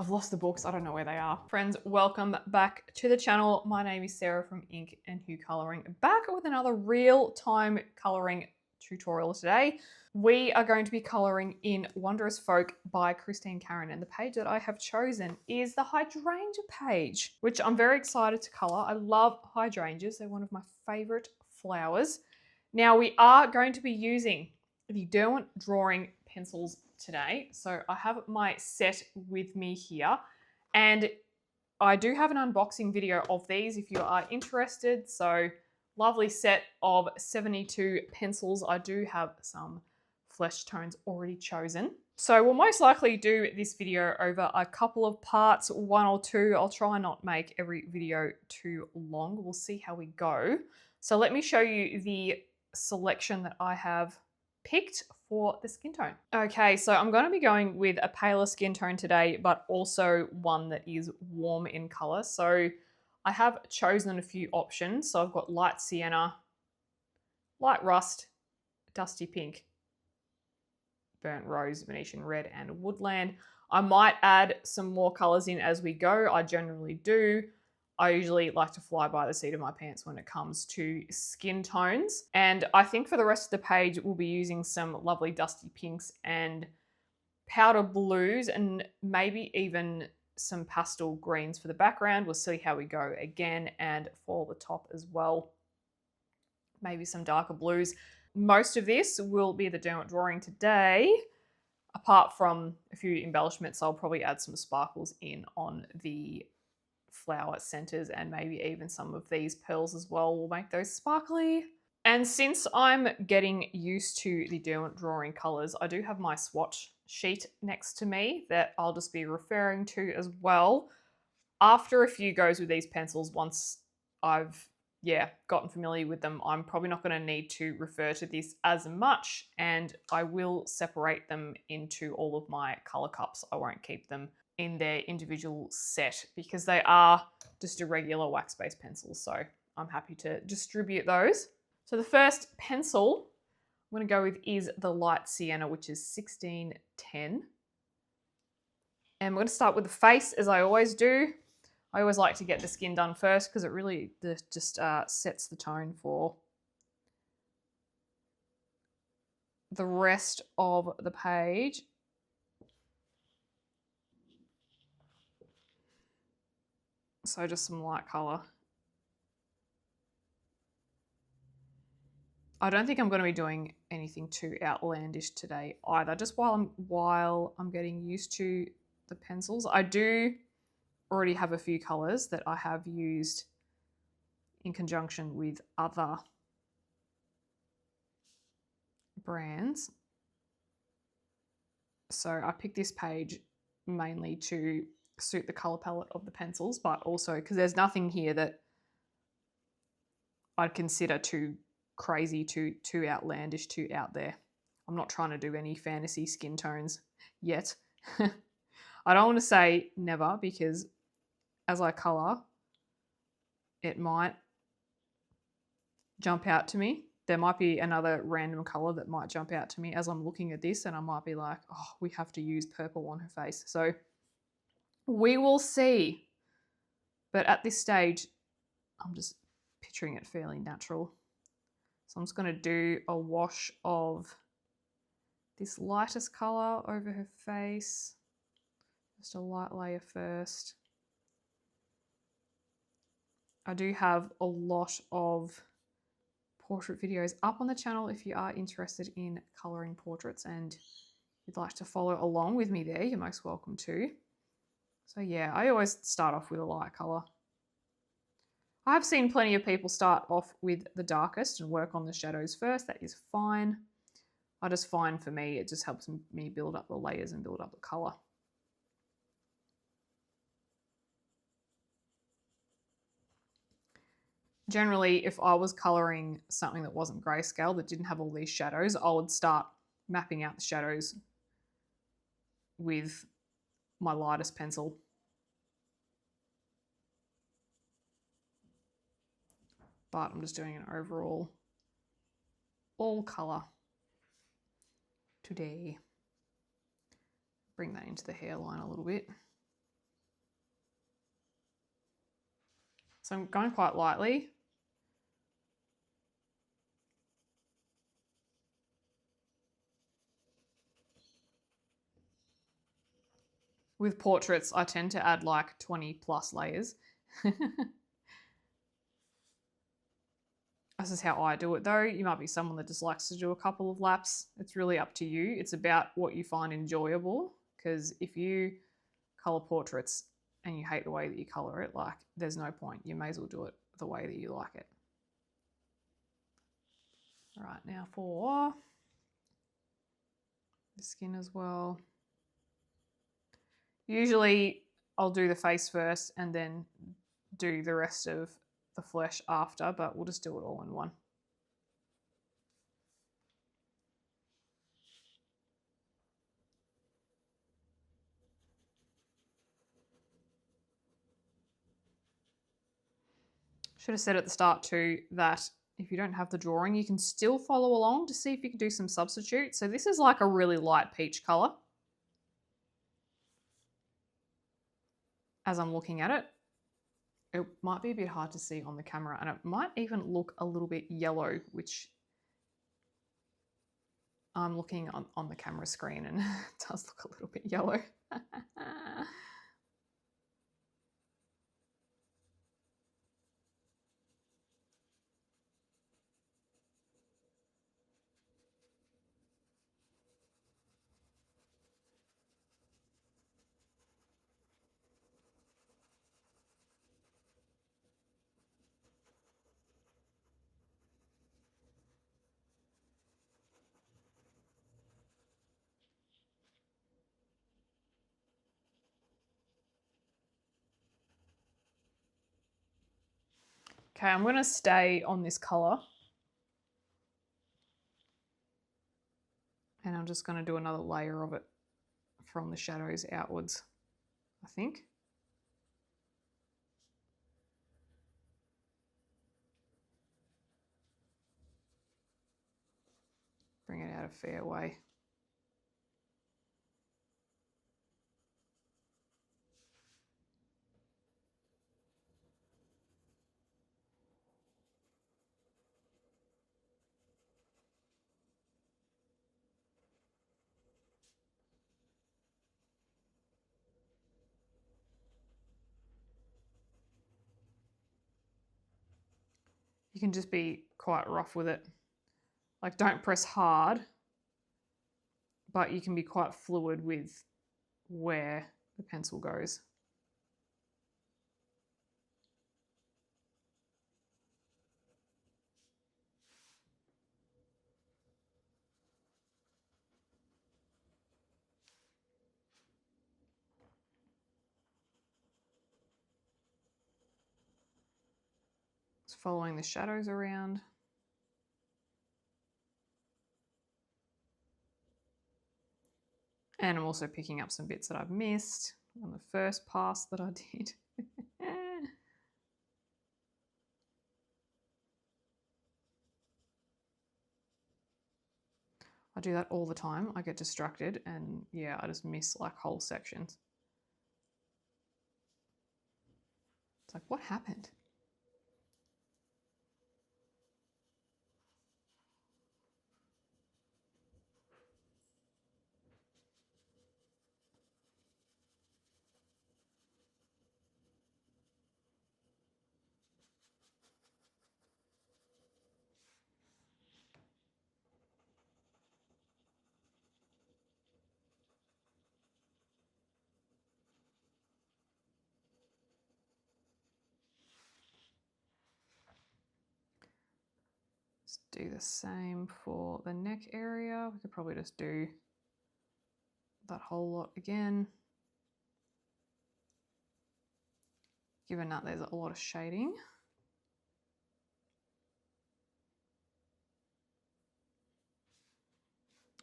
I've lost the books. I don't know where they are. Friends, welcome back to the channel. My name is Sarah from Ink and Hue Colouring, back with another real-time colouring tutorial today. We are going to be colouring in Wondrous Folk by Christine Karron, and the page that I have chosen is the Hydrangea page, which I'm very excited to colour. I love hydrangeas. They're one of my favourite flowers. Now we are going to be using the Derwent Drawing Pencils today. So I have my set with me here, and I do have an unboxing video of these if you are interested. So lovely set of 72 pencils. I do have some flesh tones already chosen. So we'll most likely do this video over a couple of parts, one or two. I'll try not make every video too long. We'll see how we go. So let me show you the selection that I have picked for the skin tone. Okay, so I'm going to be going with a paler skin tone today, but also one that is warm in color. So I have chosen a few options. So I've got light sienna, light rust, dusty pink, burnt rose, Venetian red, and woodland. I might add some more colors in as we go. I generally do. I usually like to fly by the seat of my pants when it comes to skin tones. And I think for the rest of the page, we'll be using some lovely dusty pinks and powder blues and maybe even some pastel greens for the background. We'll see how we go again, and for the top as well, maybe some darker blues. Most of this will be the Derwent drawing today. Apart from a few embellishments, I'll probably add some sparkles in on the flower centers, and maybe even some of these pearls as well will make those sparkly. And since I'm getting used to the Derwent drawing colors, I do have my swatch sheet next to me that I'll just be referring to as well. After a few goes with these pencils, once I've gotten familiar with them, I'm probably not going to need to refer to this as much, and I will separate them into all of my color cups. I won't keep them in their individual set because they are just a regular wax-based pencils, so I'm happy to distribute those. So the first pencil I'm going to go with is the light sienna, which is 1610. And we're going to start with the face, as I always do. I always like to get the skin done first because it really just sets the tone for the rest of the page. So just some light colour. I don't think I'm going to be doing anything too outlandish today either, just while I'm getting used to the pencils. I do already have a few colours that I have used in conjunction with other brands. So I picked this page mainly to suit the colour palette of the pencils, but also because there's nothing here that I'd consider too crazy, too outlandish, too out there. I'm not trying to do any fantasy skin tones yet. I don't want to say never, because as I colour, it might jump out to me. There might be another random colour that might jump out to me as I'm looking at this, and I might be like, oh, we have to use purple on her face. So we will see. But at this stage, I'm just picturing it fairly natural. So I'm just going to do a wash of this lightest colour over her face. Just a light layer first. I do have a lot of portrait videos up on the channel if you are interested in colouring portraits and you'd like to follow along with me there, you're most welcome to. So yeah, I always start off with a light colour. I've seen plenty of people start off with the darkest and work on the shadows first. That is fine. I just find for me, it just helps me build up the layers and build up the colour. Generally, if I was colouring something that wasn't grayscale, that didn't have all these shadows, I would start mapping out the shadows with my lightest pencil. But I'm just doing an overall all colour today. Bring that into the hairline a little bit. So I'm going quite lightly. With portraits, I tend to add like 20 plus layers. This is how I do it though. You might be someone that just likes to do a couple of laps. It's really up to you. It's about what you find enjoyable, because if you color portraits and you hate the way that you color it, like there's no point. You may as well do it the way that you like it. All right, now for the skin as well. Usually I'll do the face first and then do the rest of the flesh after, but we'll just do it all in one. Should have said at the start too that if you don't have the drawing, you can still follow along to see if you can do some substitutes. So this is like a really light peach color. As I'm looking at it, it might be a bit hard to see on the camera, and it might even look a little bit yellow, which I'm looking on the camera screen and it does look a little bit yellow. Okay, I'm going to stay on this color. And I'm just going to do another layer of it from the shadows outwards, I think. Bring it out a fair way. You can just be quite rough with it. Like, don't press hard, but you can be quite fluid with where the pencil goes. Just following the shadows around. And I'm also picking up some bits that I've missed on the first pass that I did. I do that all the time. I get distracted and yeah, I just miss like whole sections. It's like, what happened? Do the same for the neck area. We could probably just do that whole lot again. Given that there's a lot of shading.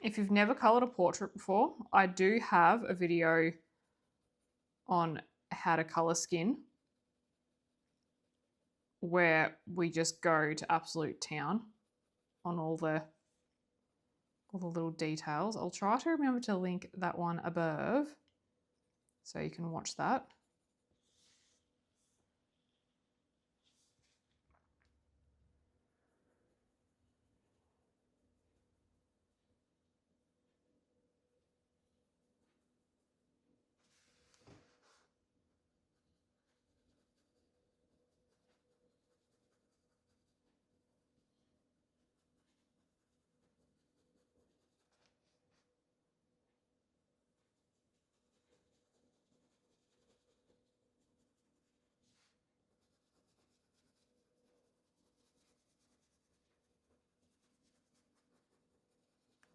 If you've never colored a portrait before, I do have a video on how to color skin where we just go to absolute town on all the little details. I'll try to remember to link that one above so you can watch that.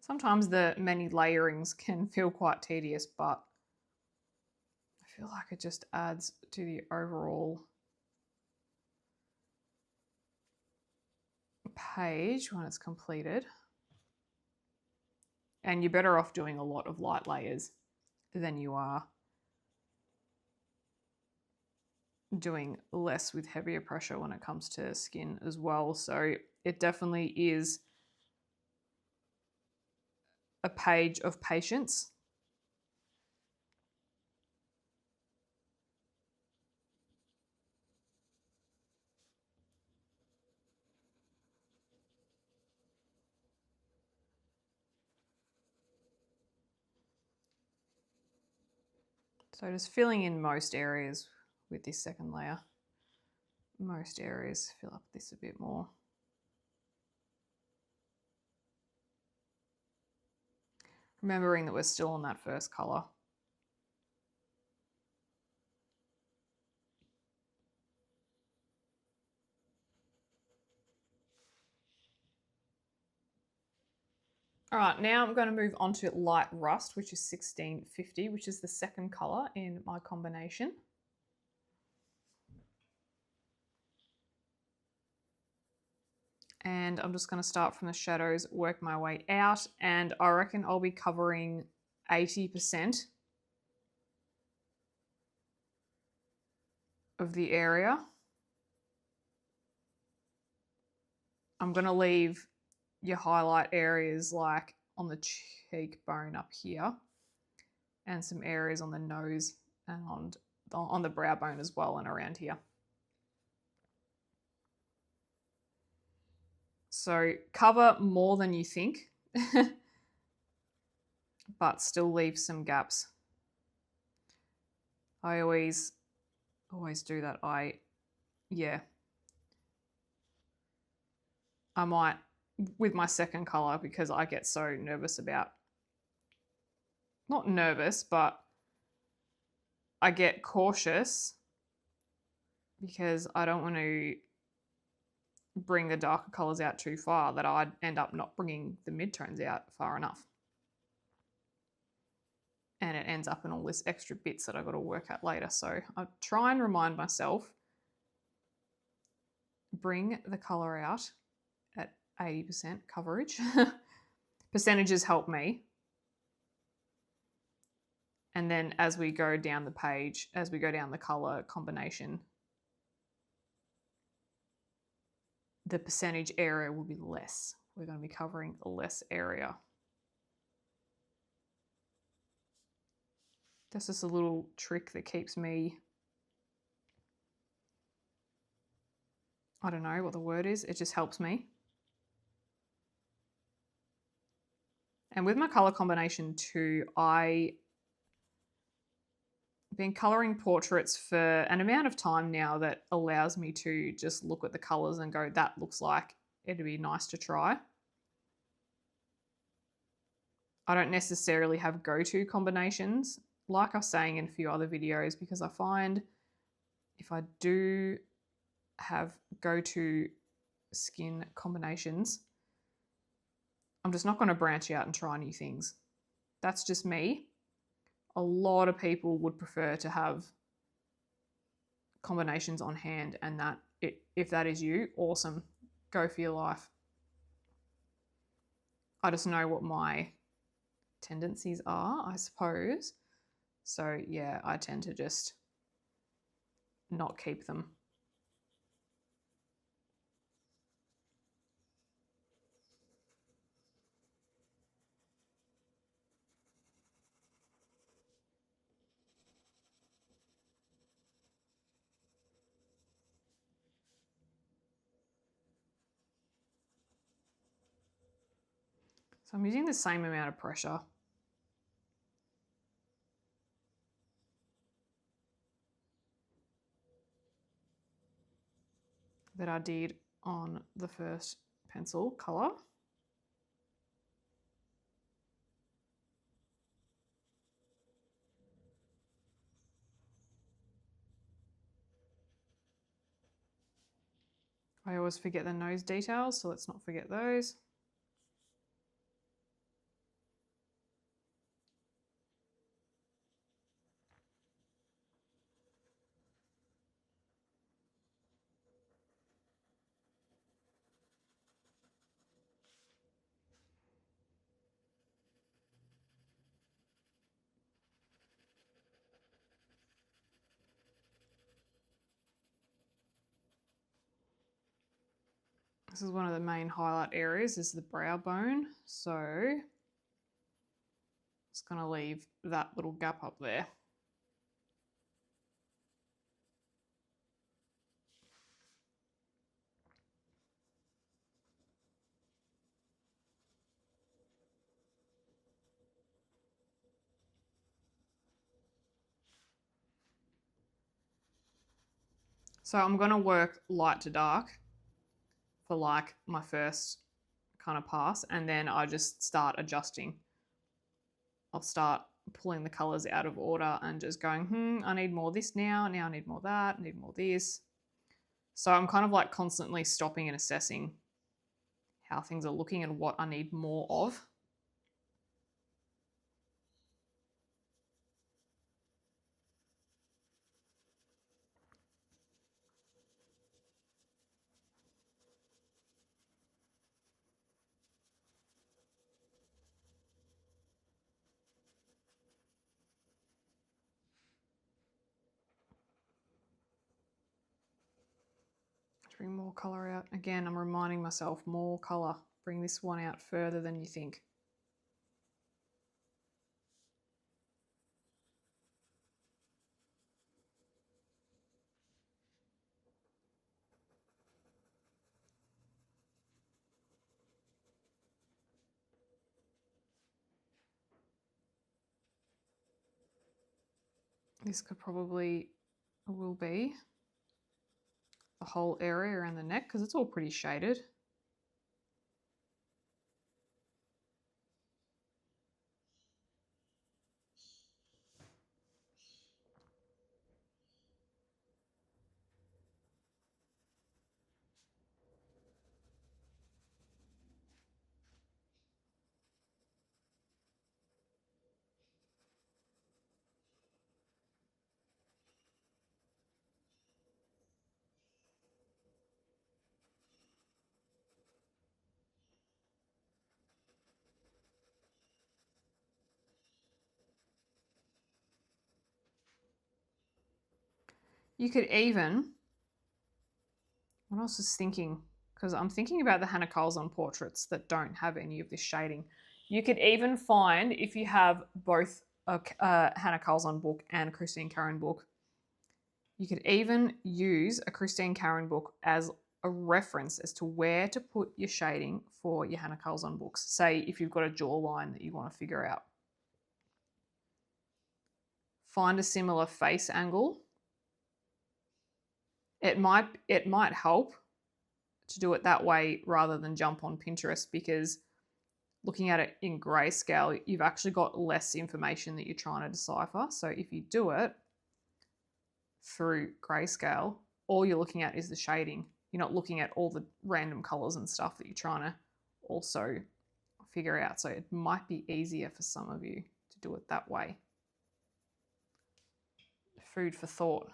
Sometimes the many layerings can feel quite tedious, but I feel like it just adds to the overall page when it's completed. And you're better off doing a lot of light layers than you are doing less with heavier pressure when it comes to skin as well. So it definitely is a page of patience. So just filling in most areas with this second layer. Most areas, fill up this a bit more. Remembering that we're still on that first colour. All right, now I'm going to move on to light rust, which is 1650, which is the second colour in my combination. And I'm just going to start from the shadows, work my way out, and I reckon I'll be covering 80% of the area. I'm going to leave your highlight areas like on the cheekbone up here and some areas on the nose and on the brow bone as well and around here. So cover more than you think, but still leave some gaps. I always do that. I might, with my second color, because I get so nervous about, not nervous, but I get cautious because I don't want to bring the darker colors out too far that I'd end up not bringing the midtones out far enough. And it ends up in all this extra bits that I've got to work out later. So I try and remind myself, bring the color out at 80% coverage. Percentages help me. And then as we go down the page, as we go down the color combination, the percentage area will be less. We're going to be covering less area. That's just a little trick that keeps me, I don't know what the word is, it just helps me. And with my color combination too, I've been coloring portraits for an amount of time now that allows me to just look at the colors and go, that looks like it'd be nice to try. I don't necessarily have go-to combinations, like I was saying in a few other videos, because I find if I do have go-to skin combinations, I'm just not going to branch out and try new things. That's just me. A lot of people would prefer to have combinations on hand, and that if that is you, awesome. Go for your life. I just know what my tendencies are, I suppose. So yeah, I tend to just not keep them. So I'm using the same amount of pressure. That I did on the first pencil color. I always forget the nose details, so let's not forget those. This is one of the main highlight areas, is the brow bone. So it's going to leave that little gap up there. So I'm going to work light to dark for like my first kind of pass, and then I just start adjusting. I'll start pulling the colors out of order and just going, I need more this now I need more that, I need more this. So I'm kind of like constantly stopping and assessing how things are looking and what I need more of. Bring more color out. Again, I'm reminding myself, more color. Bring this one out further than you think. This will be the whole area around the neck because it's all pretty shaded. You could even, what else is thinking? Because I'm thinking about the Hannah Carlson portraits that don't have any of this shading. You could even find, if you have both a Hannah Carlson book and a Christine Karron book, you could even use a Christine Karron book as a reference as to where to put your shading for your Hannah Carlson books. Say if you've got a jawline that you want to figure out. Find a similar face angle. It might help to do it that way rather than jump on Pinterest, because looking at it in grayscale, you've actually got less information that you're trying to decipher. So if you do it through grayscale, all you're looking at is the shading. You're not looking at all the random colors and stuff that you're trying to also figure out. So it might be easier for some of you to do it that way. Food for thought.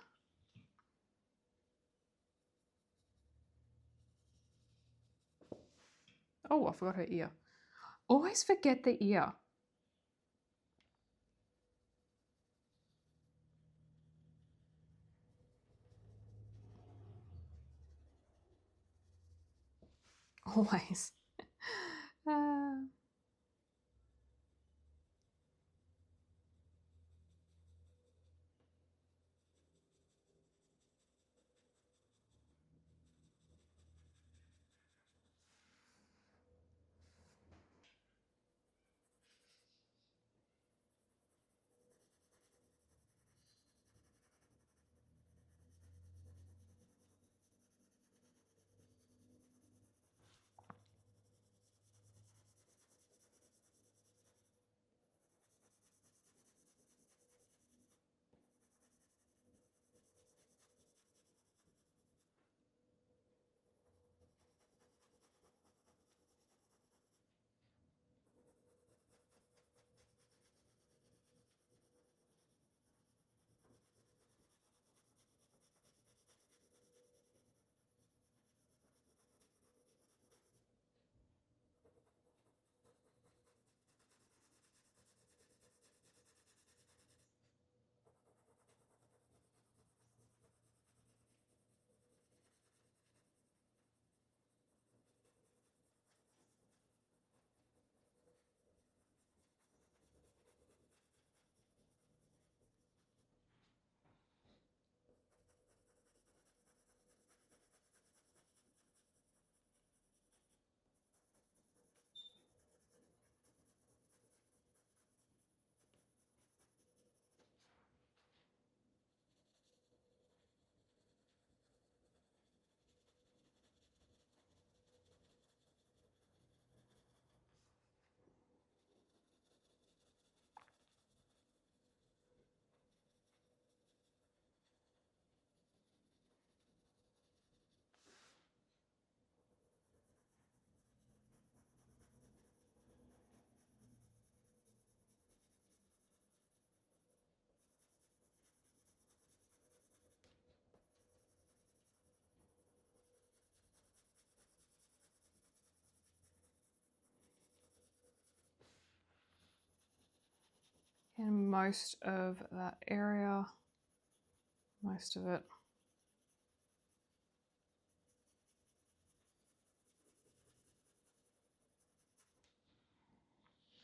Oh, I forgot her ear. Always forget the ear. Always. most of that area, most of it.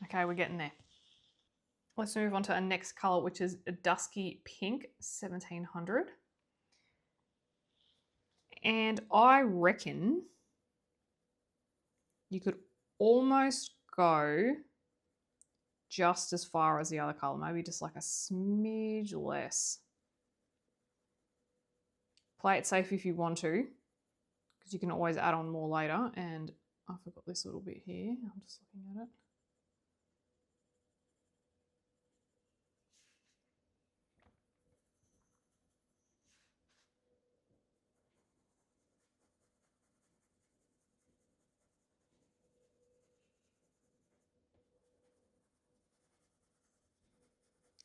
Okay, we're getting there. Let's move on to our next colour, which is a dusky pink, 1700. And I reckon you could almost go just as far as the other colour, maybe just like a smidge less. Play it safe if you want to, because you can always add on more later. And I forgot this little bit here. I'm just looking at it.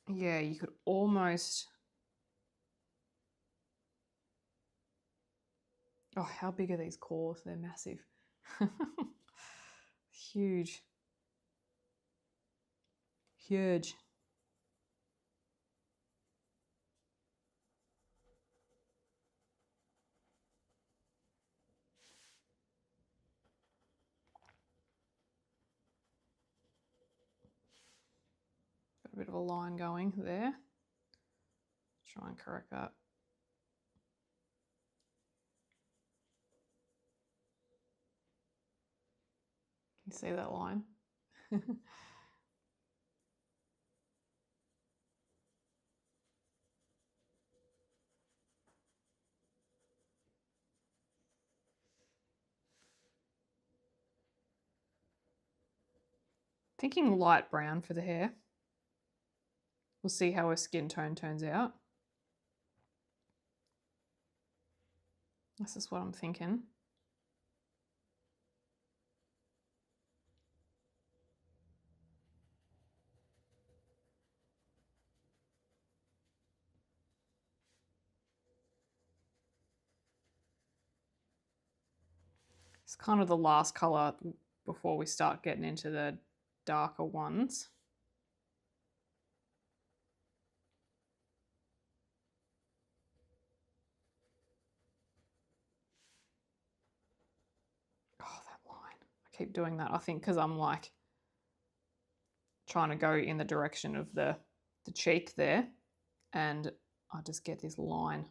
Yeah, you could almost... Oh, how big are these cores? They're massive. Huge. Huge. Got a bit of a line going there. Try and correct that. Can you see that line? Thinking light brown for the hair. We'll see how her skin tone turns out. This is what I'm thinking. It's kind of the last colour before we start getting into the darker ones. Oh, that line. I keep doing that, I think, because I'm like trying to go in the direction of the cheek there, and I just get this line.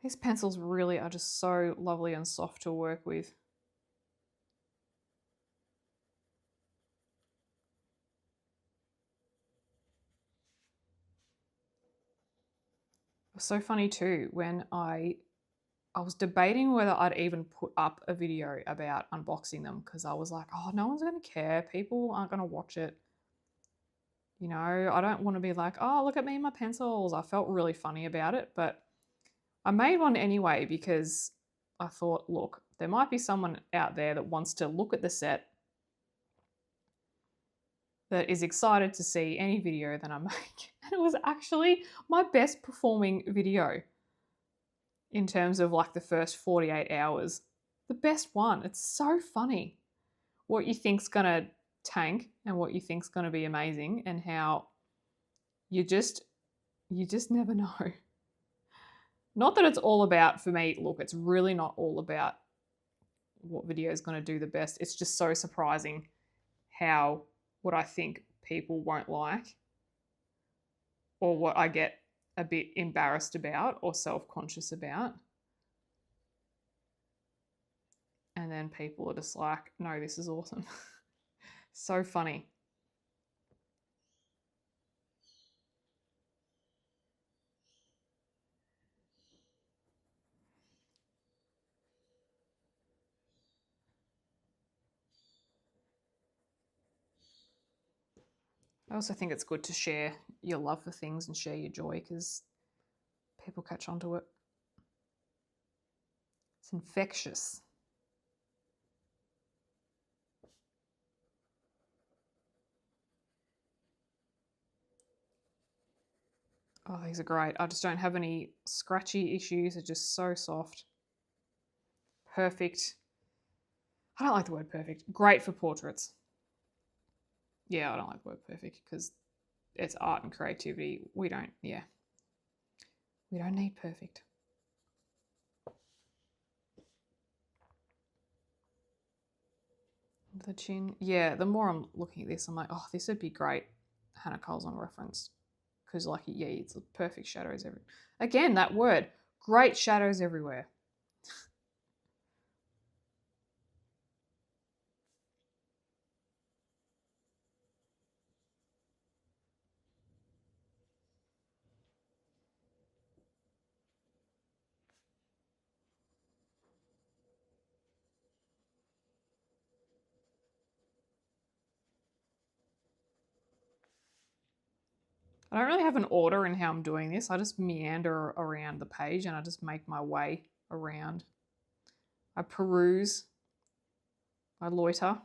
These pencils really are just so lovely and soft to work with. It was so funny too when I was debating whether I'd even put up a video about unboxing them, because I was like, oh, no one's going to care. People aren't going to watch it. You know, I don't want to be like, oh, look at me and my pencils. I felt really funny about it, but I made one anyway because I thought, look, there might be someone out there that wants to look at the set, that is excited to see any video that I make. And it was actually my best performing video in terms of like the first 48 hours. The best one. It's so funny what you think's gonna tank and what you think's gonna be amazing, and how you just never know. Not that it's all about, for me, look, it's really not all about what video is going to do the best. It's just so surprising how what I think people won't like, or what I get a bit embarrassed about or self-conscious about, and then people are just like, no, this is awesome. So funny. I also think it's good to share your love for things and share your joy, because people catch on to it. It's infectious. Oh, these are great. I just don't have any scratchy issues. They're just so soft. Perfect. I don't like the word perfect. Great for portraits. Yeah, I don't like the word perfect because it's art and creativity. We don't need perfect. The chin. Yeah, the more I'm looking at this, I'm like, oh, this would be great. Hannah Cole's on reference. Because, like, yeah, it's perfect shadows everywhere. Again, that word. Great shadows everywhere. I don't really have an order in how I'm doing this. I just meander around the page and I just make my way around. I peruse, I loiter, and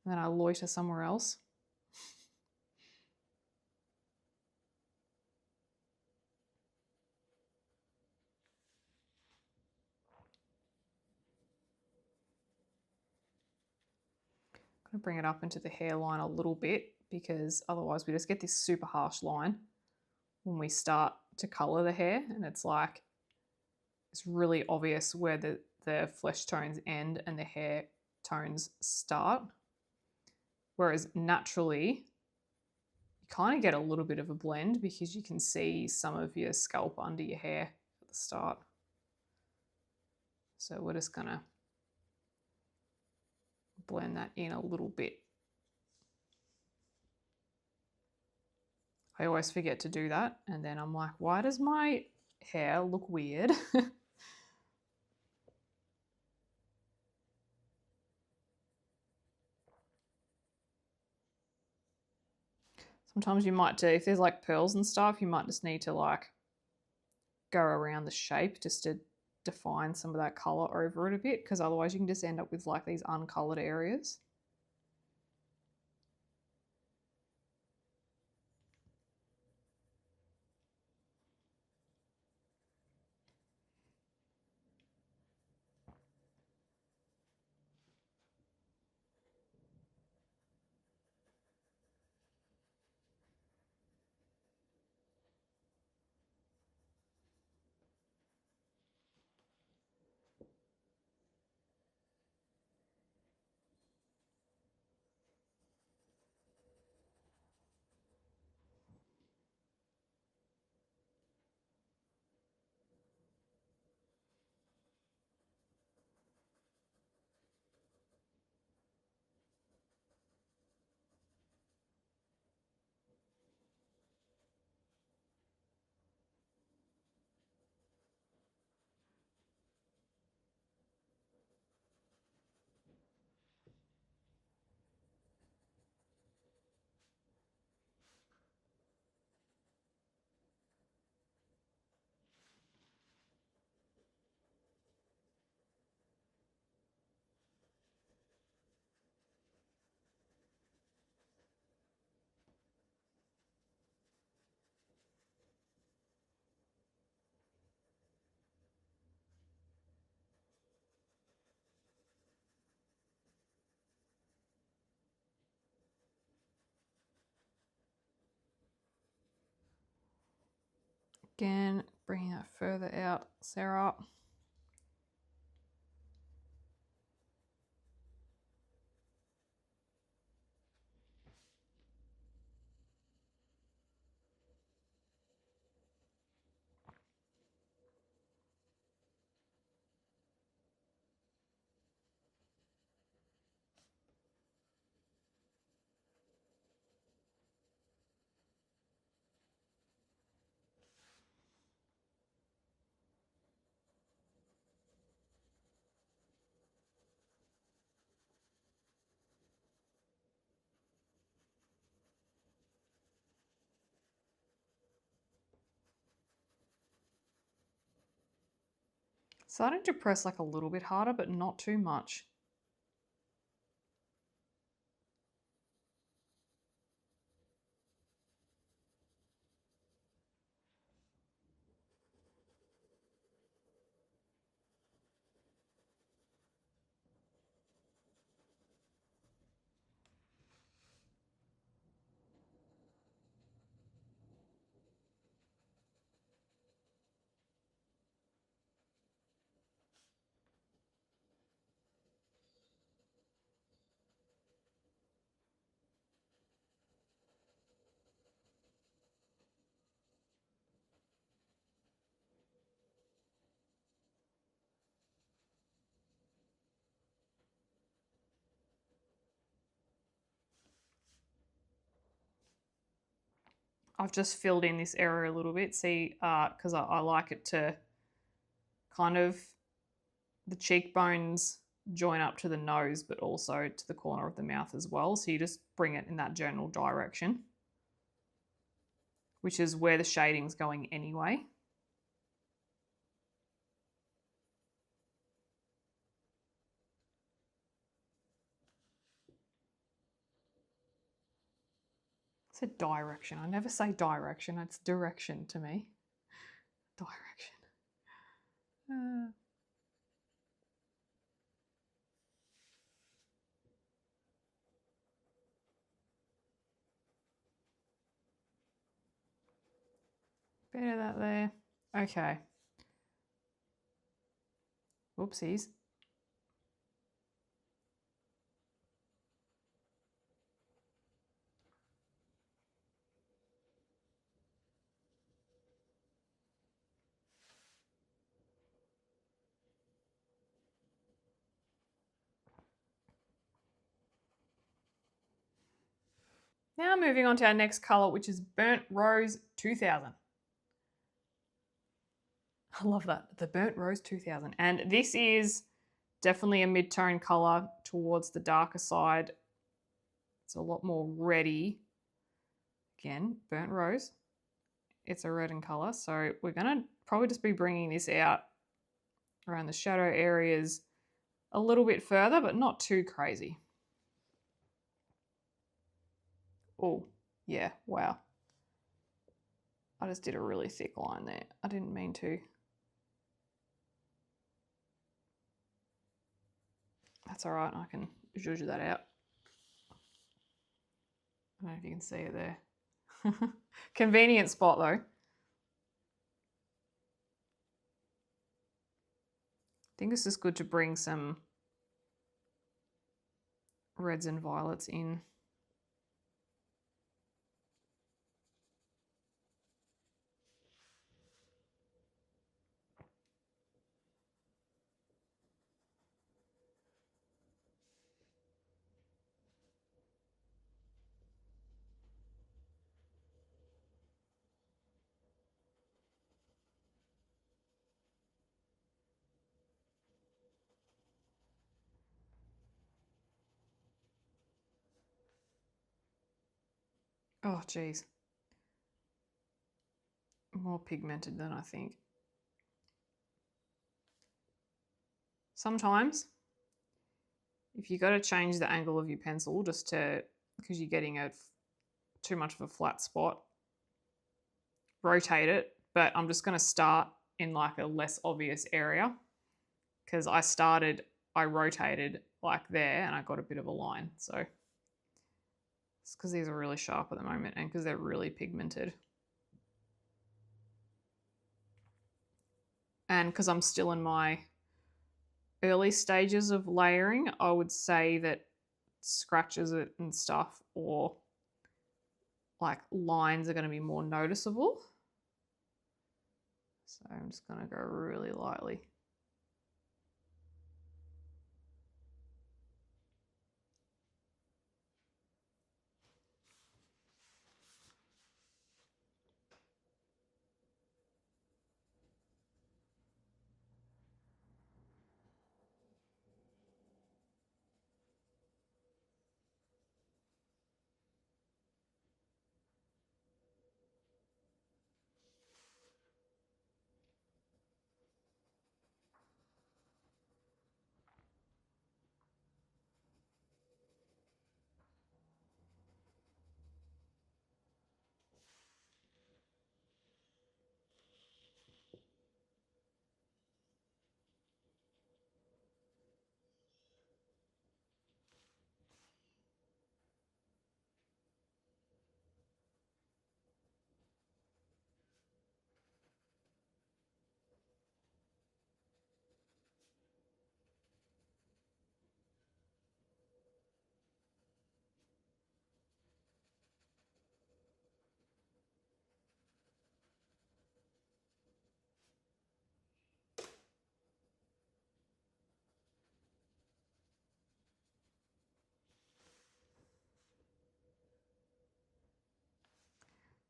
then I loiter somewhere else. I'm going to bring it up into the hairline a little bit because otherwise we just get this super harsh line when we start to colour the hair, and it's like it's really obvious where the flesh tones end and the hair tones start. Whereas naturally, you kind of get a little bit of a blend because you can see some of your scalp under your hair at the start. So we're just going to blend that in a little bit. I always forget to do that, and then I'm like, why does my hair look weird? Sometimes you might do, if there's like pearls and stuff, you might just need to like go around the shape just to define some of that colour over it a bit, because otherwise you can just end up with like these uncoloured areas. Again, bringing that further out, Sarah. Starting to press like a little bit harder, but not too much. I've just filled in this area a little bit, see, because I like it to kind of, the cheekbones join up to the nose, but also to the corner of the mouth as well. So you just bring it in that general direction, which is where the shading's going anyway. I said direction. I never say direction. It's direction to me. Direction. Bit of that there. Okay. Whoopsies. Now moving on to our next colour, which is Burnt Rose 2000. I love that, the Burnt Rose 2000. And this is definitely a mid-tone colour towards the darker side. It's a lot more reddy. Again, Burnt Rose. It's a red in colour, so we're going to probably just be bringing this out around the shadow areas a little bit further, but not too crazy. Oh, yeah, wow. I just did a really thick line there. I didn't mean to. That's all right, I can zhuzh that out. I don't know if you can see it there. Convenient spot though. I think this is good to bring some reds and violets in. Oh, geez. More pigmented than I think. Sometimes, if you got to change the angle of your pencil just to, because you're getting too much of a flat spot, rotate it. But I'm just going to start in like a less obvious area because I rotated like there and I got a bit of a line. So it's because these are really sharp at the moment and because they're really pigmented. And because I'm still in my early stages of layering, I would say that scratches and stuff or like lines are going to be more noticeable. So I'm just going to go really lightly.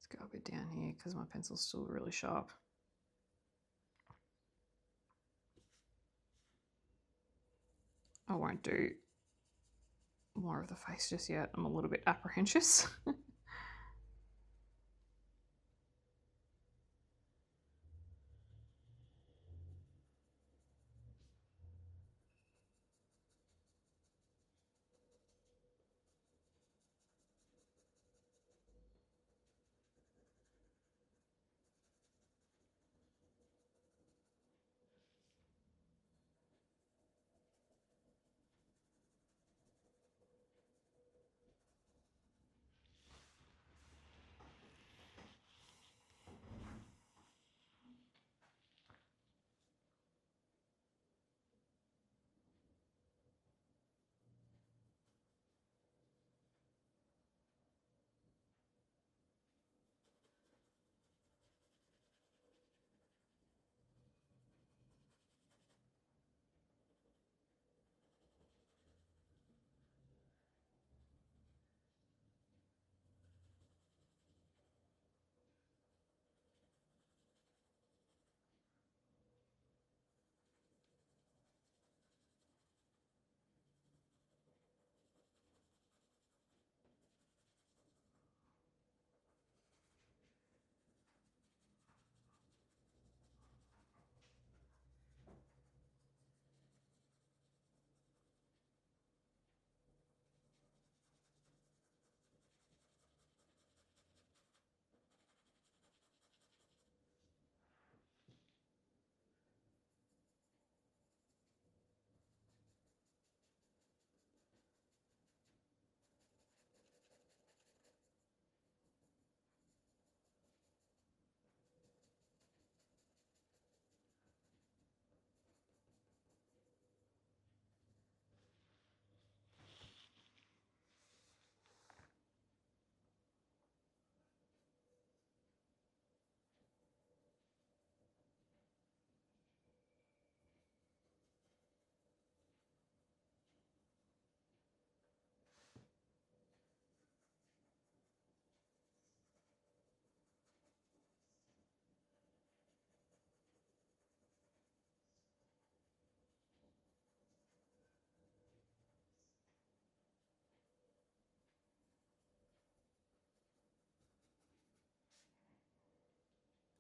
Go a bit down here because my pencil's still really sharp. I won't do more of the face just yet. I'm a little bit apprehensive.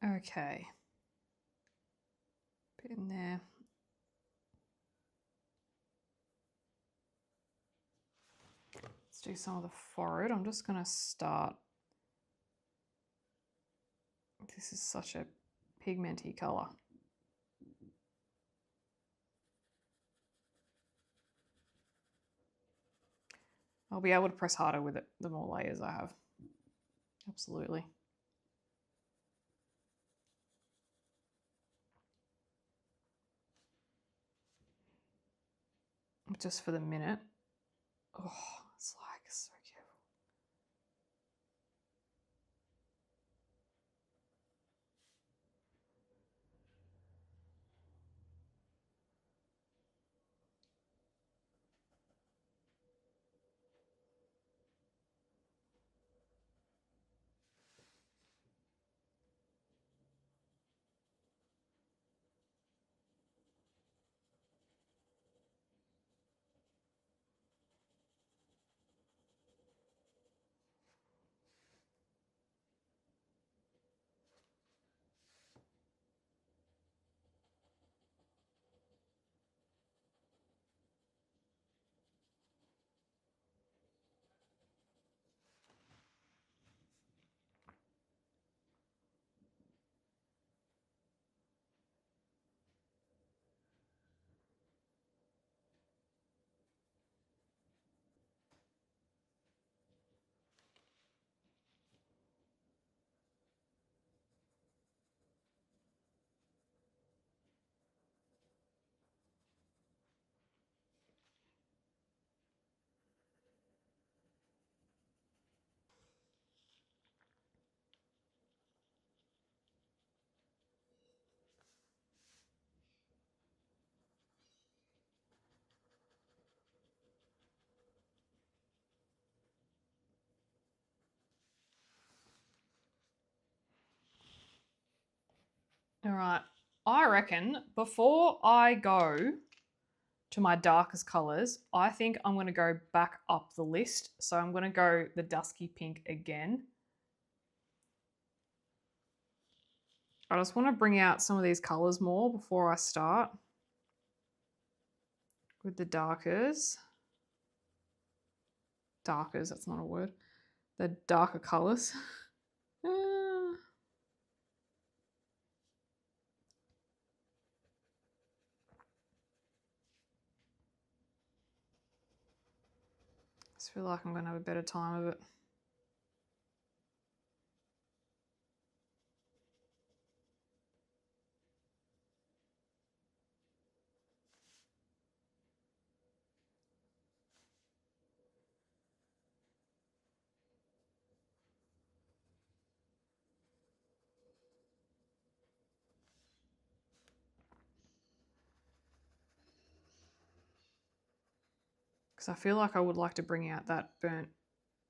Okay. Bit in there. Let's do some of the forehead. I'm just going to start. This is such a pigmenty colour. I'll be able to press harder with it the more layers I have. Absolutely. Just for the minute. Oh, it's like so careful. All right, I reckon before I go to my darkest colours, I think I'm going to go back up the list. So I'm going to go the dusky pink again. I just want to bring out some of these colours more before I start with the darkers. Darkers, that's not a word. The darker colours. I just feel like I'm going to have a better time of it. Because I feel like I would like to bring out that burnt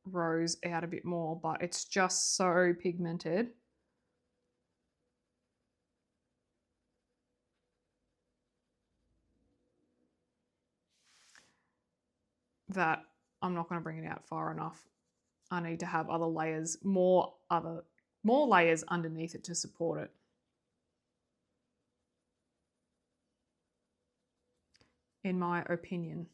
rose out a bit more, but it's just so pigmented. That I'm not going to bring it out far enough. I need to have other layers, more layers underneath it to support it. In my opinion.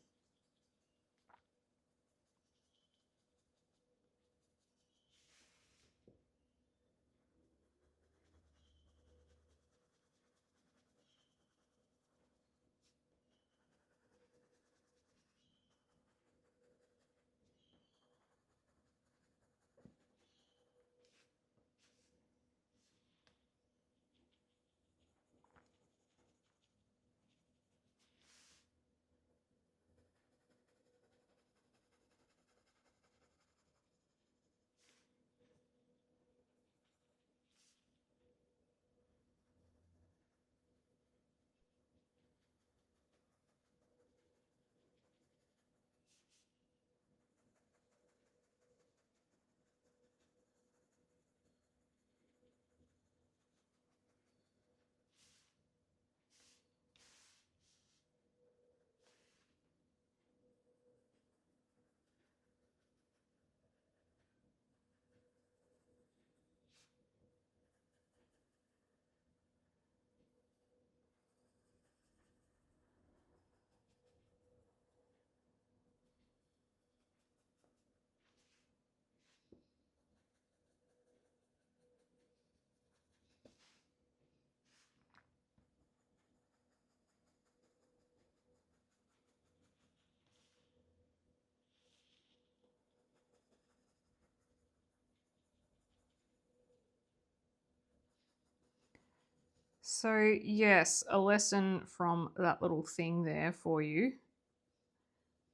So yes, a lesson from that little thing there for you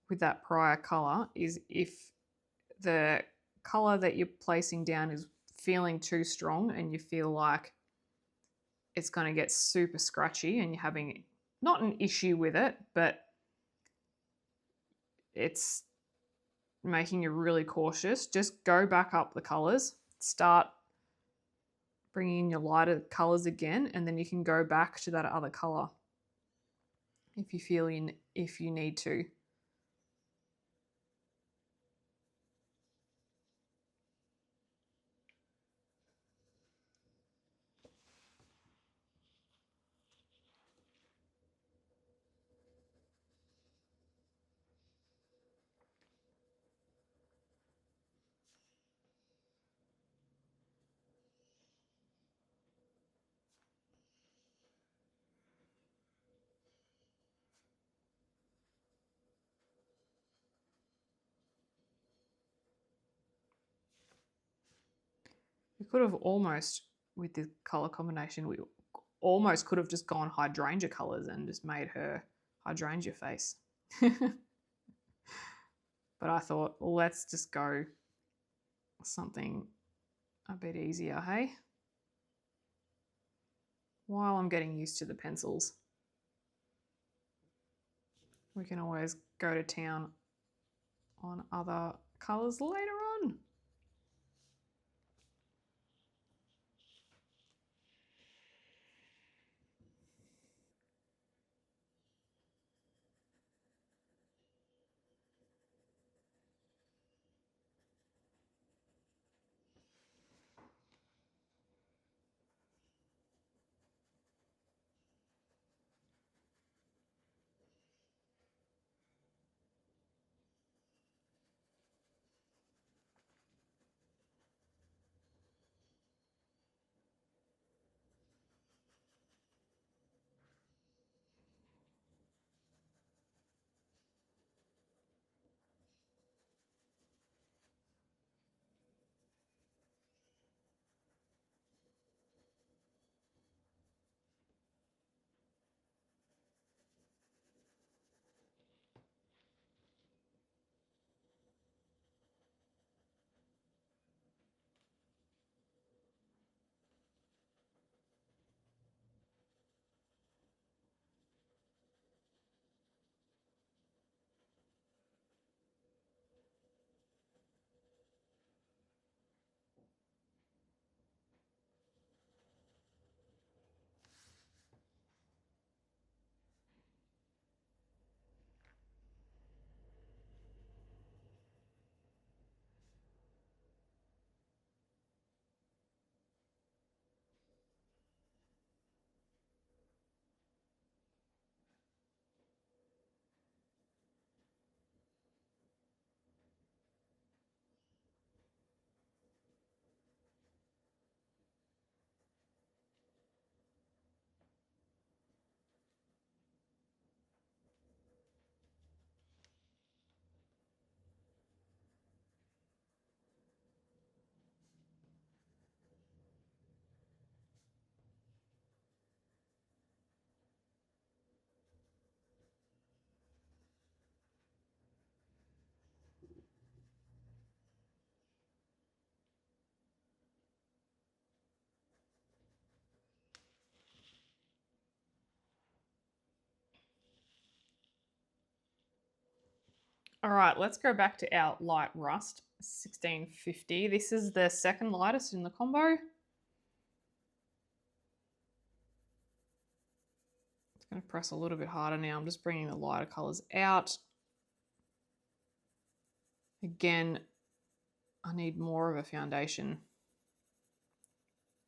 with that prior colour is if the colour that you're placing down is feeling too strong and you feel like it's going to get super scratchy and you're having not an issue with it, but it's making you really cautious, just go back up the colours, start bringing in your lighter colours again, and then you can go back to that other colour if you feel if you need to. We could have almost, with the colour combination, we almost could have just gone hydrangea colours and just made her hydrangea face. But I thought, let's just go something a bit easier, hey? While I'm getting used to the pencils. We can always go to town on other colours later on. All right, let's go back to our light rust 1650. This is the second lightest in the combo. It's going to press a little bit harder now. I'm just bringing the lighter colors out. Again, I need more of a foundation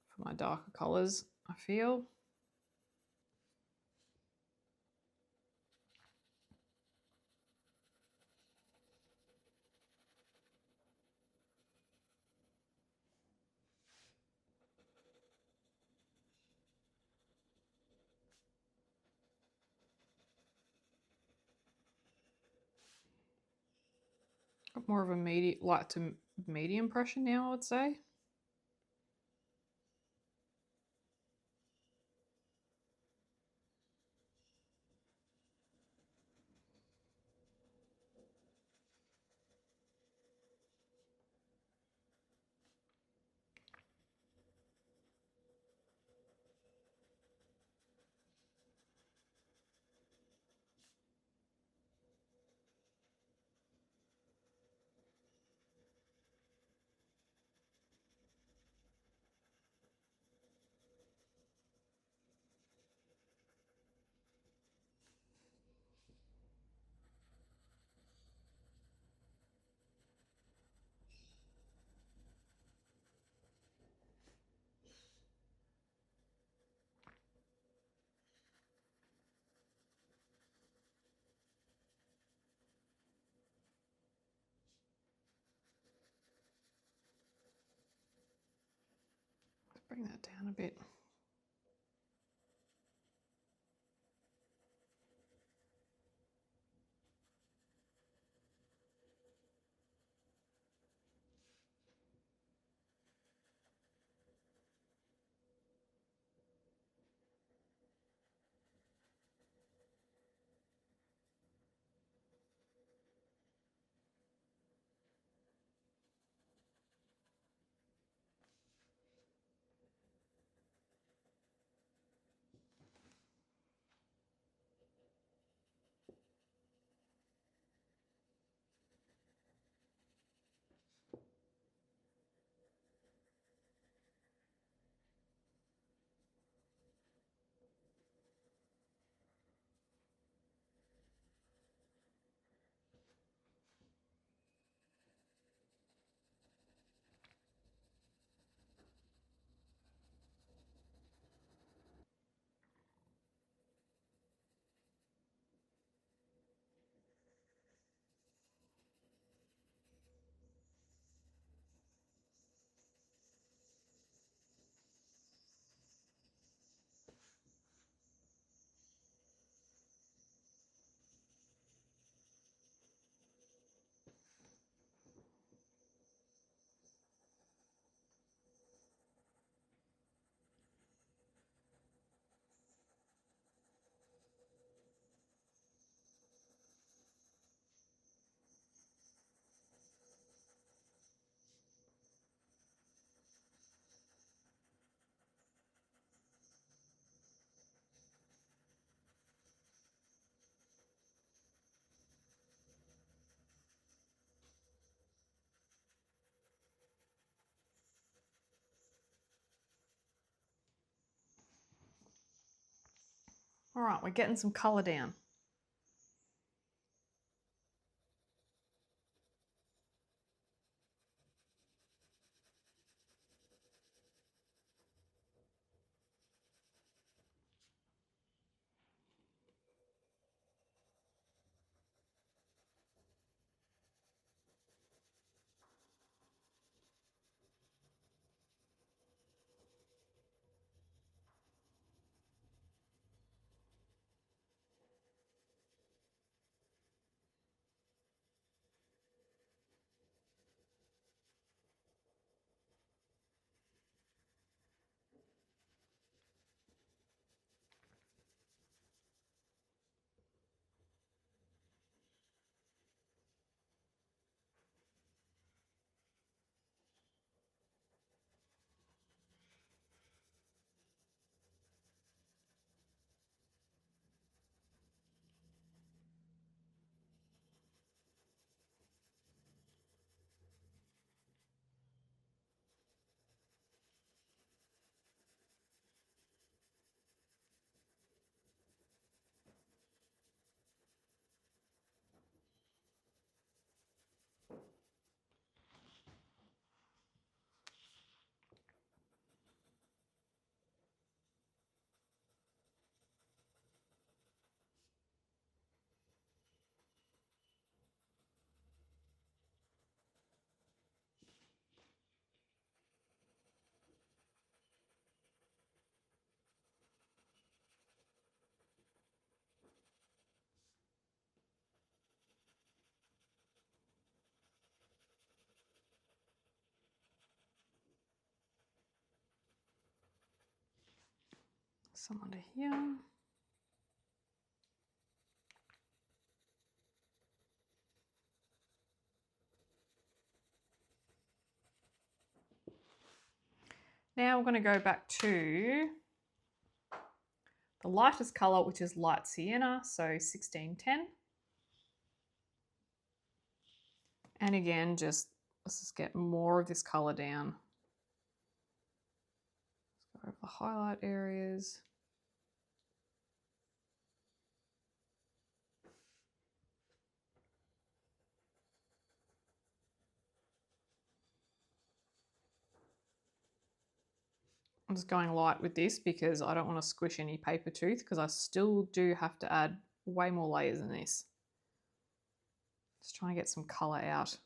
for my darker colors, I feel. Got more of a light to medium pressure now, I would say. Let's bring that down a bit. All right, we're getting some color down. some under here. Now we're going to go back to the lightest colour, which is light sienna, so 1610. And again, let's just get more of this colour down. Let's go over the highlight areas. I'm just going light with this because I don't want to squish any paper tooth, because I still do have to add way more layers than this. Just trying to get some colour out.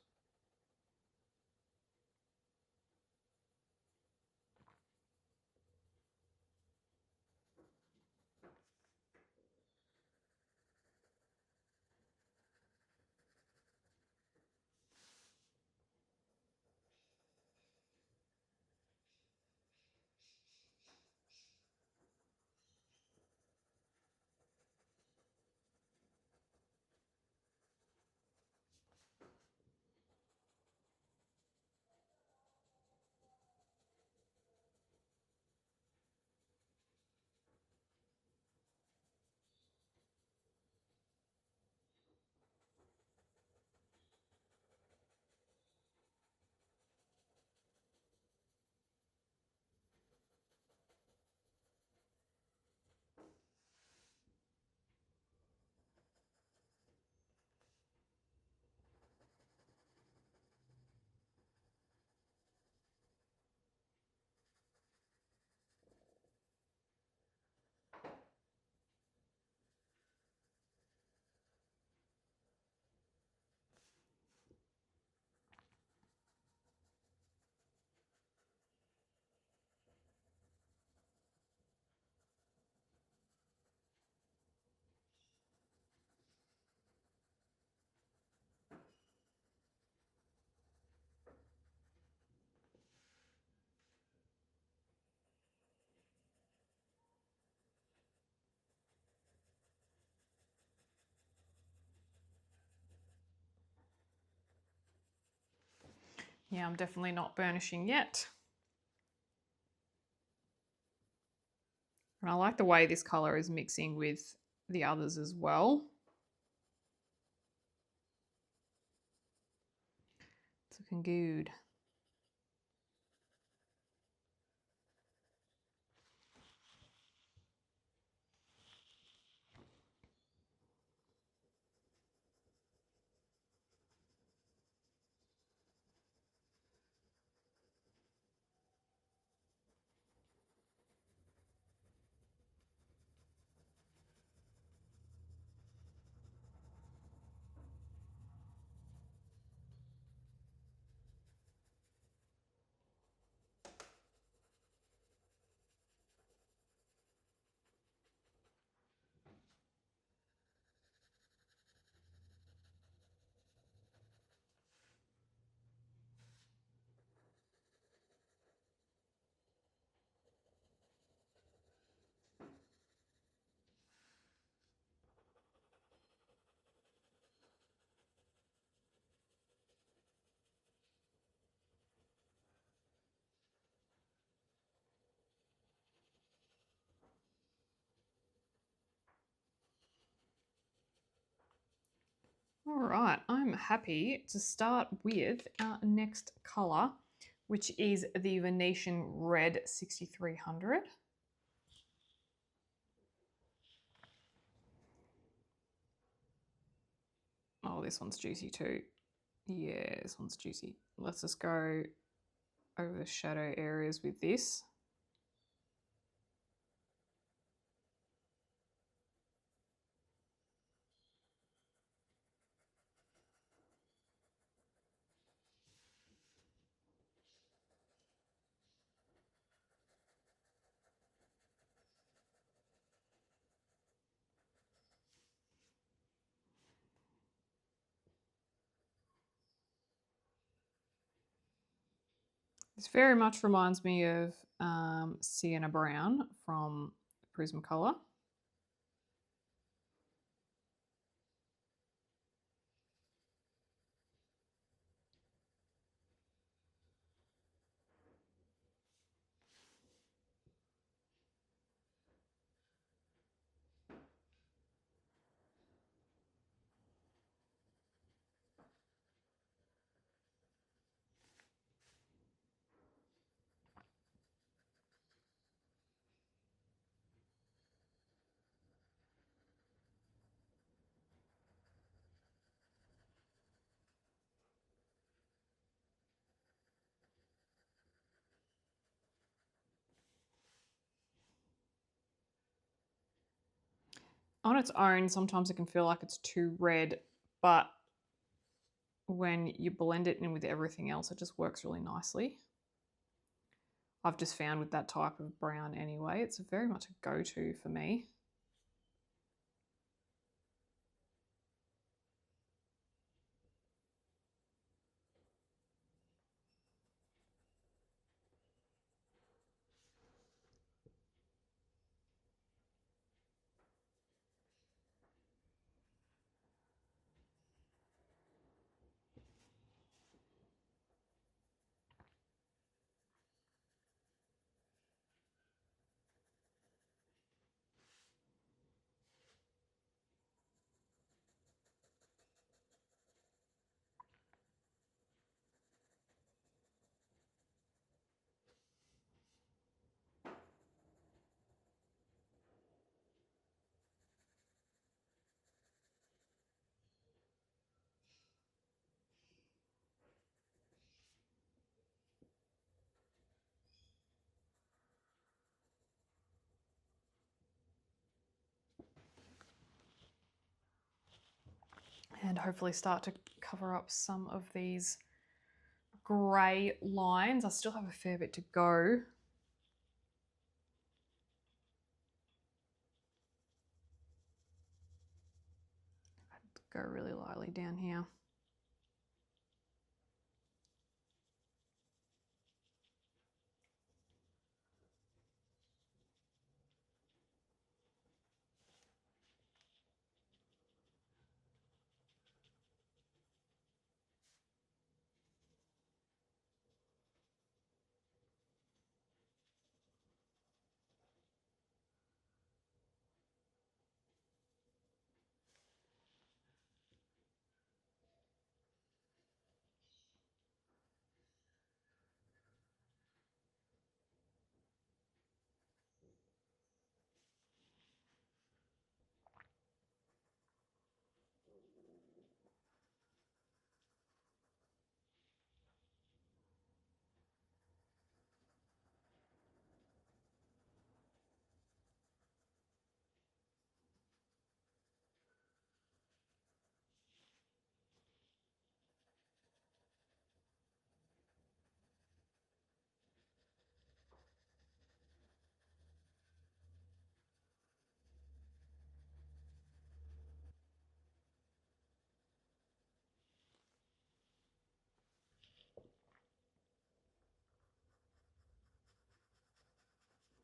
Yeah, I'm definitely not burnishing yet. And I like the way this colour is mixing with the others as well. It's looking good. All right, I'm happy to start with our next colour, which is the Venetian Red 6300. Oh, this one's juicy too. Yeah, this one's juicy. Let's just go over the shadow areas with this. This very much reminds me of Sienna Brown from Prismacolor. On its own, sometimes it can feel like it's too red, but when you blend it in with everything else, it just works really nicely. I've just found with that type of brown anyway, it's very much a go-to for me. And hopefully start to cover up some of these grey lines. I still have a fair bit to go. Go really lightly down here.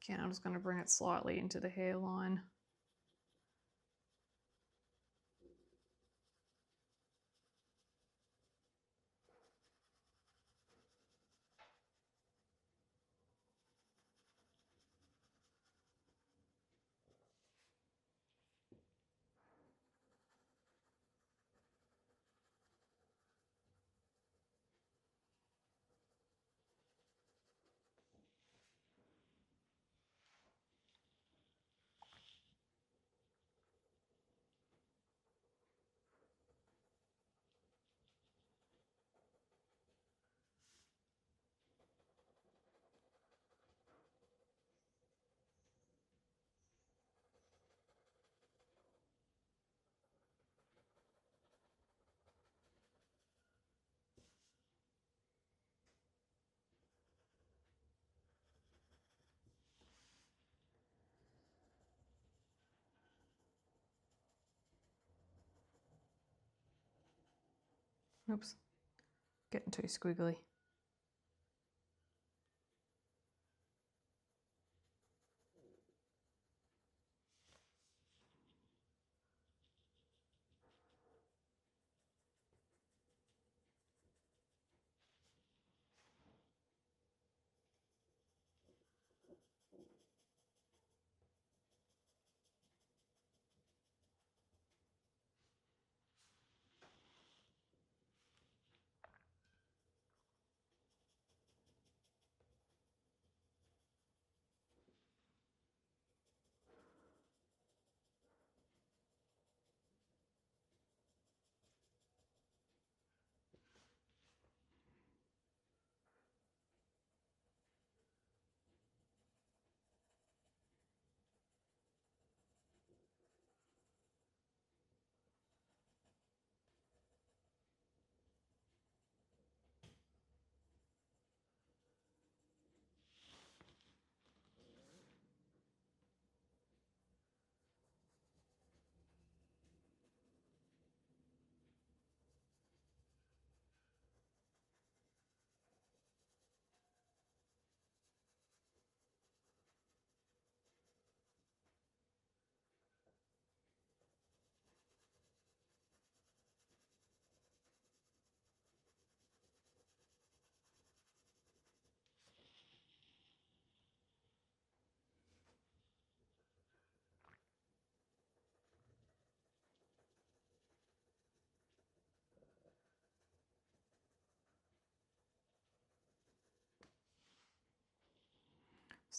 Again, I'm just going to bring it slightly into the hairline. Oops, getting too squiggly.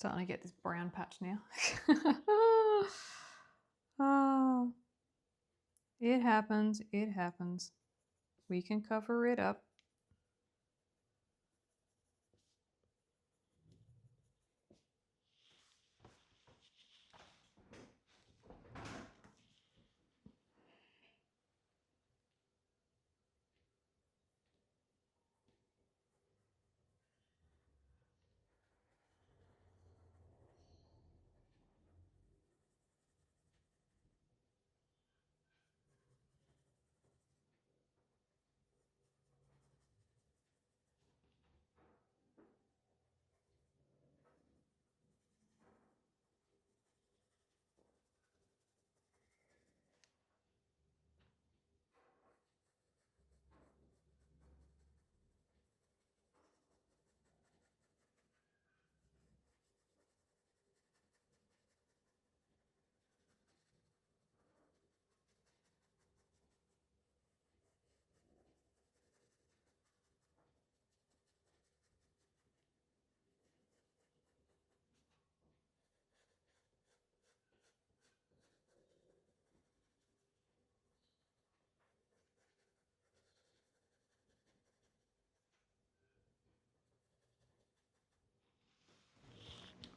Starting to get this brown patch now. Oh, it happens, it happens. We can cover it up.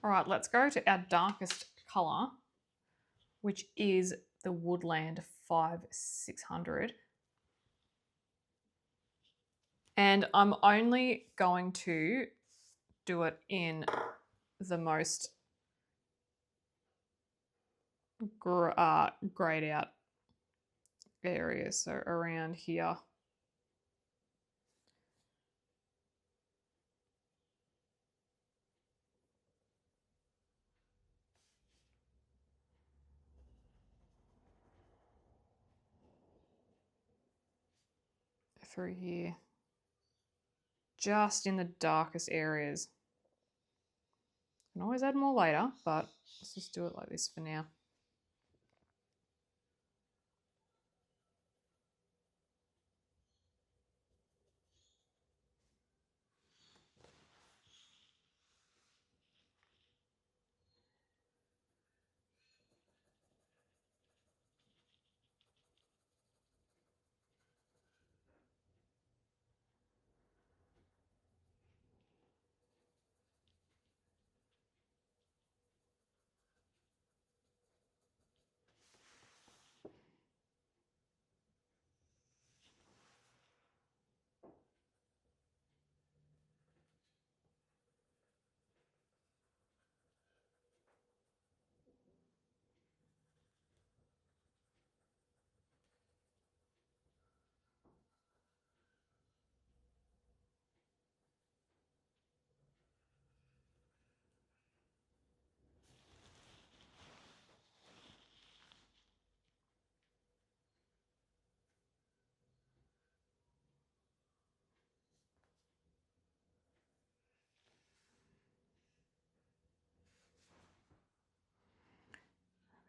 All right, let's go to our darkest color, which is the Woodland 5600. And I'm only going to do it in the most grayed out areas, so around here. Through here. Just in the darkest areas. Can always add more later, but let's just do it like this for now.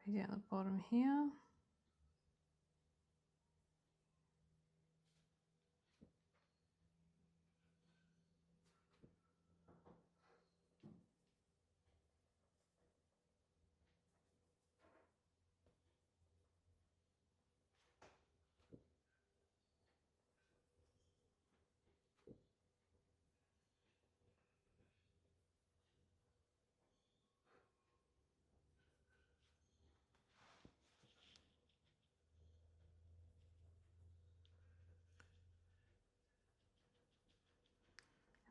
Down the bottom here.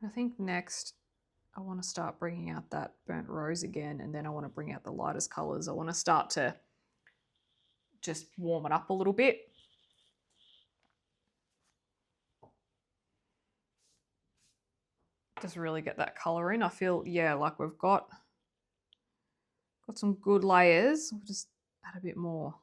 I think next I want to start bringing out that burnt rose again, and then I want to bring out the lightest colors. I want to start to just warm it up a little bit. Just really get that color in. I feel, yeah, like we've got some good layers. We'll just add a bit more.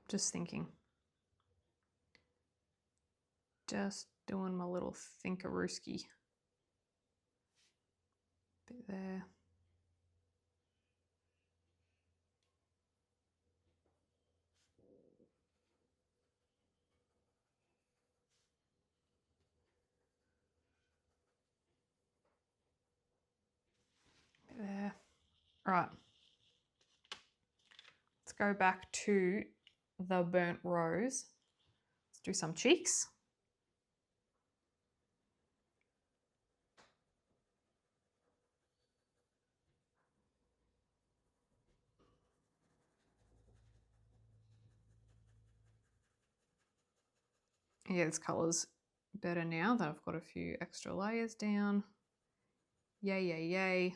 Just thinking. Just doing my little thinkarooski. Bit there. Bit there. All right. Let's go back to the burnt rose. Let's do some cheeks. Yeah, this colour's better now that I've got a few extra layers down. Yay, yay, yay.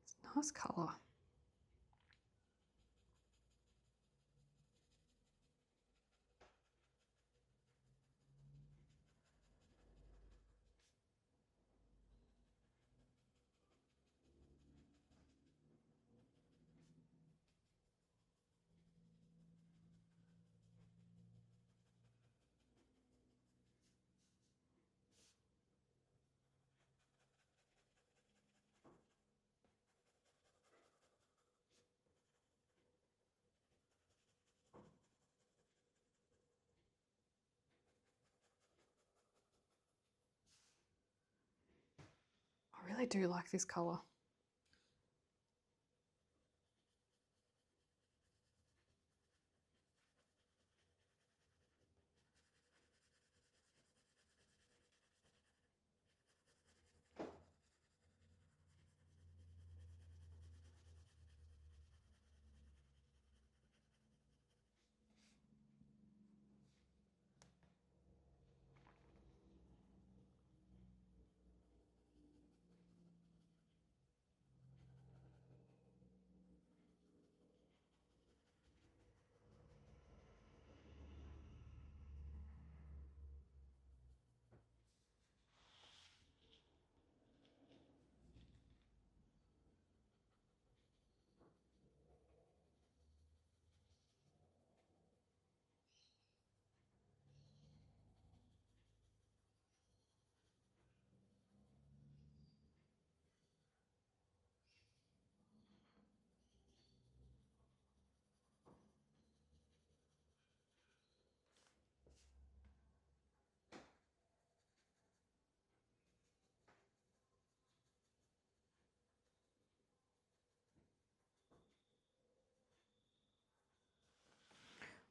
It's a nice colour. I really do like this colour.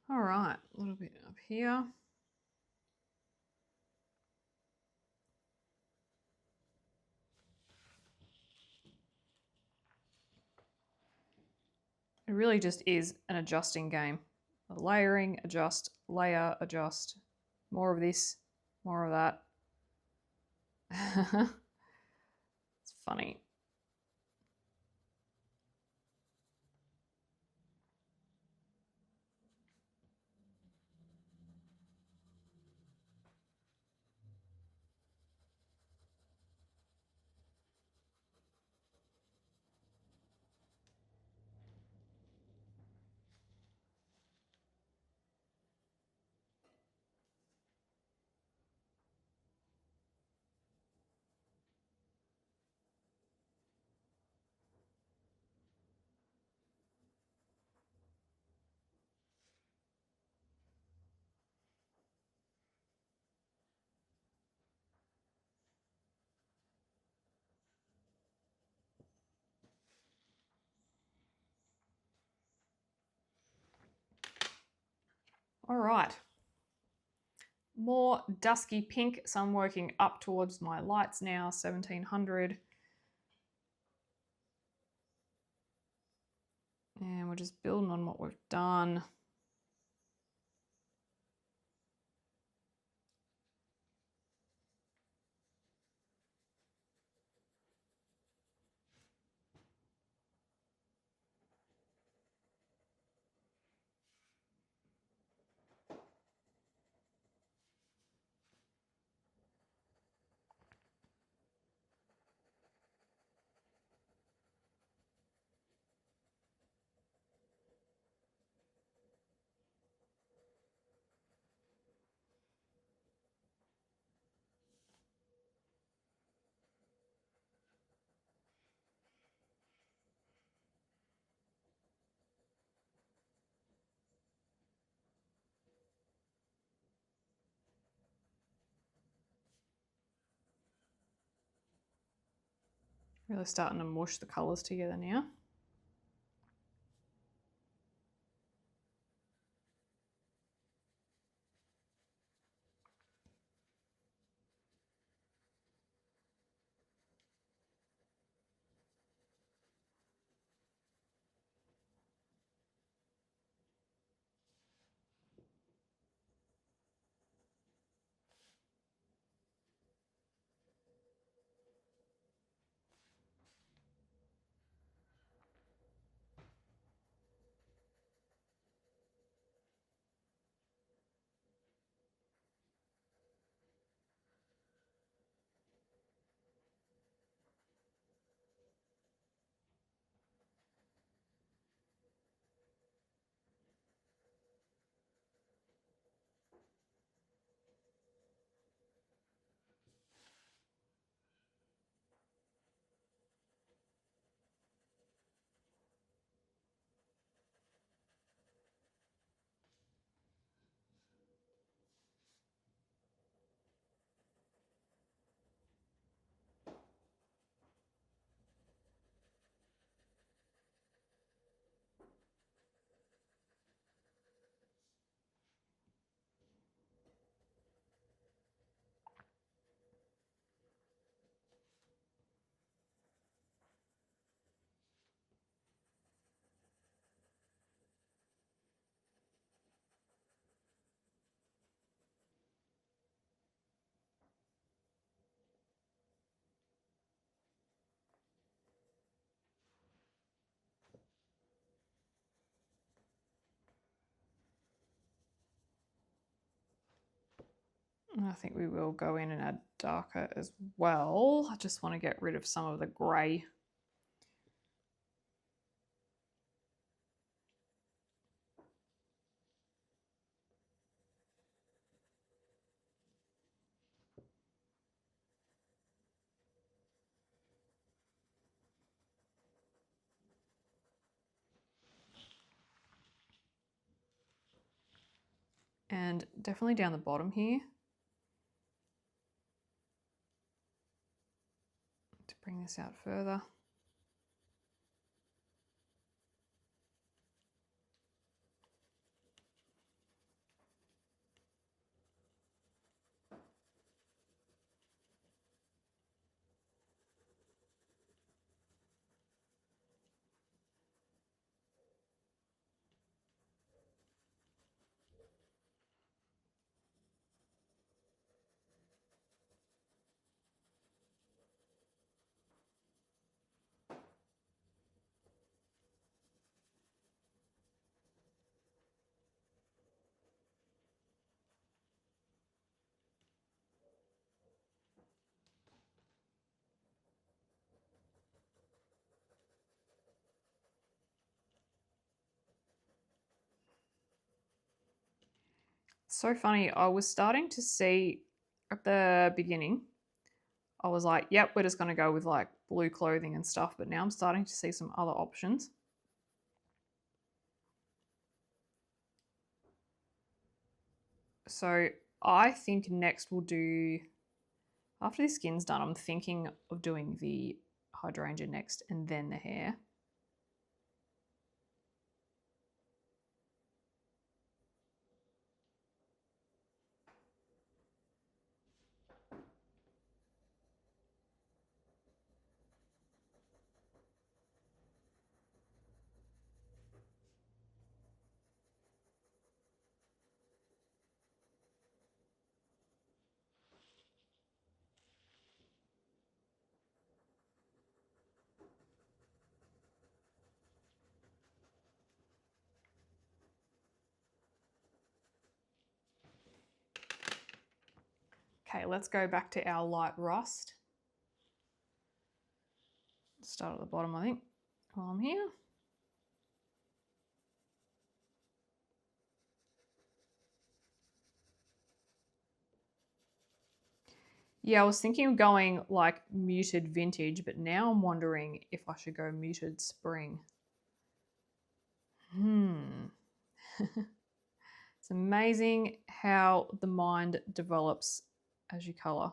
All right, a little bit up here. It really just is an adjusting game. Layering, adjust, layer, adjust. More of this, more of that. It's funny. All right. More dusky pink, so I'm working up towards my lights now, 1700. And we're just building on what we've done. Really starting to mush the colours together now. I think we will go in and add darker as well. I just want to get rid of some of the grey. And definitely down the bottom here to bring this out further. So funny, I was starting to see at the beginning, I was like, yep, we're just going to go with like blue clothing and stuff, but now I'm starting to see some other options. So I think next we'll do, after the skin's done, I'm thinking of doing the hydrangea next and then the hair. Okay, let's go back to our light rust. Start at the bottom, I think, while I'm here. Yeah, I was thinking of going like muted vintage, but now I'm wondering if I should go muted spring. It's amazing how the mind develops as you colour.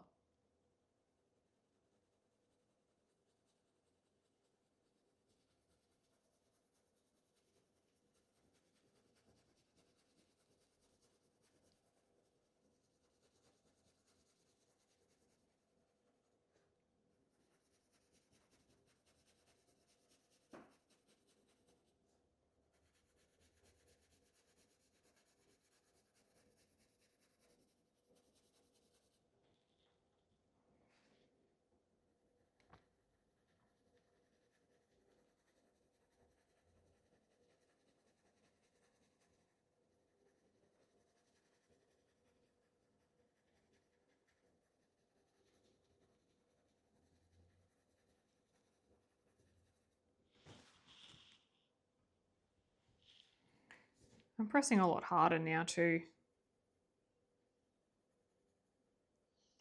I'm pressing a lot harder now too.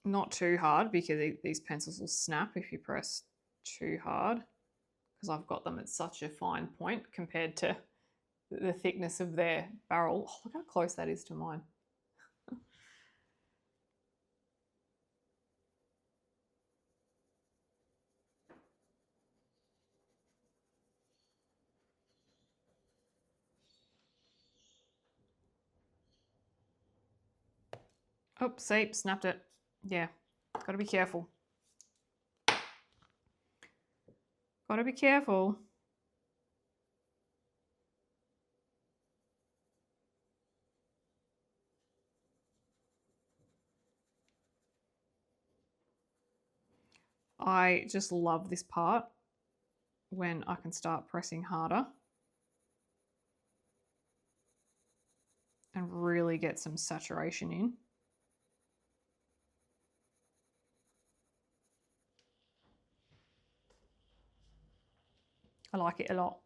Not too hard because these pencils will snap if you press too hard, because I've got them at such a fine point compared to the thickness of their barrel. Oh, look how close that is to mine. Oh, see, snapped it. Yeah, gotta be careful. Gotta be careful. I just love this part when I can start pressing harder and really get some saturation in. I like it a lot.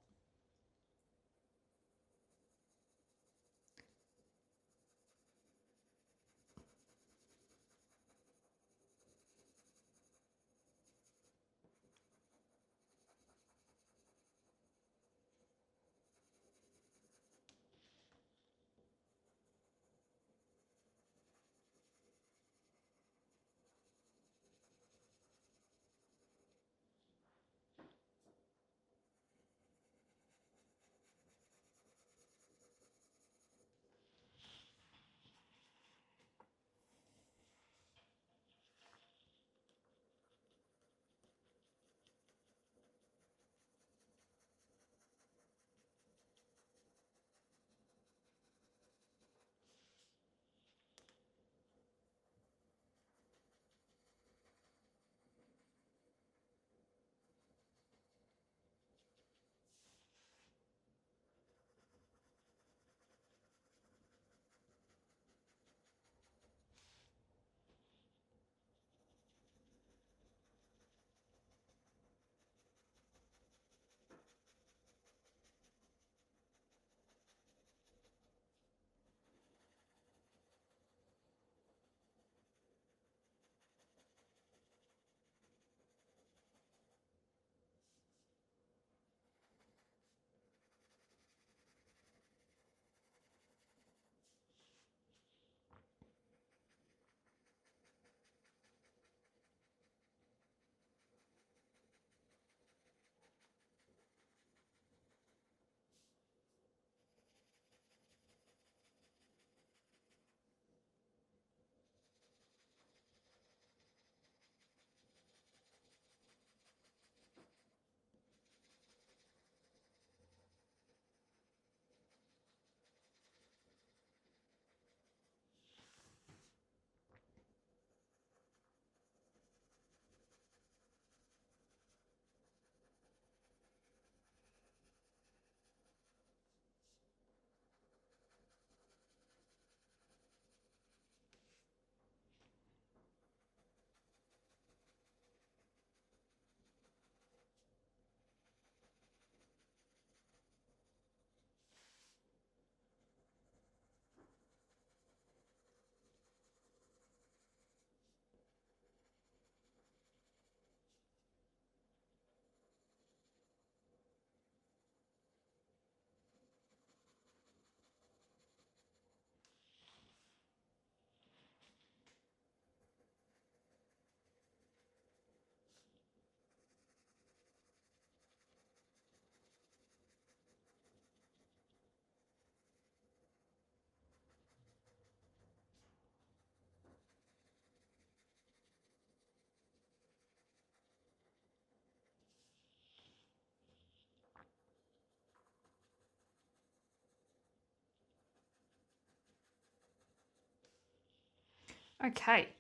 Okay,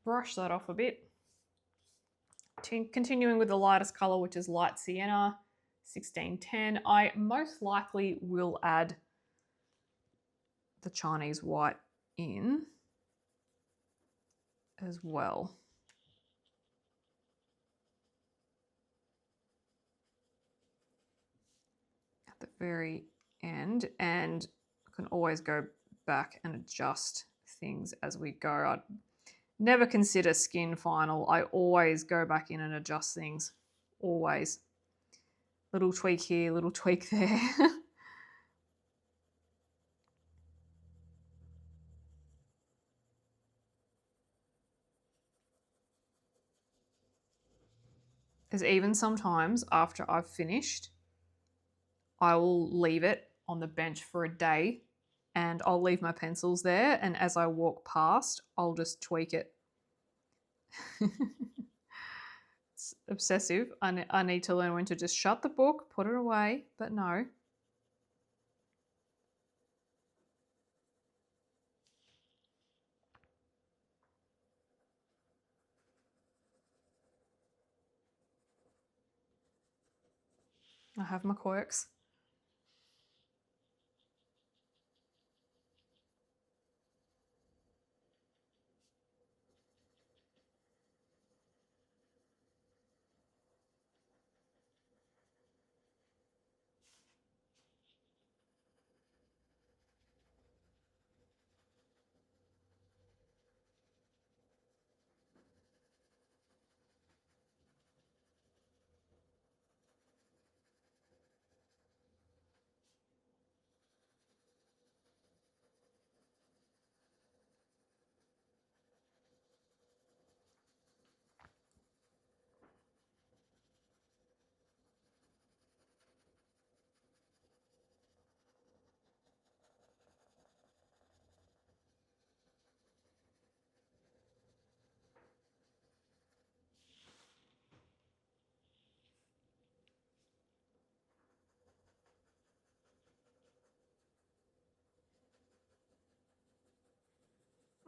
brush that off a bit. Continuing with the lightest color, which is light sienna, 1610. I most likely will add the Chinese white in as well. At the very end, and I can always go back and adjust things as we go. I'd never consider skin final. I always go back in and adjust things, always. Little tweak here, little tweak there. Because even sometimes after I've finished, I will leave it on the bench for a day and I'll leave my pencils there, and as I walk past, I'll just tweak it. It's obsessive. I need to learn when to just shut the book, put it away, but no. I have my quirks.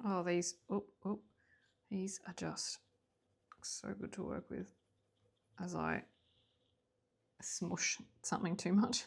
Oh, these are just so good to work with as I smush something too much.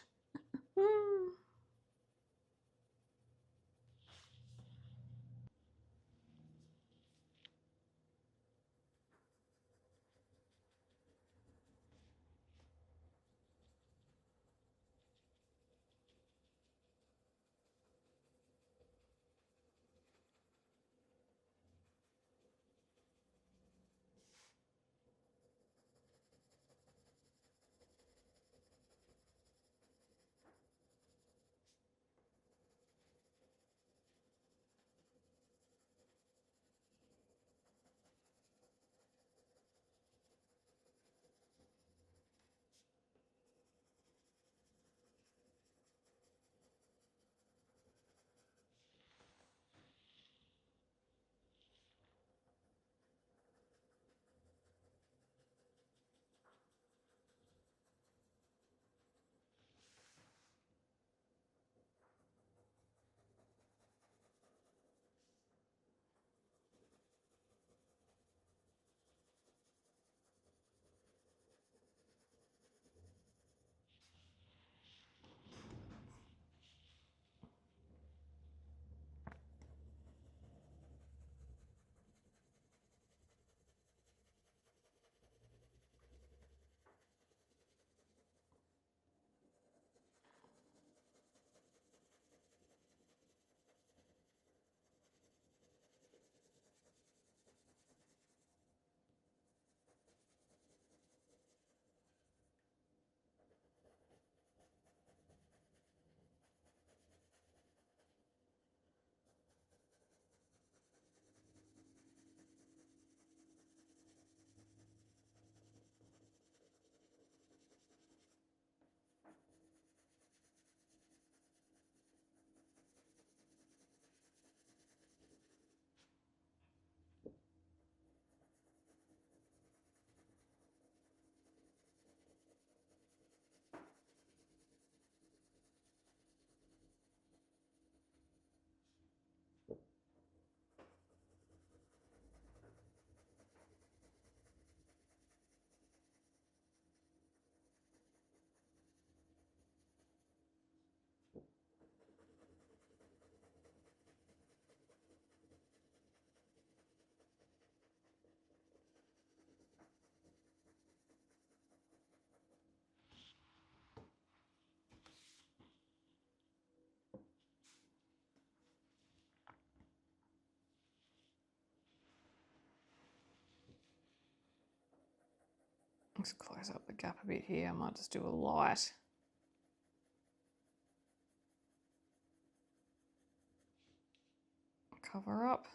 Let's close up the gap a bit here. I might just do a light. Cover up.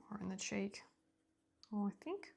Or in the cheek. Oh, I think.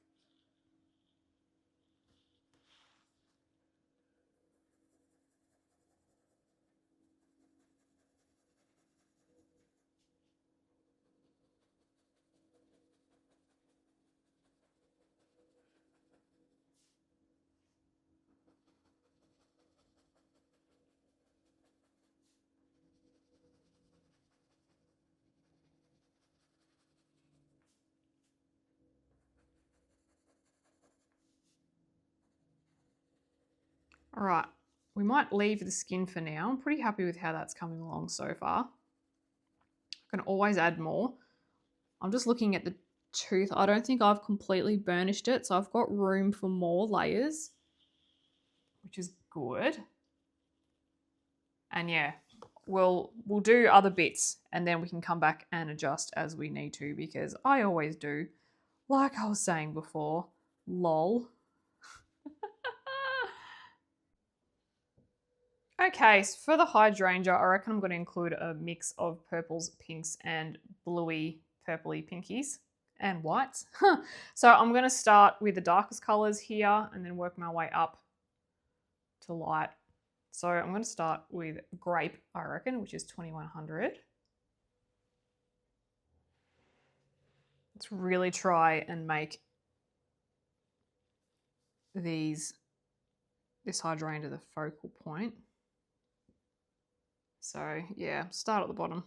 All right, we might leave the skin for now. I'm pretty happy with how that's coming along so far. I can always add more. I'm just looking at the tooth. I don't think I've completely burnished it, so I've got room for more layers, which is good. And yeah, we'll do other bits and then we can come back and adjust as we need to, because I always do. Like I was saying before, lol. Okay, so for the hydrangea, I reckon I'm going to include a mix of purples, pinks, and bluey, purpley pinkies, and whites. So I'm going to start with the darkest colours here and then work my way up to light. So I'm going to start with grape, I reckon, which is 2100. Let's really try and make this hydrangea the focal point. So yeah, start at the bottom.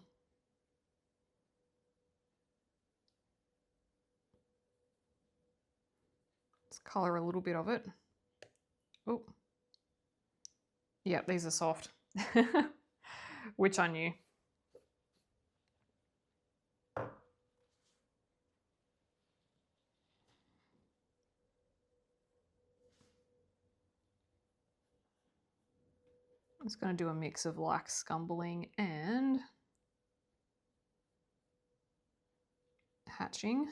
Let's colour a little bit of it. Oh, yeah, these are soft, which I knew. I'm just going to do a mix of like scumbling and hatching.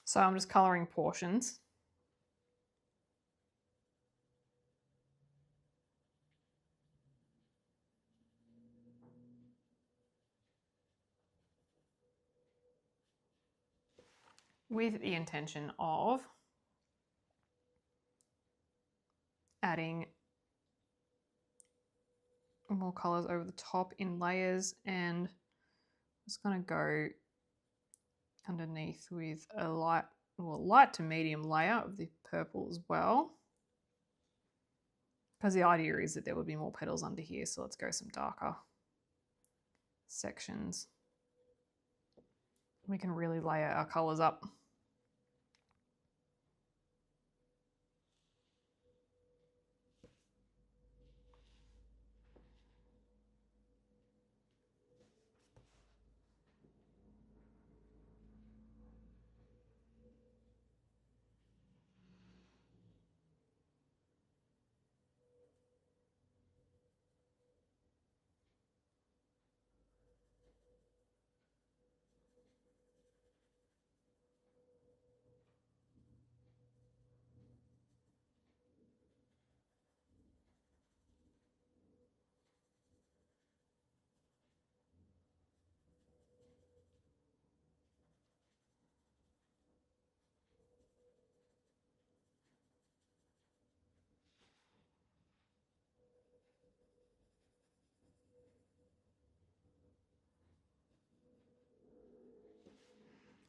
So I'm just colouring portions. With the intention of adding more colours over the top in layers, and I'm just going to go underneath with a light to medium layer of the purple as well, because the idea is that there would be more petals under here. So let's go some darker sections. we can really layer our colours up.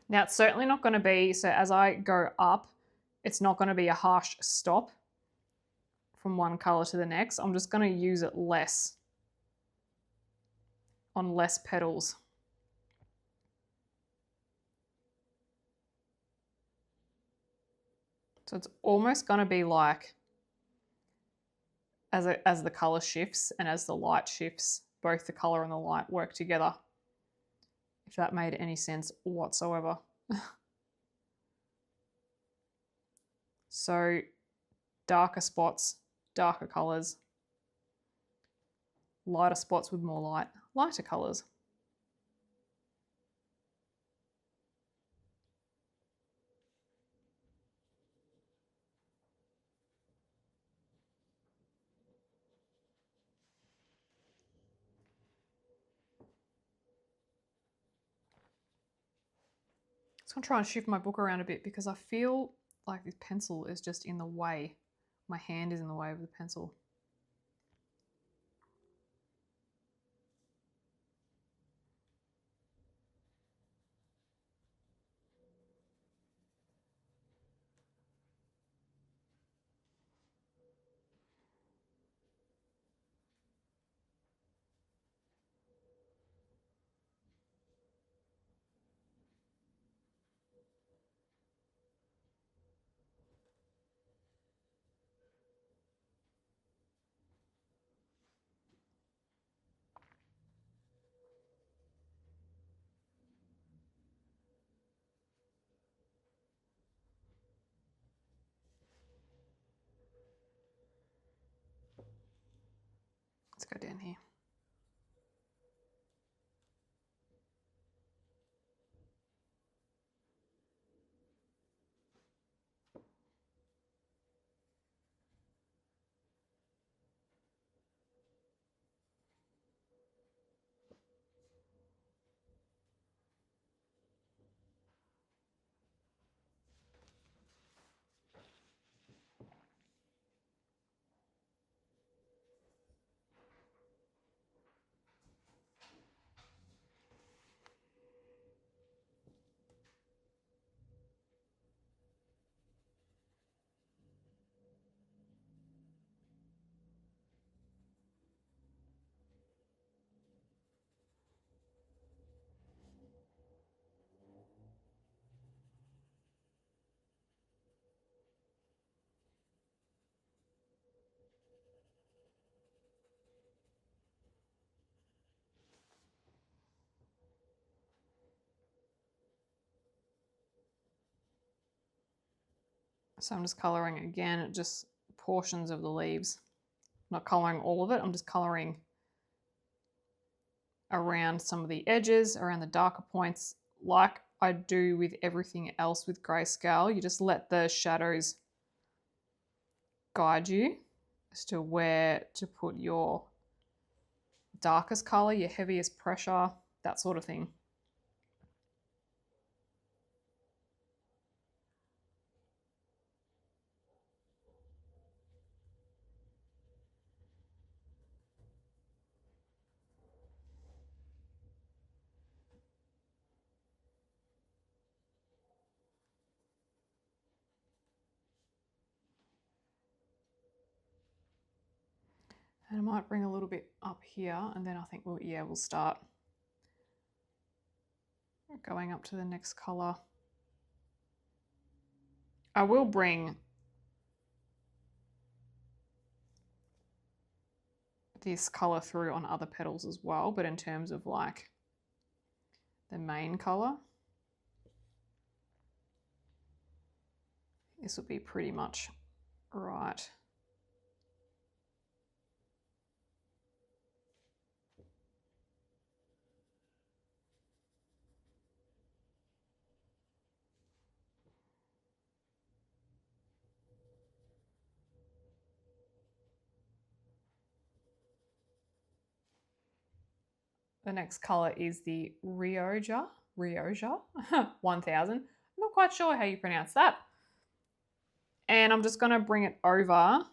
Now it's certainly not going to be, so as I go up, it's not going to be a harsh stop from one colour to the next. I'm just going to use it less on less petals. So it's almost going to be like, as the colour shifts and as the light shifts, both the colour and the light work together. If that made any sense whatsoever. So darker spots, darker colours, lighter spots with more light, lighter colours. I'm going to try and shift my book around a bit because I feel like this pencil is just in the way. My hand is in the way of the pencil. Let's go down here. So I'm just colouring again, just portions of the leaves. I'm not colouring all of it, I'm just colouring around some of the edges, around the darker points, like I do with everything else with grayscale. You just let the shadows guide you as to where to put your darkest colour, your heaviest pressure, that sort of thing. And I might bring a little bit up here and then I think we'll start Going up to the next colour. I will bring this colour through on other petals as well, but in terms of like the main colour, this will be pretty much right. The next colour is the Rioja 1000. I'm not quite sure how you pronounce that. And I'm just going to bring it over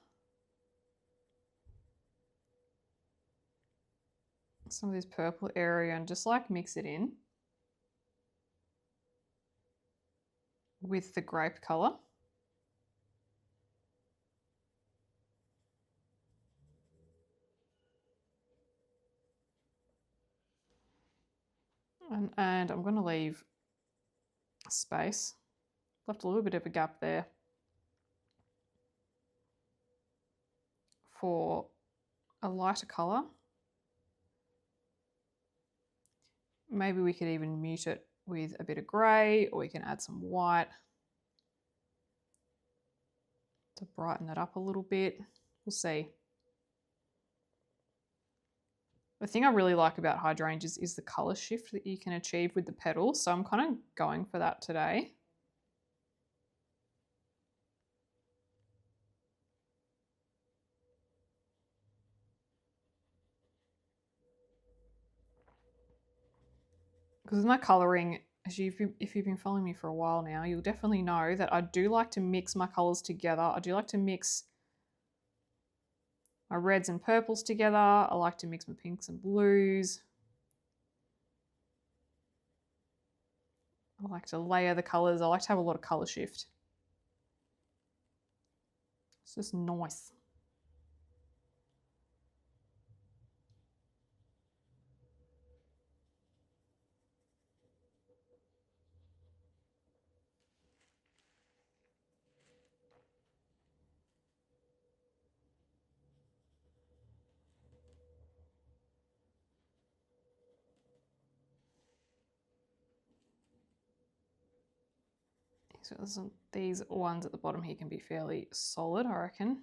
some of this purple area and just like mix it in with the grape colour. And I'm going to leave space. Left a little bit of a gap there for a lighter colour. Maybe we could even mute it with a bit of grey, or we can add some white to brighten it up a little bit. We'll see. The thing I really like about hydrangeas is the colour shift that you can achieve with the petals, so I'm kind of going for that today. Because with my colouring, if you've been following me for a while now, you'll definitely know that I do like to mix my colours together. I do like to mix my reds and purples together. I like to mix my pinks and blues. I like to layer the colours. I like to have a lot of colour shift. It's just nice. So these ones at the bottom here can be fairly solid, I reckon.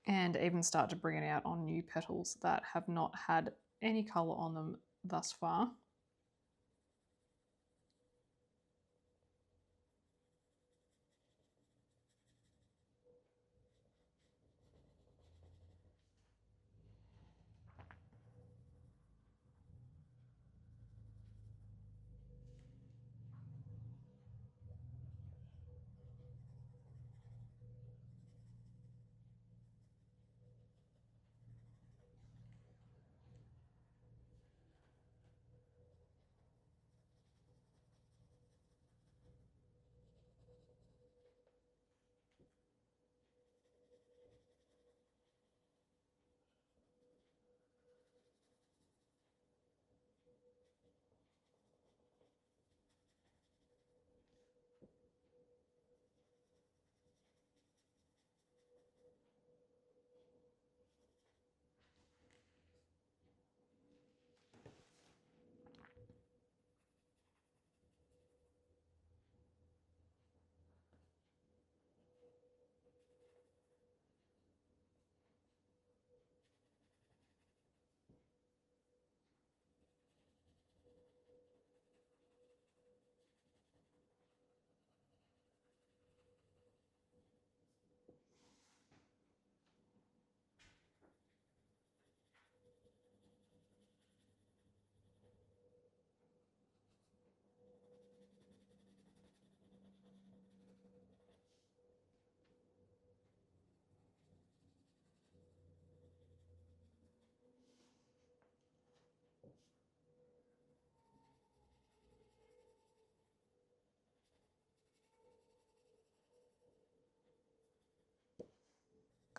And even start to bring it out on new petals that have not had any colour on them thus far.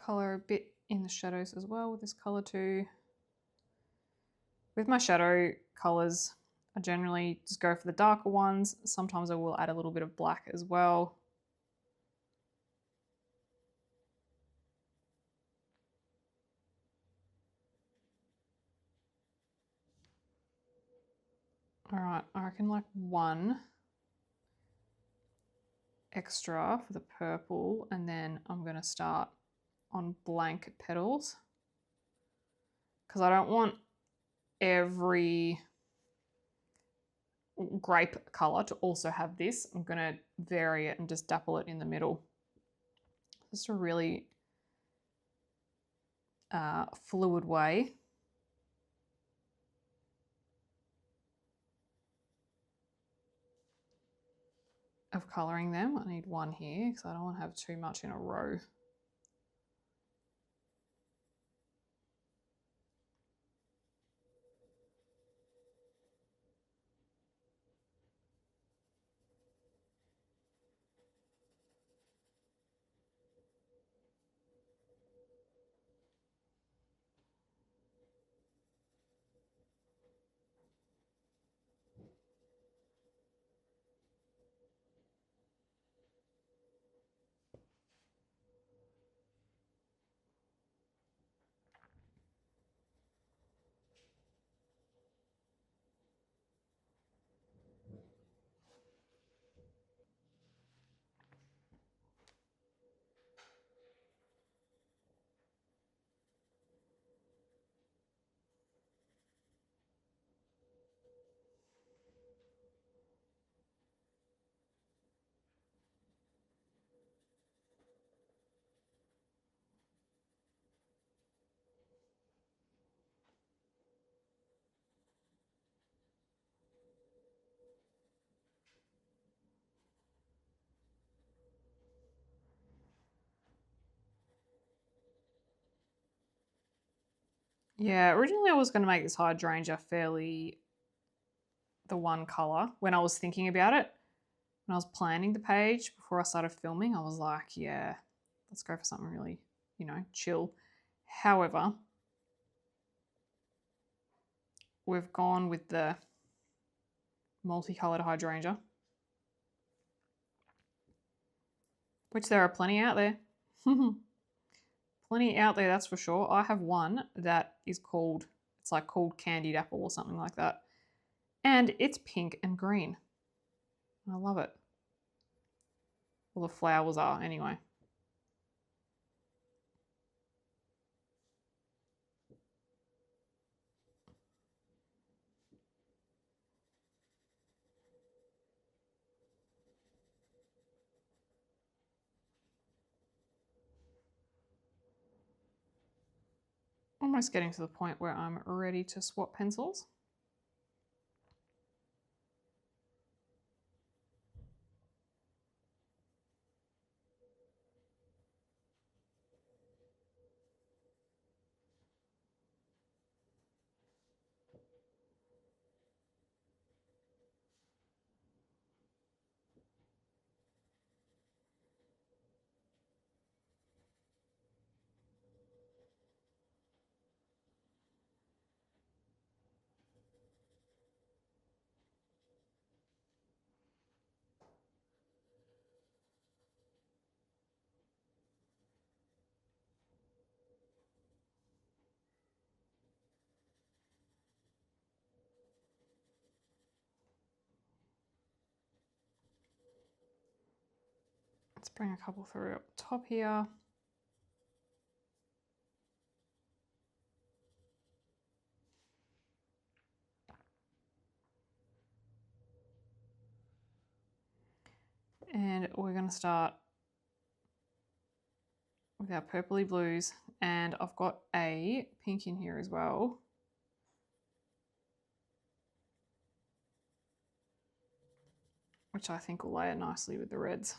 colour a bit in the shadows as well with this colour too. With my shadow colours, I generally just go for the darker ones. Sometimes I will add a little bit of black as well. All right, I reckon like one extra for the purple, and then I'm going to start on blank petals because I don't want every grape colour to also have this. I'm going to vary it and just dapple it in the middle. Just a really fluid way. Of colouring them. I need one here because I don't want to have too much in a row. Yeah, originally I was going to make this hydrangea fairly the one colour. When I was thinking about it, when I was planning the page before I started filming, I was like, yeah, let's go for something really, you know, chill. However, we've gone with the multicoloured hydrangea, which there are plenty out there. Plenty out there, that's for sure. I have one that is called, it's like called Candied Apple or something like that. And it's pink and green. I love it. Well, the flowers are anyway. Almost getting to the point where I'm ready to swap pencils. Let's bring a couple through up top here. And we're going to start with our purpley blues, and I've got a pink in here as well. Which I think will layer nicely with the reds.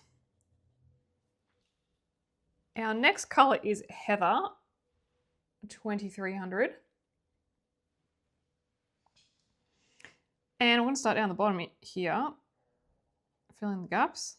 Our next colour is Heather 2300. And I'm going to start down the bottom here, fill in the gaps.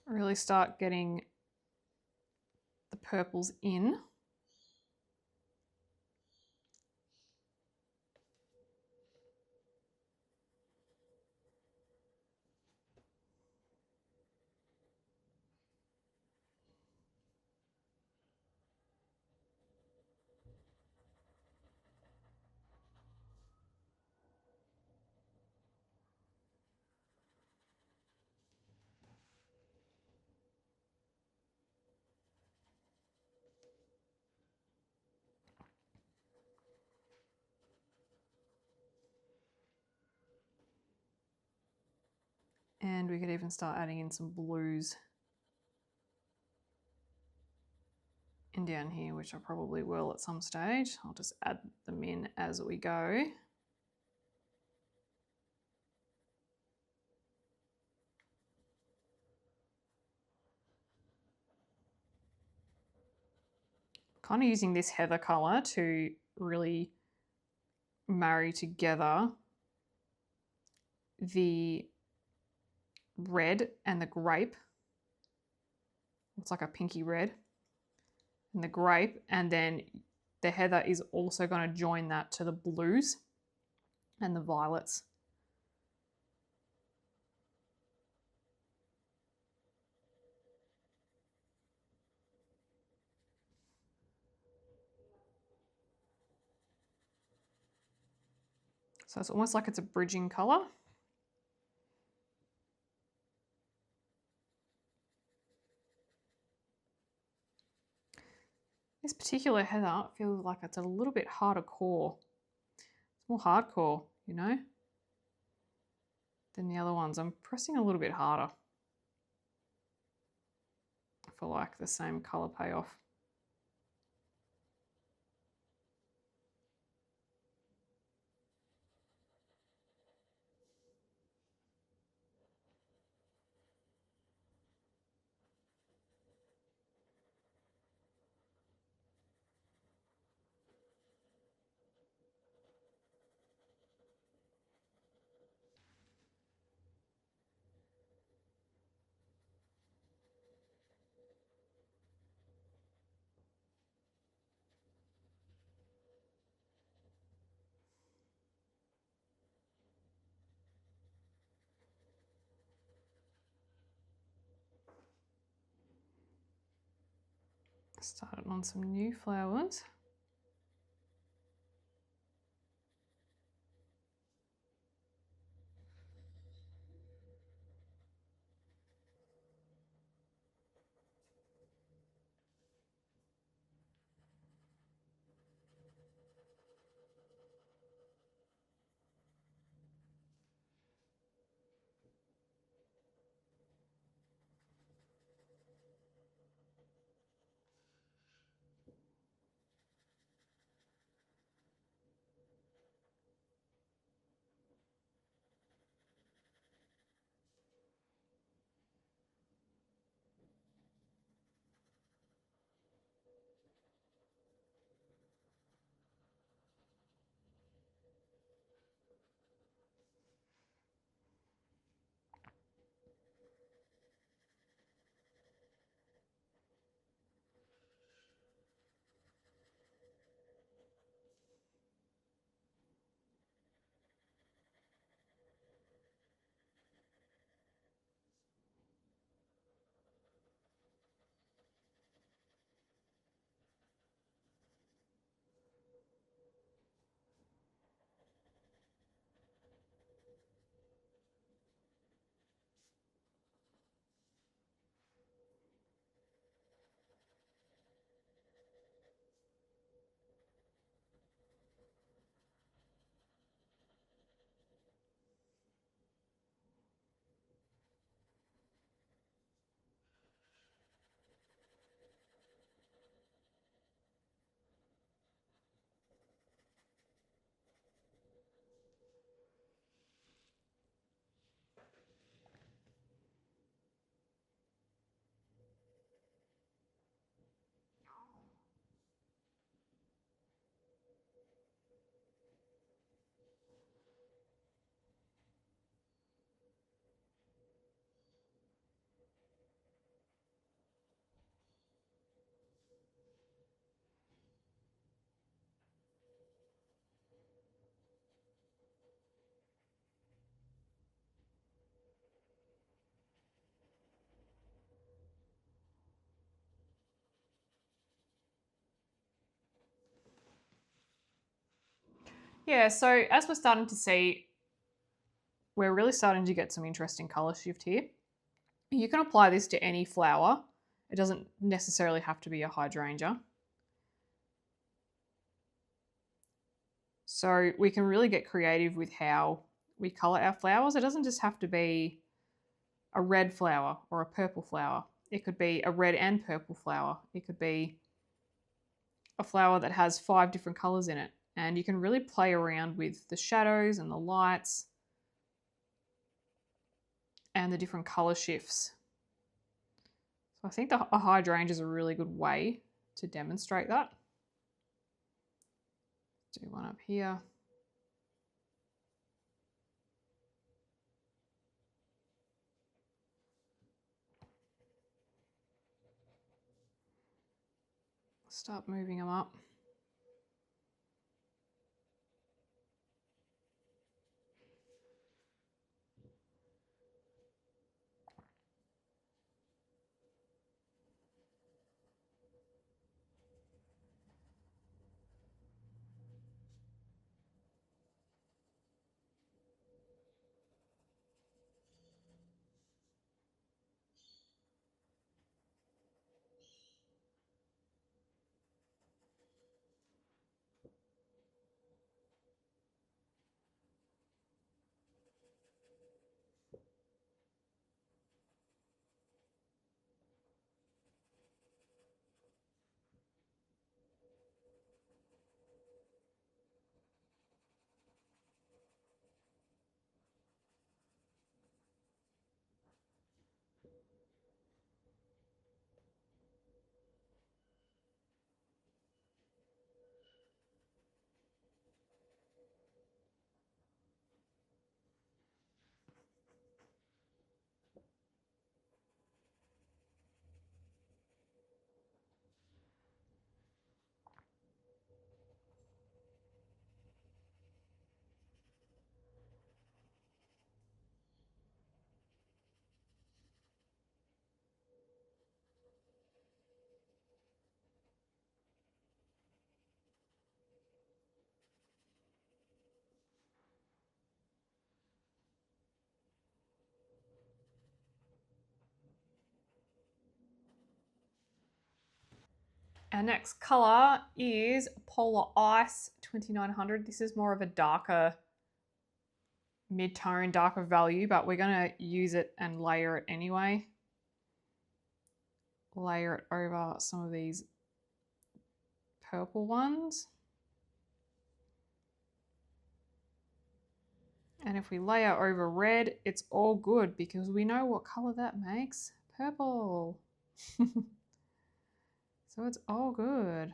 Really start getting the purples in. And we could even start adding in some blues in down here, which I probably will at some stage. I'll just add them in as we go. Kind of using this heather colour to really marry together the red and the grape. It's like a pinky red and the grape, and then the heather is also going to join that to the blues and the violets. So it's almost like it's a bridging colour. This particular heather feels like it's a little bit harder core. It's more hardcore, you know, than the other ones. I'm pressing a little bit harder for like the same colour payoff. Started on some new flowers. Yeah, so as we're starting to see, we're really starting to get some interesting colour shift here. You can apply this to any flower. It doesn't necessarily have to be a hydrangea. So we can really get creative with how we colour our flowers. It doesn't just have to be a red flower or a purple flower. It could be a red and purple flower. It could be a flower that has 5 different colours in it. And you can really play around with the shadows and the lights and the different colour shifts. So I think a hydrangea is a really good way to demonstrate that. Do one up here. Start moving them up. Our next colour is Polar Ice 2900. This is more of a darker mid-tone, darker value, but we're going to use it and layer it anyway. Layer it over some of these purple ones. And if we layer over red, it's all good because we know what colour that makes. Purple. So it's all good.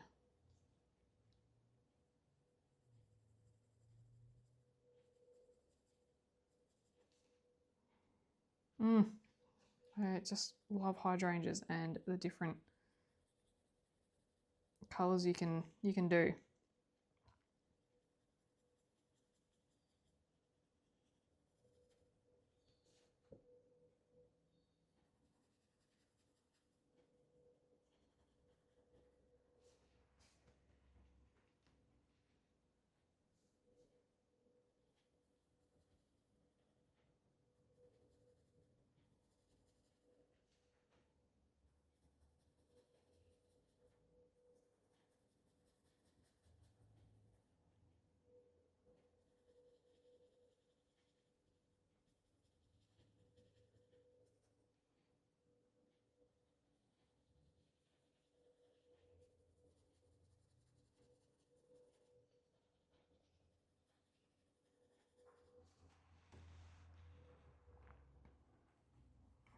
I just love hydrangeas and the different colours you can do.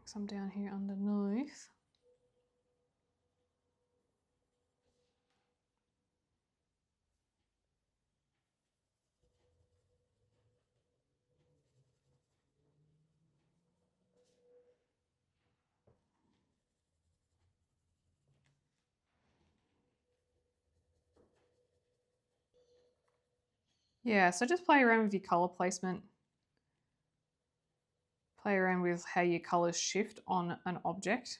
Some down here underneath. Yeah, so just play around with your colour placement. Play around with how your colours shift on an object.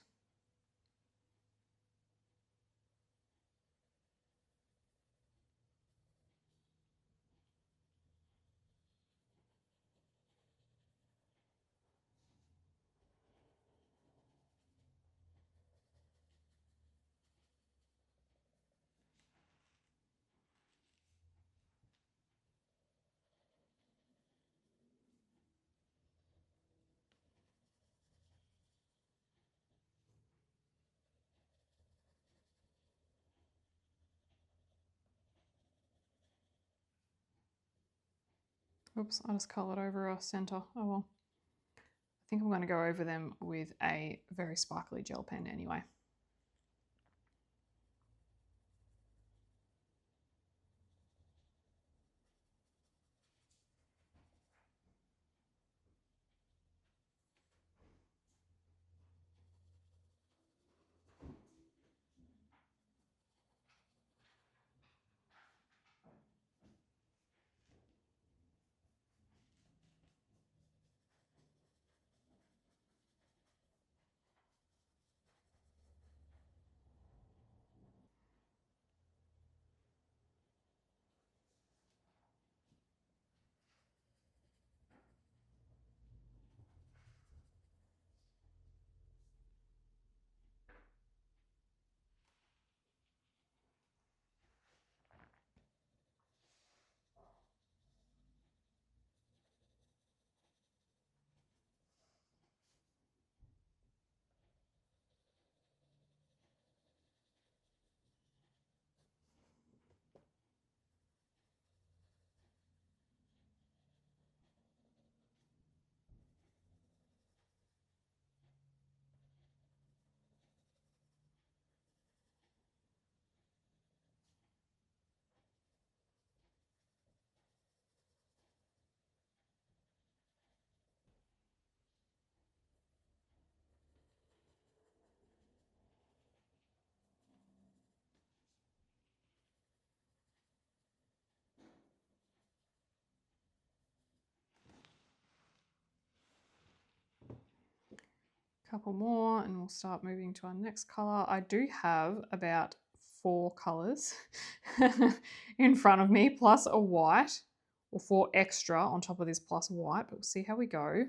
Oops, I just coloured over a centre. Oh well. I think I'm going to go over them with a very sparkly gel pen anyway. Couple more and we'll start moving to our next colour. I do have about 4 colours in front of me, plus a white, or 4 extra on top of this plus white, but we'll see how we go.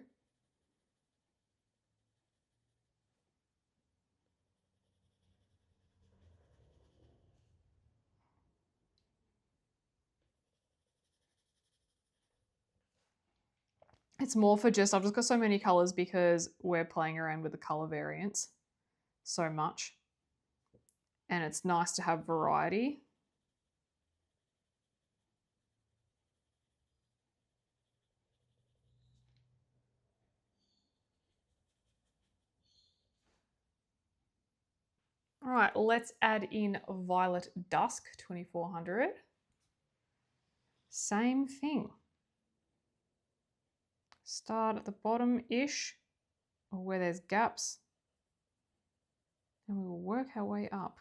It's more for just, I've just got so many colours because we're playing around with the colour variants so much. And it's nice to have variety. All right, let's add in Violet Dusk 2400. Same thing. Start at the bottom-ish, or where there's gaps, and we will work our way up.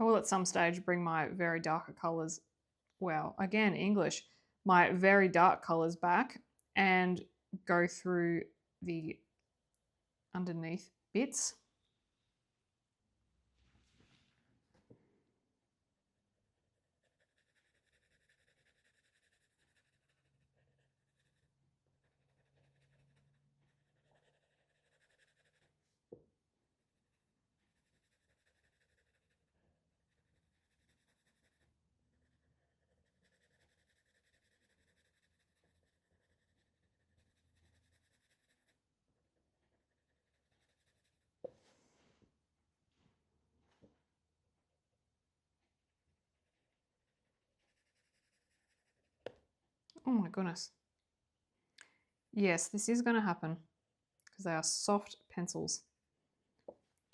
I will at some stage bring my very darker colours, well, again, English, my very dark colours back and go through the underneath bits. Oh my goodness. Yes, this is going to happen because they are soft pencils.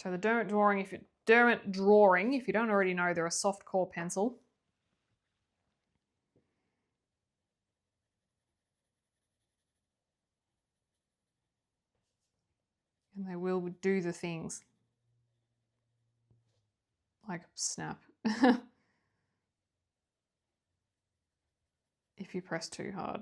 So the Derwent Drawing, if you don't already know, they're a soft core pencil. And they will do the things. Like snap. If you press too hard.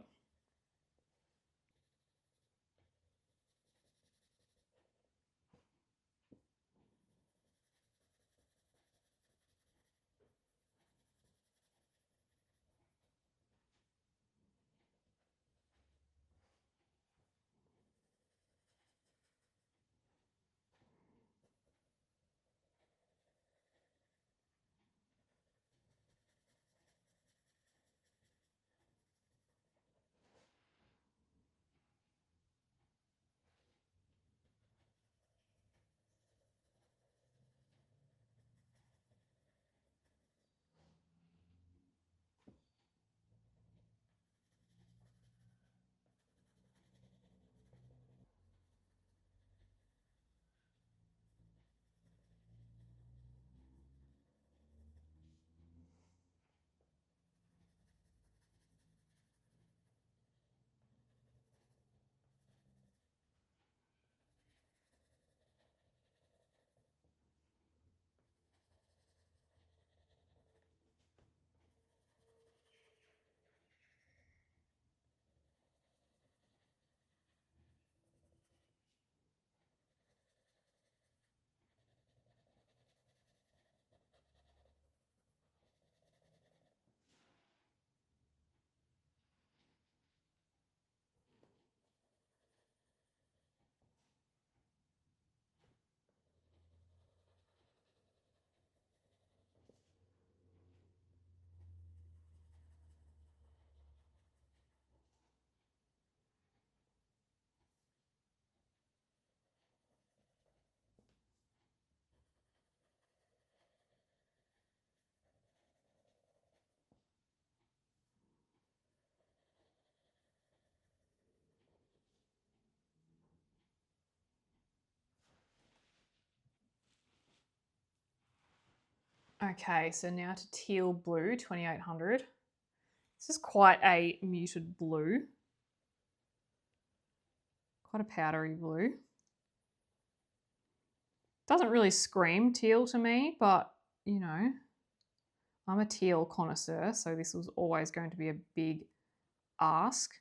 Okay, so now to teal blue, 2800. This is quite a muted blue. Quite a powdery blue. Doesn't really scream teal to me, but you know, I'm a teal connoisseur, so this was always going to be a big ask.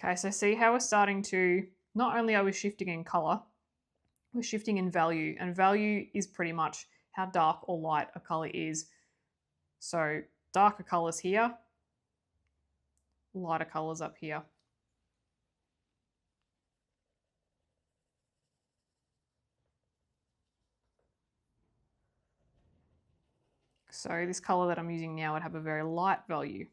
Okay, so see how we're starting to, not only are we shifting in color, we're shifting in value, and value is pretty much how dark or light a color is. So darker colors here, lighter colors up here. So this color that I'm using now would have a very light value.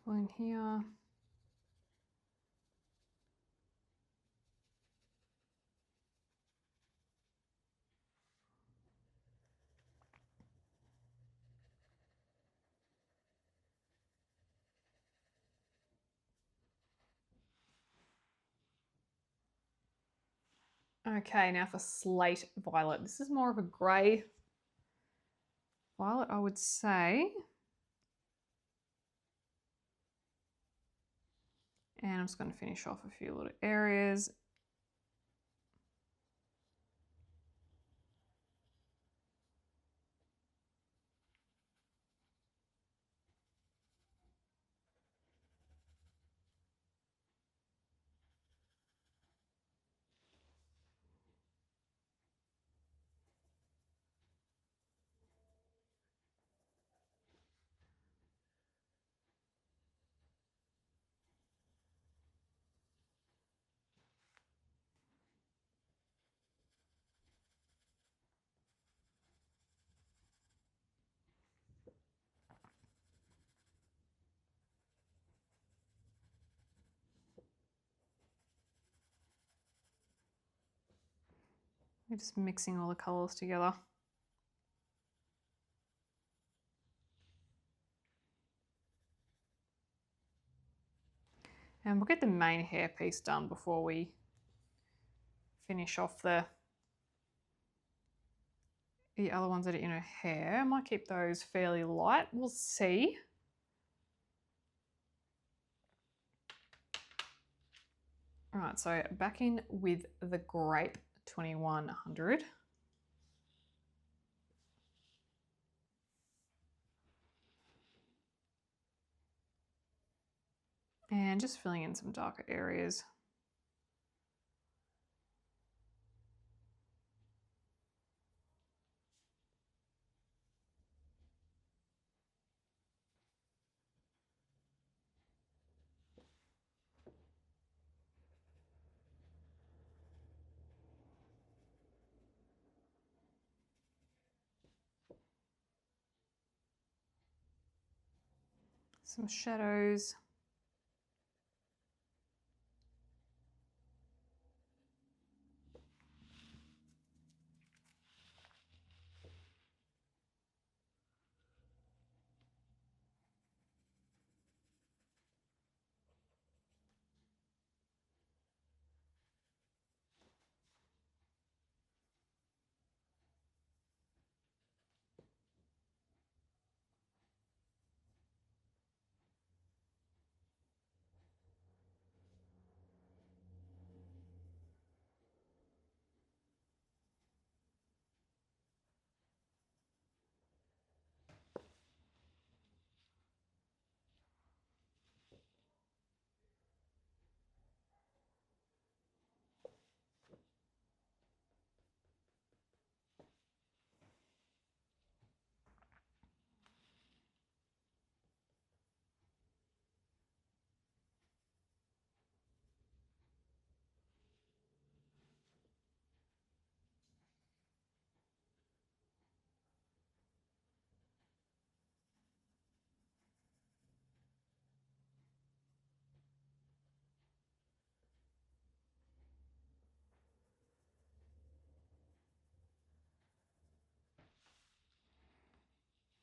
Pull in here. Okay, now for Slate Violet. This is more of a grey violet, I would say. And I'm just going to finish off a few little areas. We're just mixing all the colours together. And we'll get the main hair piece done before we finish off the other ones that are in her hair. I might keep those fairly light. We'll see. All right, so back in with the Grape 2100. And just filling in some darker areas. Some shadows.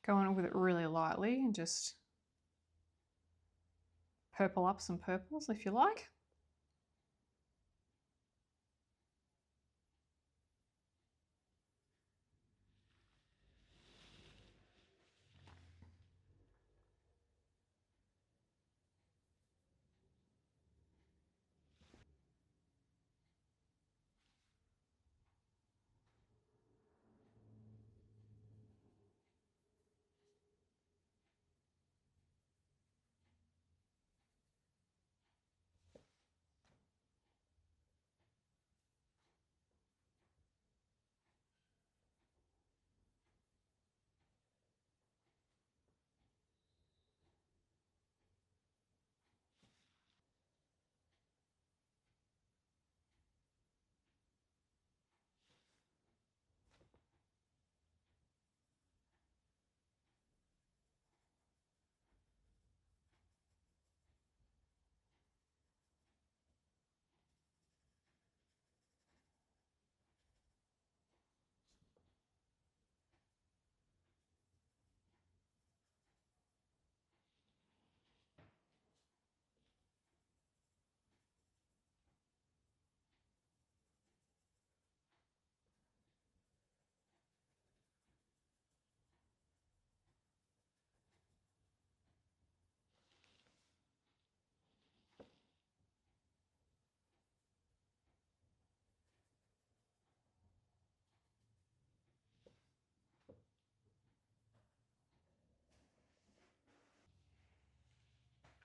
Go on with it really lightly and just purple up some purples if you like.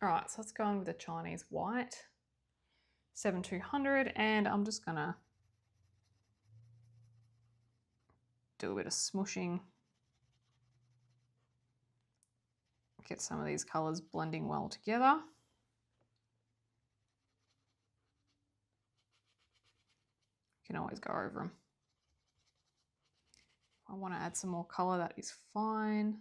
All right, so let's go in with a Chinese white, 7200, and I'm just gonna do a bit of smooshing. Get some of these colors blending well together. You can always go over them. If I want to add some more color, that is fine.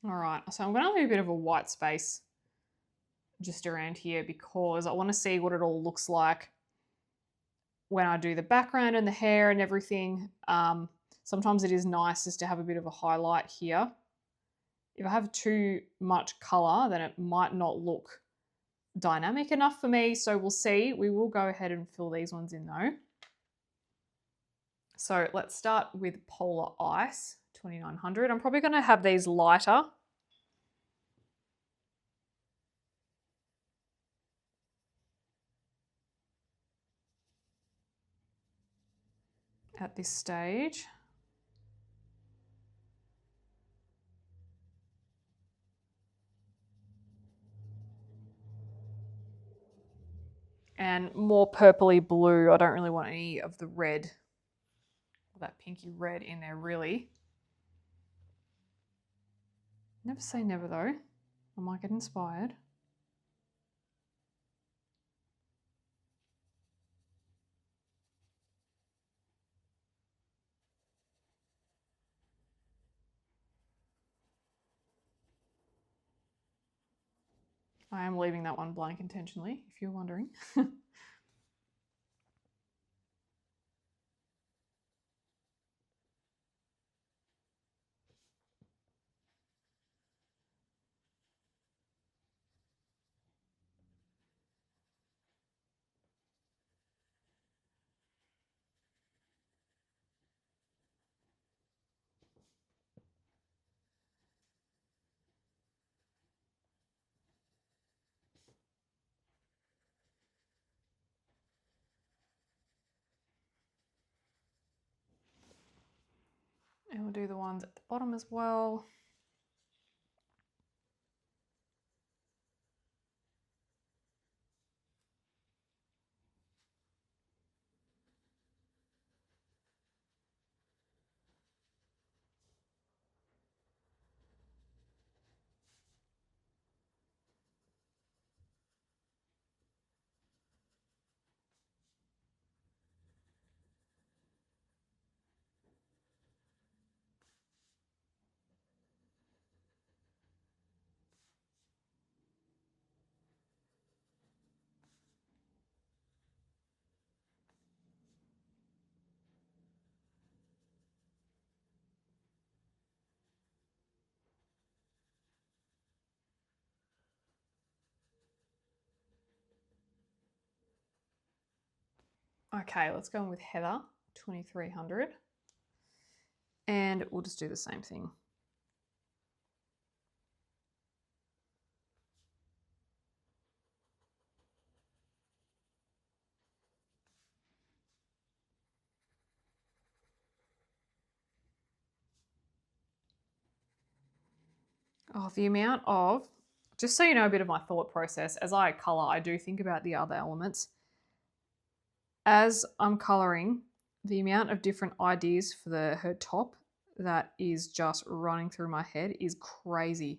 All right, so I'm gonna leave a bit of a white space just around here because I want to see what it all looks like when I do the background and the hair and everything. Sometimes it is nice just to have a bit of a highlight here. If I have too much color, then it might not look dynamic enough for me. So we'll see. We will go ahead and fill these ones in though. So let's start with Polar Ice, 2900. I'm probably going to have these lighter. At this stage. And more purpley blue. I don't really want any of the red, that pinky red in there really. Never say never though. I might get inspired. I am leaving that one blank intentionally, if you're wondering. And we'll do the ones at the bottom as well. Okay, let's go in with Heather, 2300. And we'll just do the same thing. Oh, the amount of, just so you know a bit of my thought process, as I colour, I do think about the other elements. As I'm colouring, the amount of different ideas for her top that is just running through my head is crazy.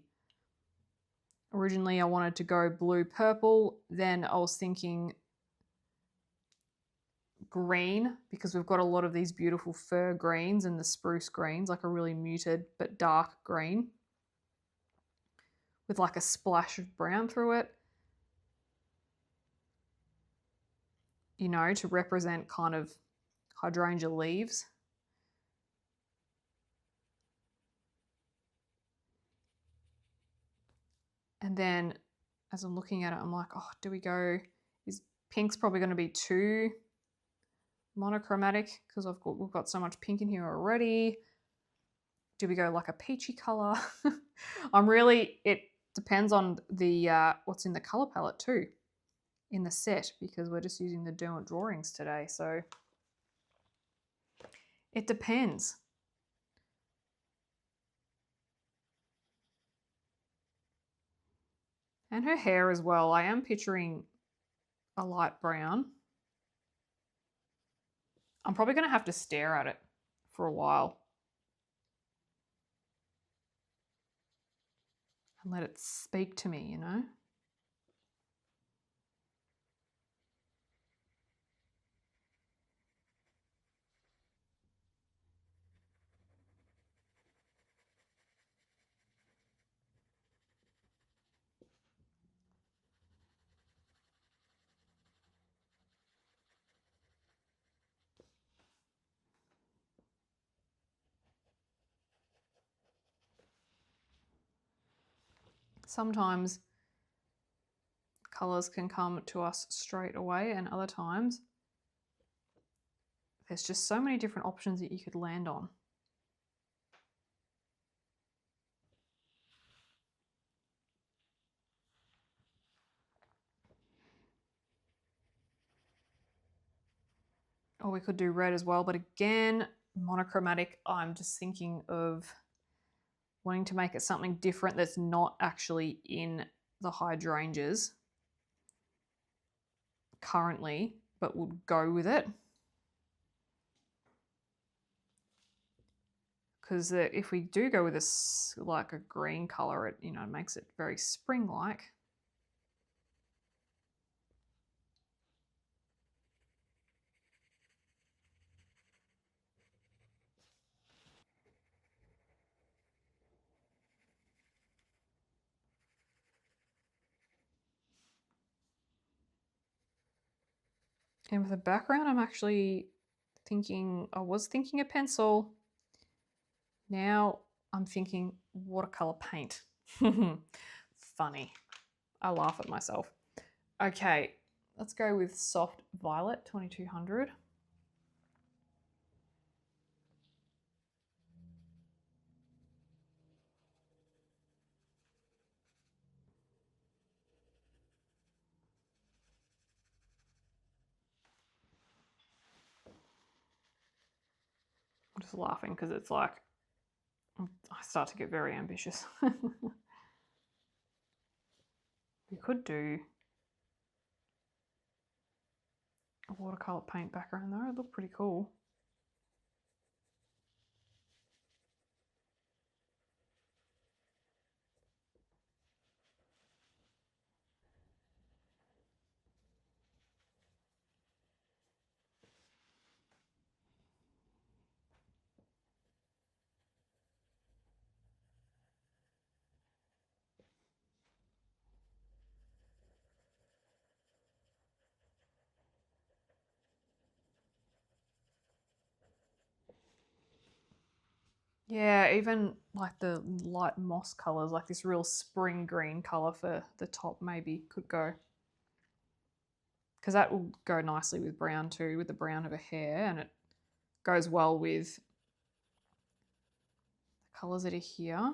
Originally, I wanted to go blue purple, then I was thinking green because we've got a lot of these beautiful fir greens and the spruce greens, like a really muted but dark green with like a splash of brown through it, you know, to represent kind of hydrangea leaves. And then as I'm looking at it, I'm like, oh, do we go, is pink's probably going to be too monochromatic because we've got so much pink in here already. Do we go like a peachy color? It depends on the what's in the color palette too in the set, because we're just using the Derwent drawings today, so it depends. And her hair as well, I am picturing a light brown. I'm probably going to have to stare at it for a while and let it speak to me, you know? Sometimes colours can come to us straight away, and other times there's just so many different options that you could land on. Or we could do red as well, but again, monochromatic, I'm just thinking of wanting to make it something different that's not actually in the hydrangeas currently, but would go with it. Because if we do go with this, like a green color, it, you know, makes it very spring-like. And with the background, I'm actually thinking, I was thinking a pencil. Now I'm thinking watercolor paint. Funny. I laugh at myself. Okay, let's go with soft violet, 2200. I'm just laughing because it's like, I start to get very ambitious. We could do a watercolor paint background though, it'd look pretty cool. Yeah, even like the light moss colors, like this real spring green color for the top maybe could go. because that will go nicely with brown too, with the brown of her hair, and it goes well with the colours that are here.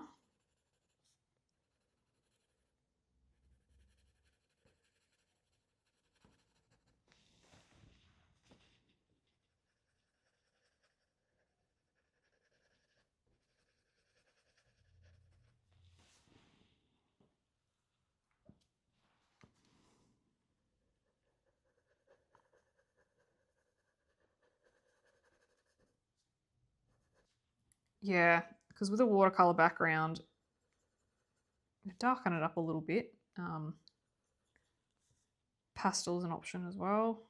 Yeah, because with a watercolour background, darken it up a little bit. Pastel's an option as well.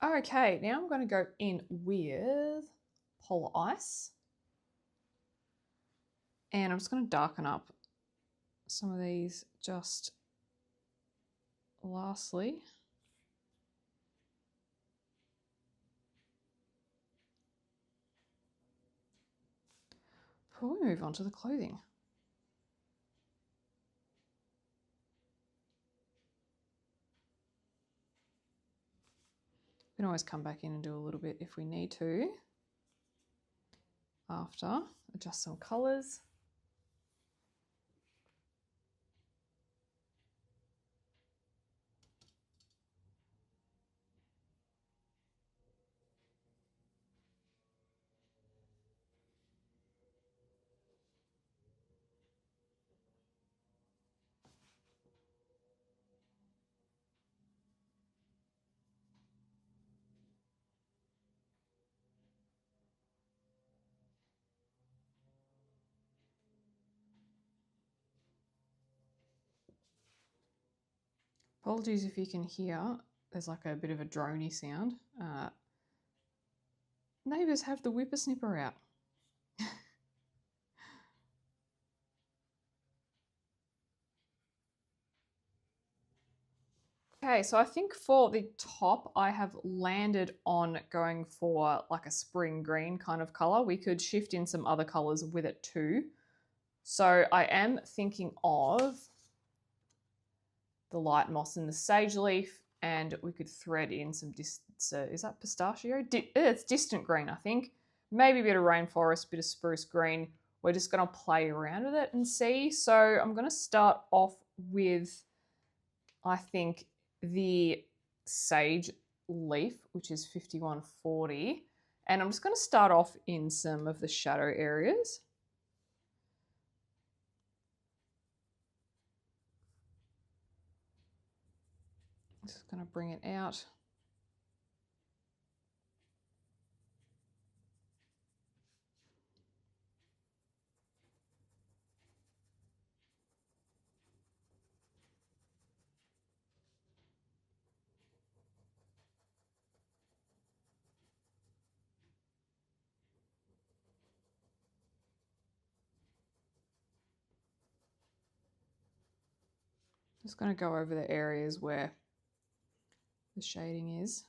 Okay, now I'm going to go in with Polar Ice. And I'm just going to darken up some of these just lastly. Before we move on to the clothing. We can always come back in and do a little bit if we need to after. Adjust some colours. Apologies if you can hear, there's like a bit of a droney sound. Neighbours have the whippersnipper out. Okay, so I think for the top, I have landed on going for like a spring green kind of colour. We could shift in some other colours with it too. So I am thinking of the light moss and the sage leaf, and we could thread in some, is that pistachio? It's distant green, I think. Maybe a bit of rainforest, a bit of spruce green. We're just going to play around with it and see. So I'm going to start off with, I think, the sage leaf, which is 5140. And I'm just going to start off in some of the shadow areas. Just going to bring it out. Just going to go over the areas where the shading is.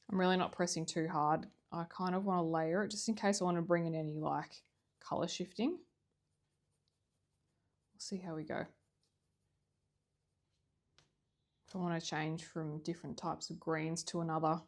I'm really not pressing too hard. I kind of want to layer it just in case I want to bring in any like color shifting. We'll see how we go. If I want to change from different types of greens to another.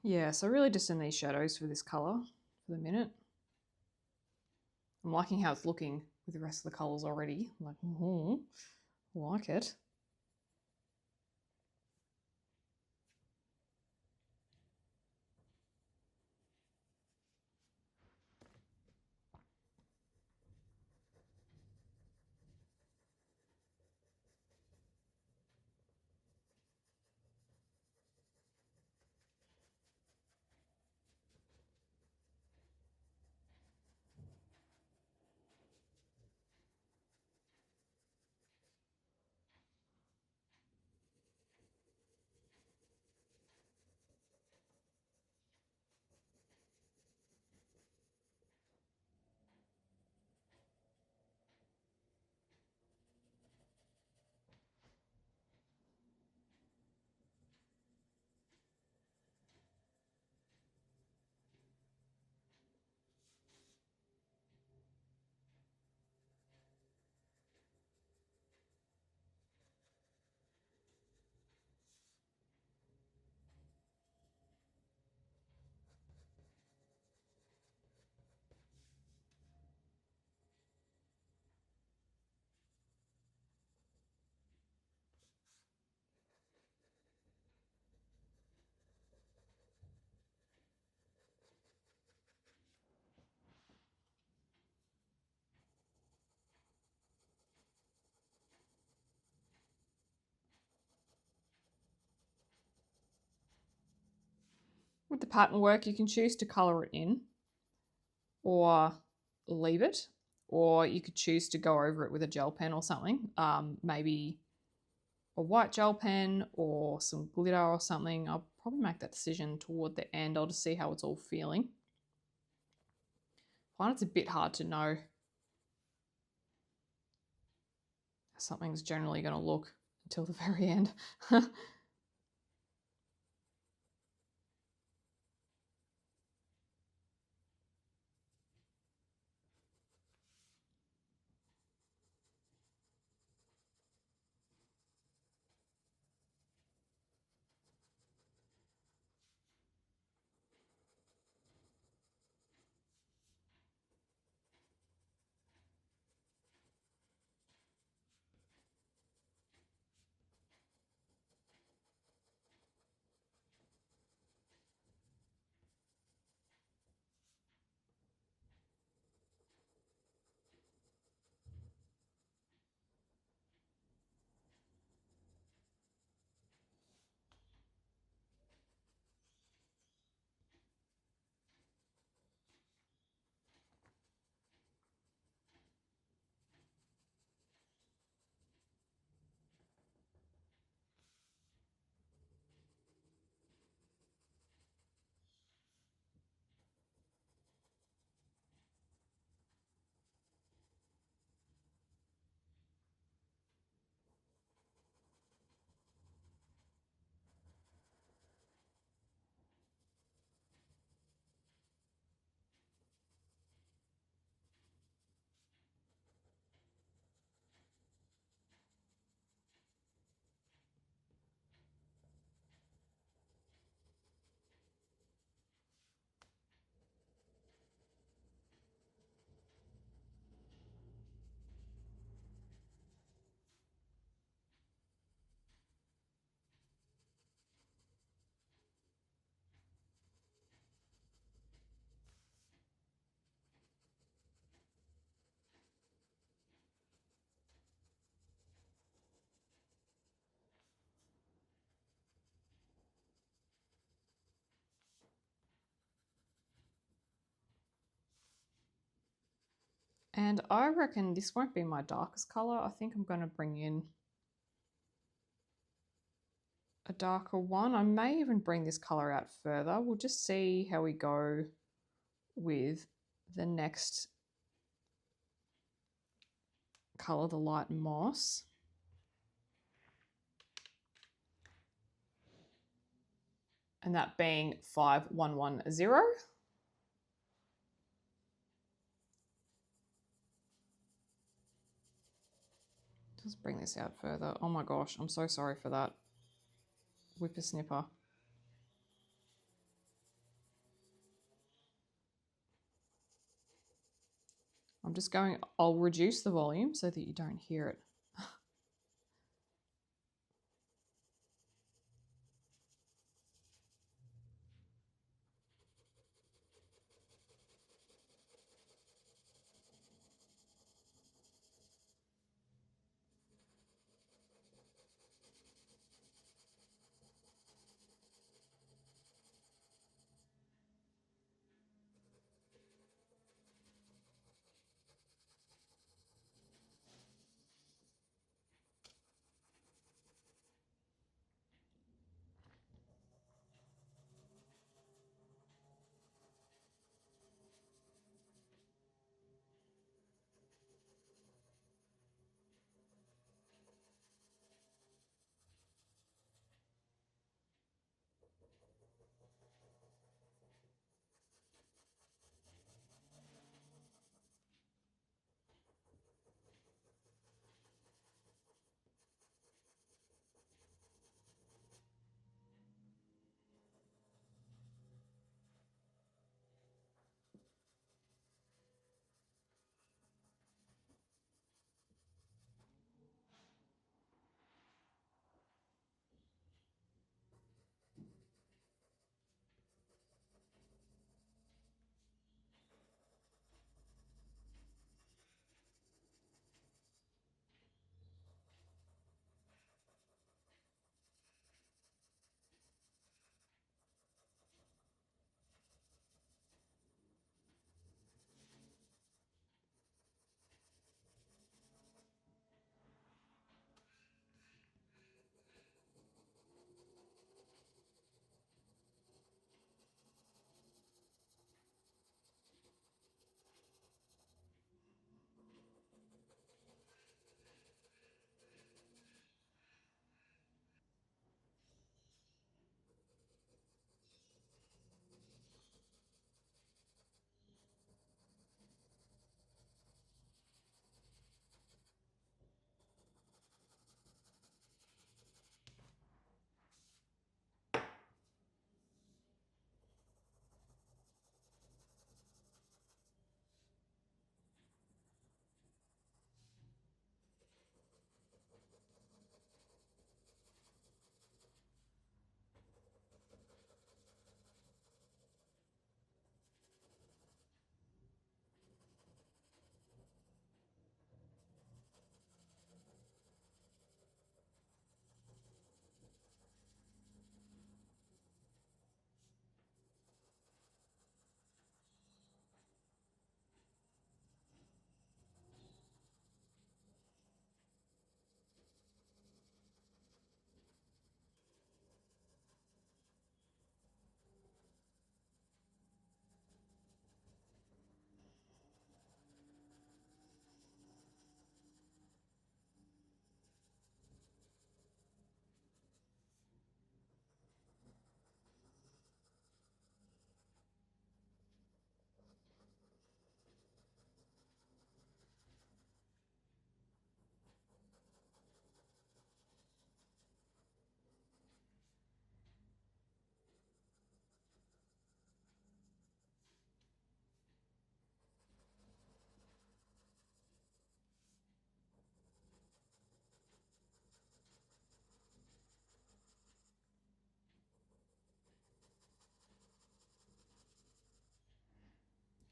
Yeah, so really just in these shadows for this colour for the minute. I'm liking how it's looking with the rest of the colours already. I'm like, like it. With the pattern work, you can choose to colour it in or leave it, or you could choose to go over it with a gel pen or something, maybe a white gel pen or some glitter or something. I'll probably make that decision toward the end. I'll just see how it's all feeling. I find it's a bit hard to know how something's generally going to look until the very end. And I reckon this won't be my darkest color. I think I'm going to bring in a darker one. I may even bring this color out further. We'll just see how we go with the next color, the light moss. And that being 5110. Just bring this out further. Oh my gosh, I'm so sorry for that whippersnipper. I'm just going, I'll reduce the volume so that you don't hear it.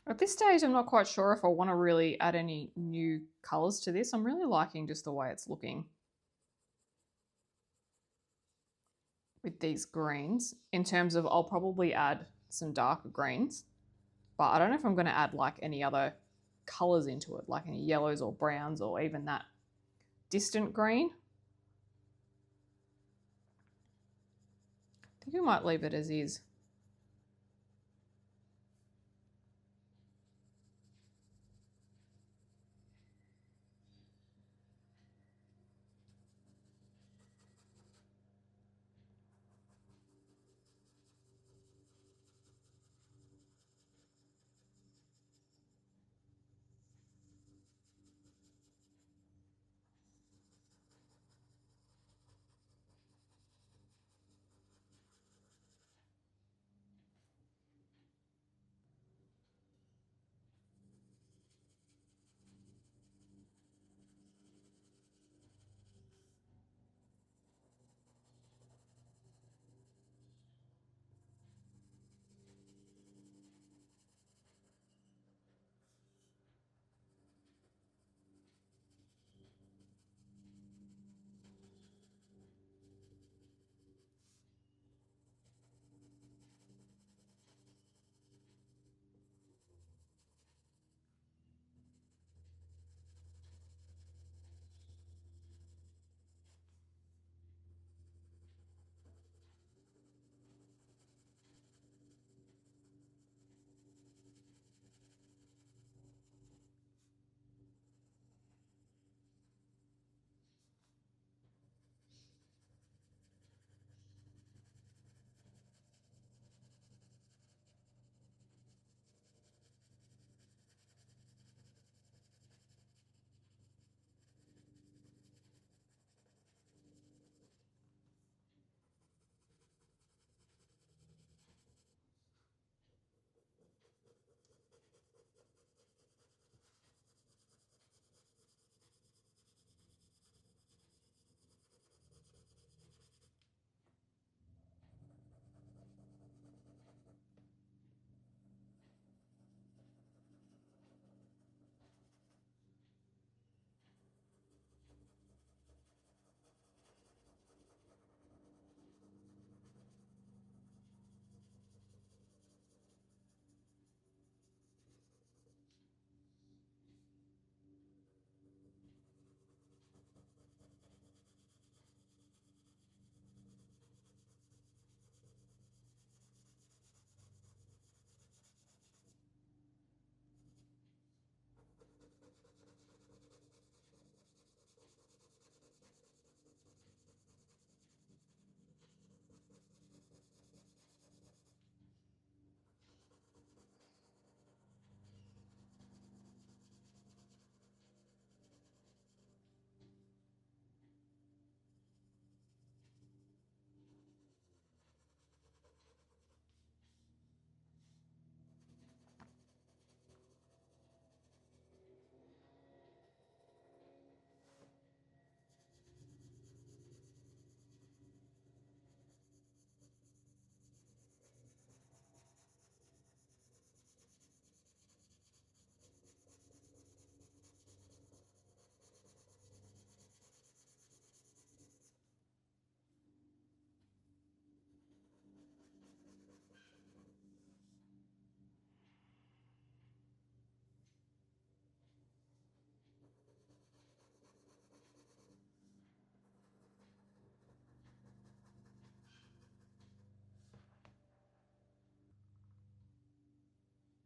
At this stage, I'm not quite sure if I want to really add any new colors to this. I'm really liking just the way it's looking with these greens. In terms of, I'll probably add some darker greens, but I don't know if I'm going to add like any other colours into it, like any yellows or browns or even that distant green. I think we might leave it as is.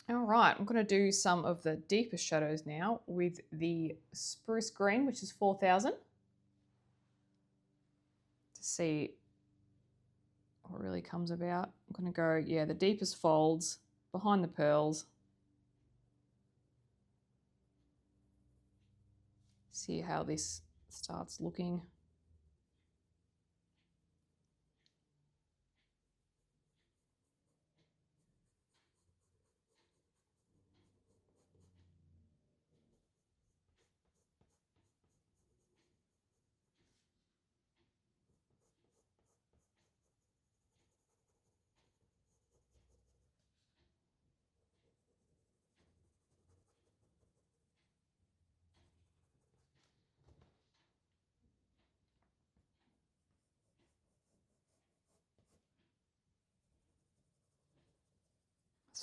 All right, I'm going to do some of the deeper shadows now with the spruce green, which is 4000, to see what really comes about. I'm going to go, yeah, the deepest folds behind the pearls. See how this starts looking.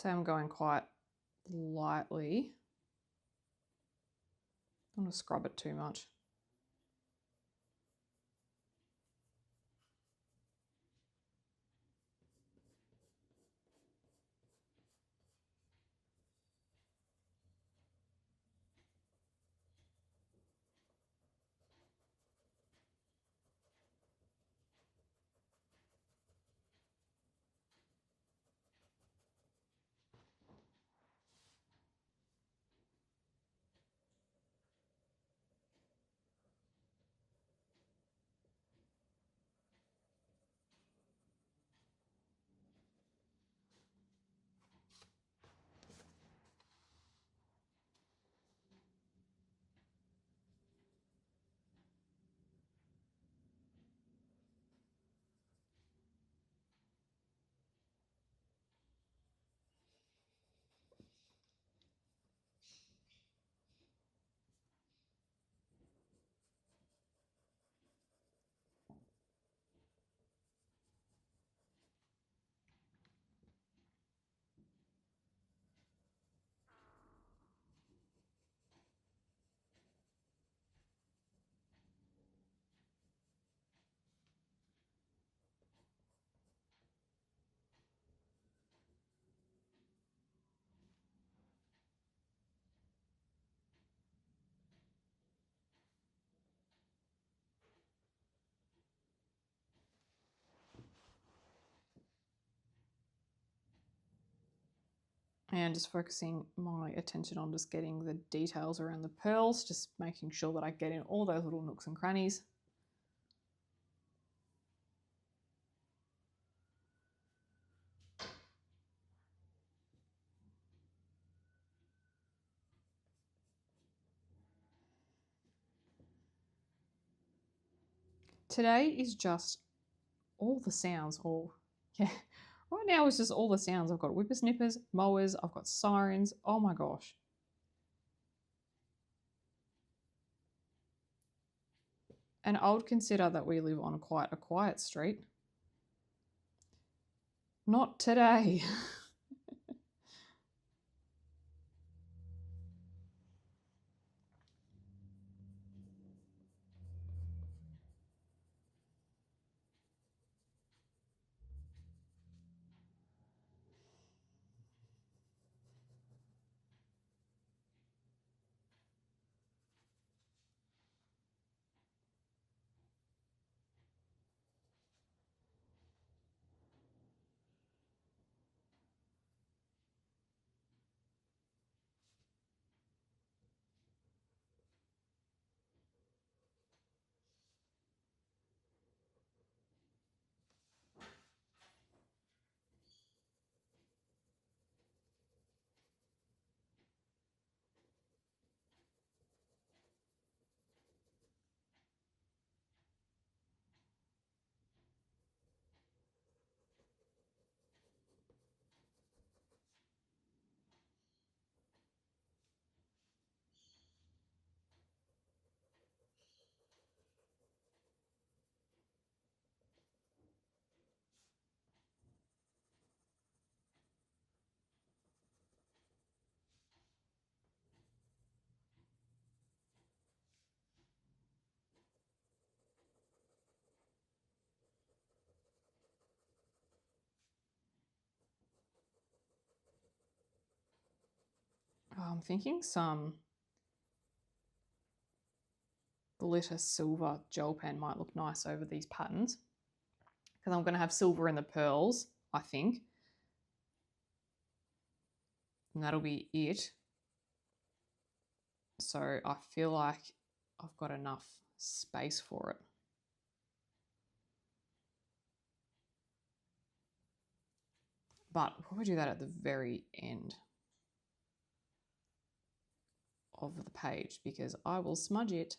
So I'm going quite lightly. don't want to scrub it too much. And just focusing my attention on just getting the details around the pearls, just making sure that I get in all those little nooks and crannies. Today is just all the sounds, yeah, right now it's just all the sounds. I've got whippersnippers, mowers, I've got sirens, oh my gosh. And I would consider that we live on quite a quiet street. Not today. I'm thinking some glitter silver gel pen might look nice over these patterns, because I'm going to have silver in the pearls, I think. And that'll be it. So I feel like I've got enough space for it. But we'll probably do that at the very end of the page, because I will smudge it.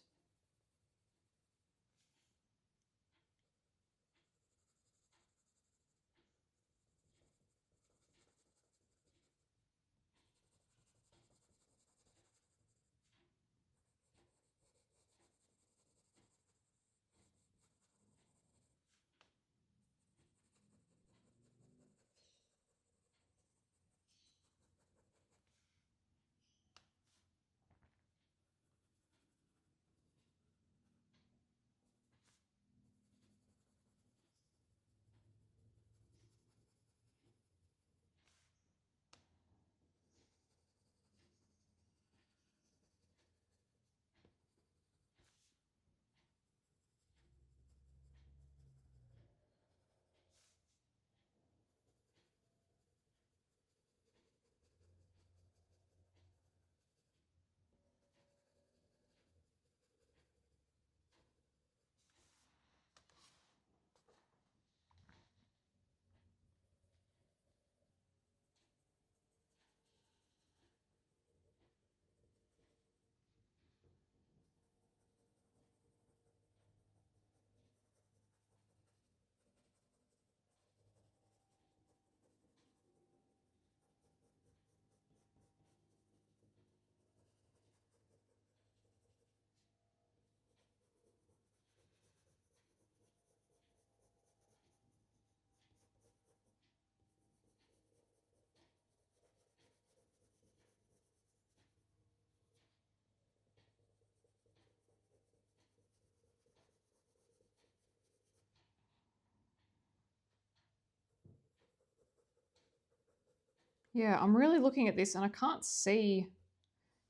Yeah, I'm really looking at this and I can't see.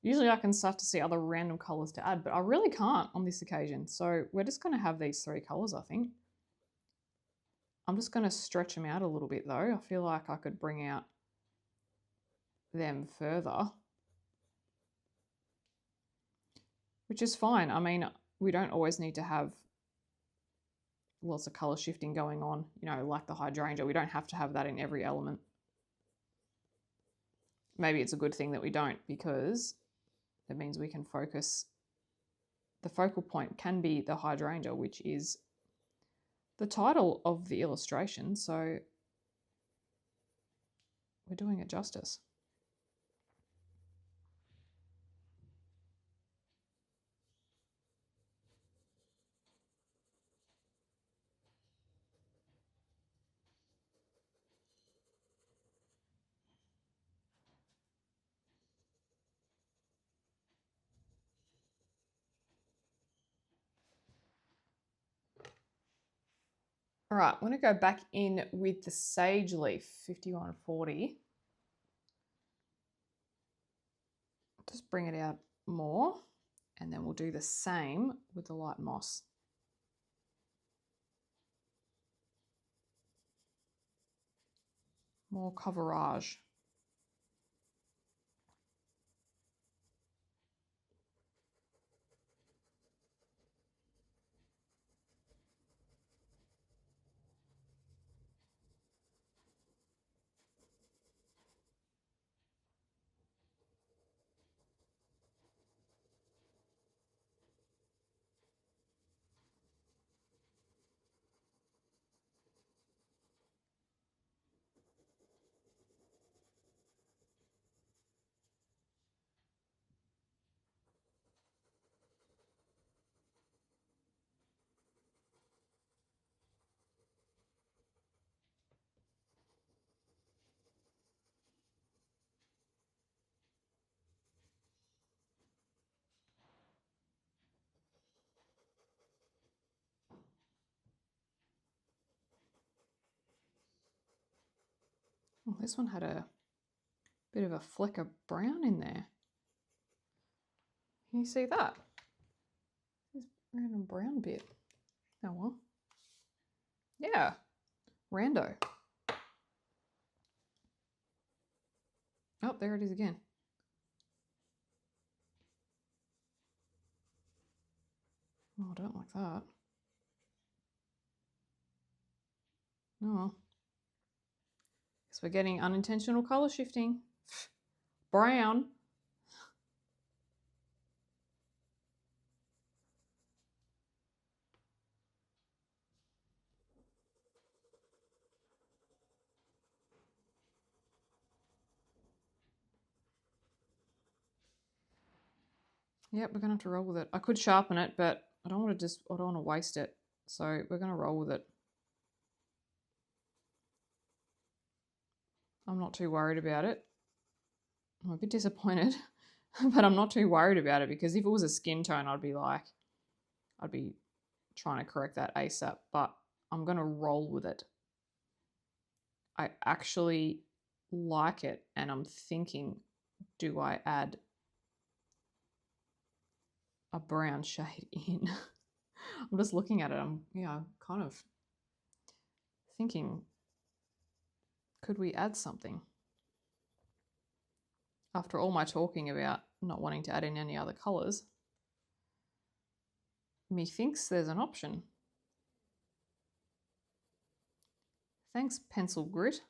Usually I can start to see other random colours to add, but I really can't on this occasion. So we're just going to have these three colours, I think. I'm just going to stretch them out a little bit though. I feel like I could bring out them further, which is fine. I mean, we don't always need to have lots of colour shifting going on, you know, like the hydrangea. We don't have to have that in every element. Maybe it's a good thing that we don't, because it means we can focus. The focal point can be the hydrangea, which is the title of the illustration, so we're doing it justice. All right, I'm going to go back in with the sage leaf 5140. Just bring it out more, and then we'll do the same with the light moss. More coverage. Oh, this one had a bit of a fleck of brown in there. Can you see that? This random brown bit. Oh well. Yeah, rando. Oh, there it is again. Oh, I don't like that. Oh well. Guess we're getting unintentional colour shifting. Brown. Yep, we're gonna have to roll with it. I could sharpen it, but I don't want to waste it. So we're gonna roll with it. I'm not too worried about it. I'm a bit disappointed, but I'm not too worried about it, because if it was a skin tone, I'd be trying to correct that ASAP, but I'm gonna roll with it. I actually like it, and I'm thinking, do I add a brown shade in? I'm just looking at it. I'm kind of thinking, could we add something? After all my talking about not wanting to add in any other colours, methinks there's an option. Thanks, pencil grit.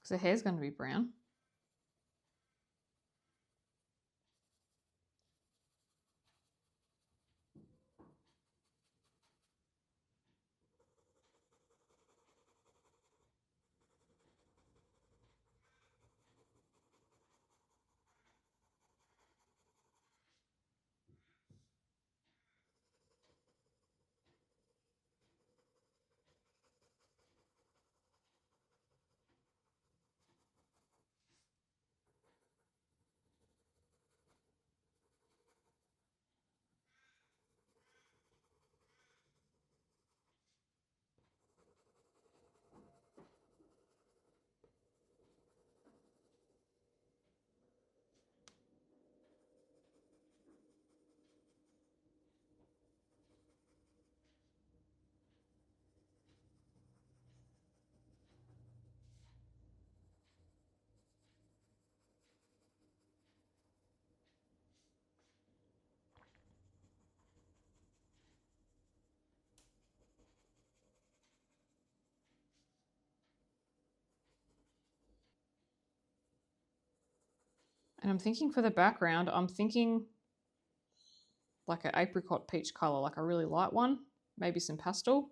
Because the hair's going to be brown. And I'm thinking for the background, I'm thinking like an apricot peach colour, like a really light one, maybe some pastel.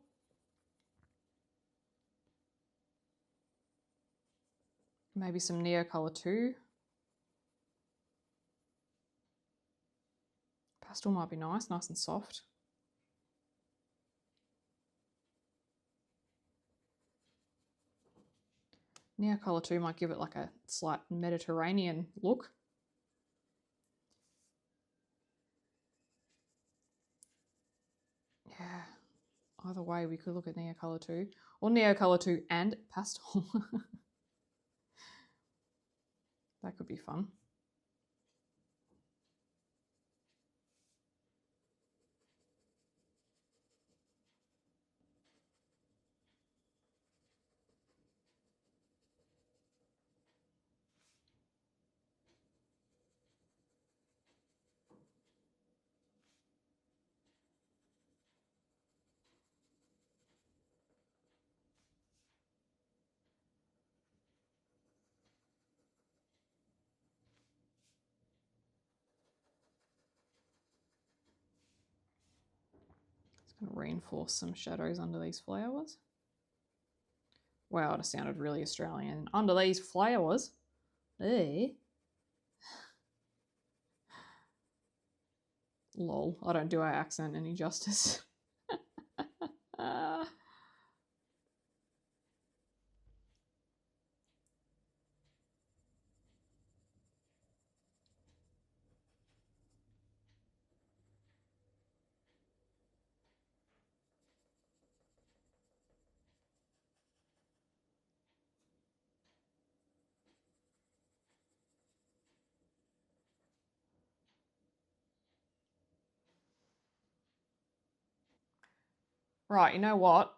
Maybe some Neo Colour 2. Pastel might be nice and soft. Neo Colour 2 might give it like a slight Mediterranean look. Yeah, either way we could look at Neo Colour 2 or Neo Colour 2 and pastel. That could be fun. Going to reinforce some shadows under these flowers. Wow, it sounded really Australian. Under these flowers. Eh? Lol, I don't do our accent any justice. Right, you know what?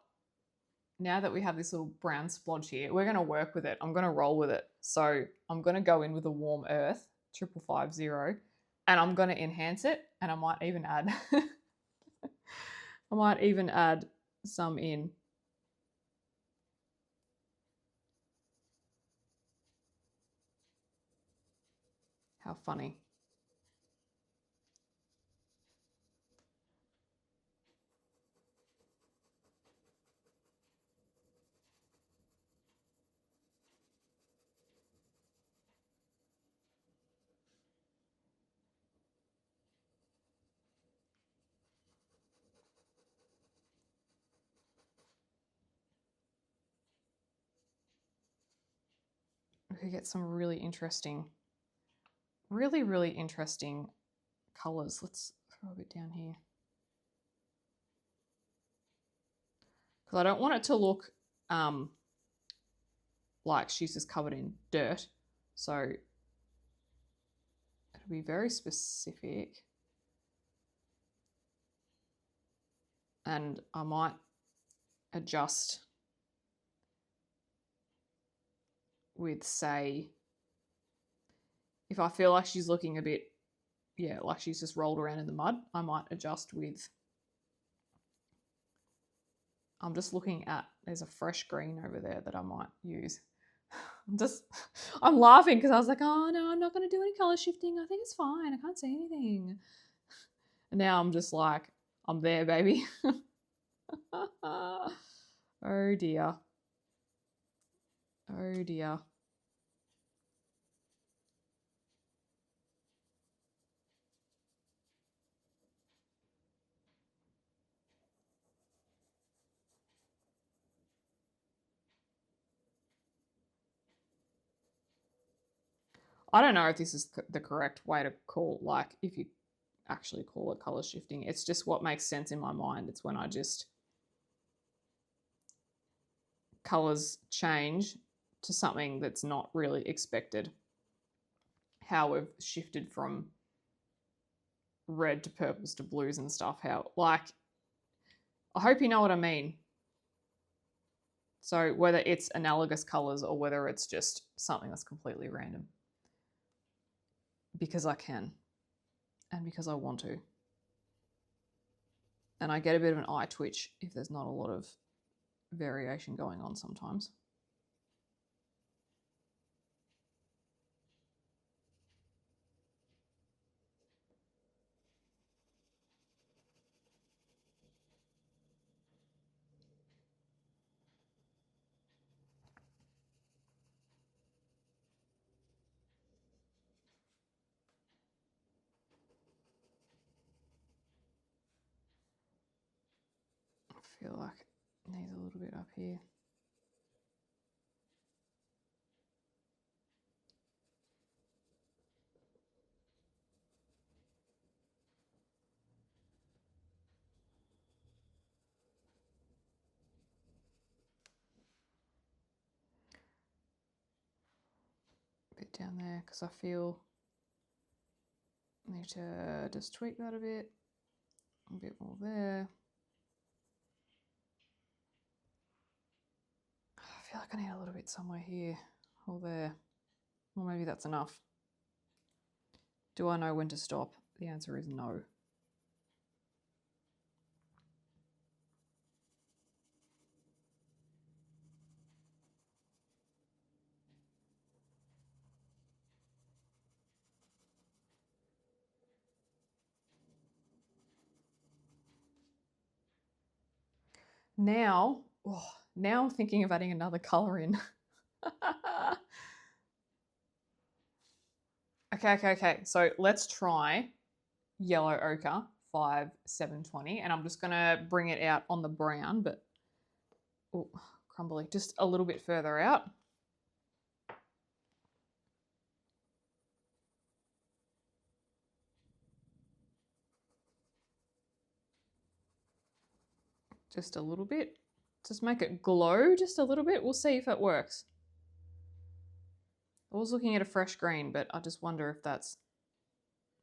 Now that we have this little brown splodge here, we're going to work with it. I'm going to roll with it. So I'm going to go in with a warm earth, 5550, and I'm going to enhance it. And I might even add, some in. How funny. We could get some really interesting colours. Let's throw a bit down here. Because I don't want it to look like she's just covered in dirt. So it'll be very specific. And I might adjust with, say, if I feel like she's looking a bit, yeah, like she's just rolled around in the mud, I might adjust with, I'm just looking at, there's a fresh green over there that I might use. I'm laughing because I was like, oh no, I'm not going to do any colour shifting. I think it's fine. I can't see anything. And now I'm just like, I'm there, baby. Oh dear. Oh dear. I don't know if this is the correct way to call, like, if you actually call it colour shifting. It's just what makes sense in my mind. It's when I just, colours change to something that's not really expected. How we've shifted from red to purples to blues and stuff. How, like, I hope you know what I mean. So whether it's analogous colours or whether it's just something that's completely random. Because I can. And because I want to. And I get a bit of an eye twitch if there's not a lot of variation going on sometimes. feel like it needs a little bit up here. A bit down there because I feel I need to just tweak that a bit more there. I feel like I need a little bit somewhere here or there. Or maybe that's enough. Do I know when to stop? The answer is no. Now, now I'm thinking of adding another colour in. Okay. So let's try yellow ochre 5720, and I'm just gonna bring it out on the brown, but crumbly, just a little bit further out. Just a little bit. Just make it glow just a little bit. We'll see if it works. I was looking at a fresh green, but I just wonder if that's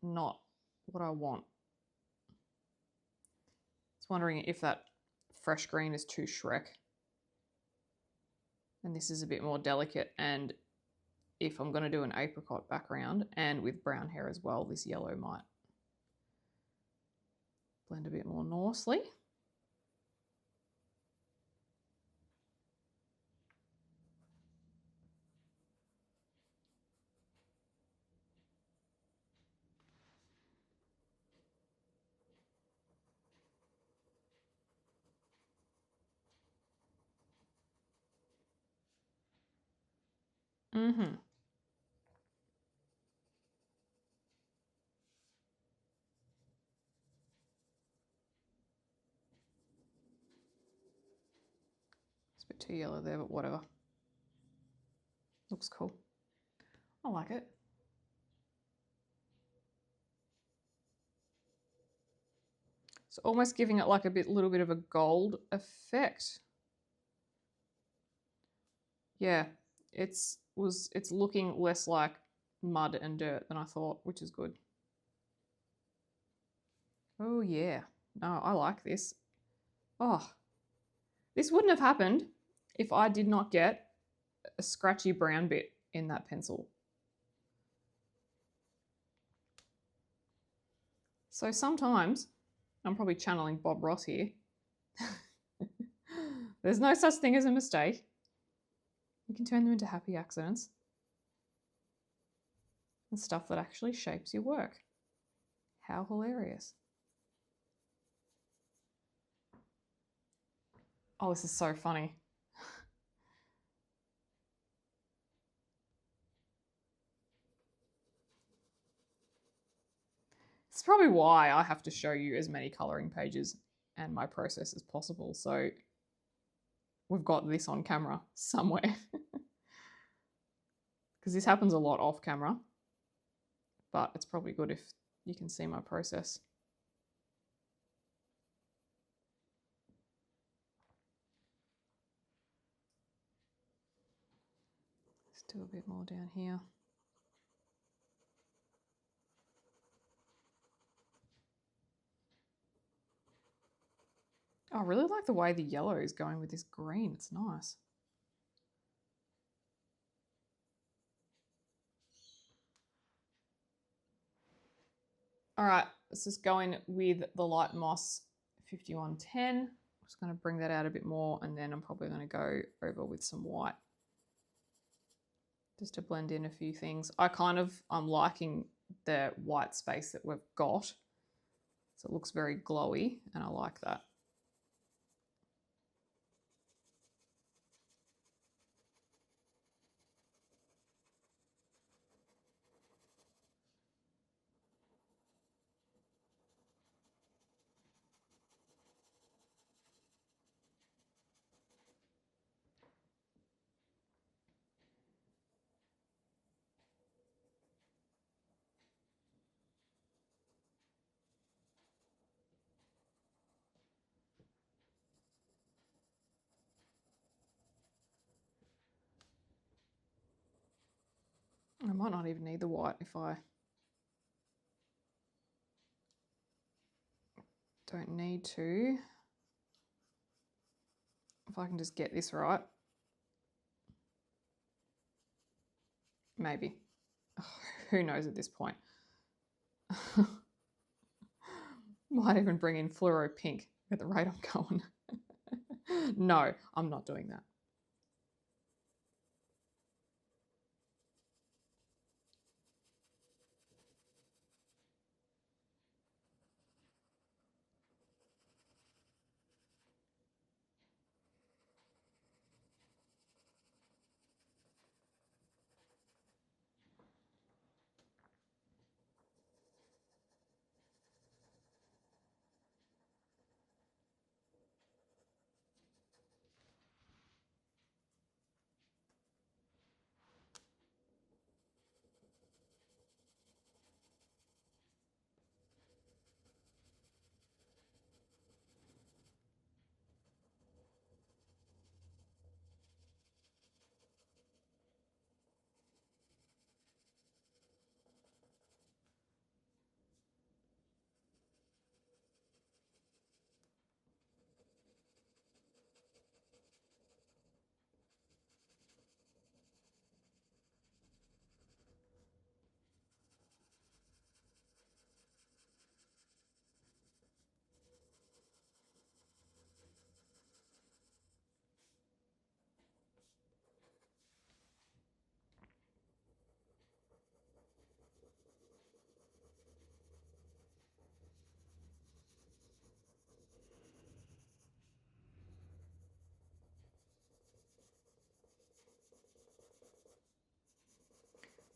not what I want. I was wondering if that fresh green is too Shrek. And this is a bit more delicate, and if I'm going to do an apricot background and with brown hair as well, this yellow might blend a bit more nicely. Mm-hmm. It's a bit too yellow there, but whatever. Looks cool. I like it. It's almost giving it like a little bit of a gold effect. Yeah, it's looking less like mud and dirt than I thought, which is good. Oh yeah, no, I like this. Oh, this wouldn't have happened if I did not get a scratchy brown bit in that pencil. So sometimes, I'm probably channeling Bob Ross here, there's no such thing as a mistake. You can turn them into happy accidents and stuff that actually shapes your work. How hilarious. Oh, this is so funny. It's probably why I have to show you as many colouring pages and my process as possible. So we've got this on camera somewhere. Because this happens a lot off camera. But it's probably good if you can see my process. Let's do a bit more down here. I really like the way the yellow is going with this green. It's nice. All right, let's just go in with the light moss 5110. I'm just going to bring that out a bit more, and then I'm probably going to go over with some white just to blend in a few things. I'm liking the white space that we've got. So it looks very glowy, and I like that. I might not even need the white if I don't need to. If I can just get this right. Maybe. Oh, who knows at this point? Might even bring in fluoro pink at the rate I'm going. No, I'm not doing that.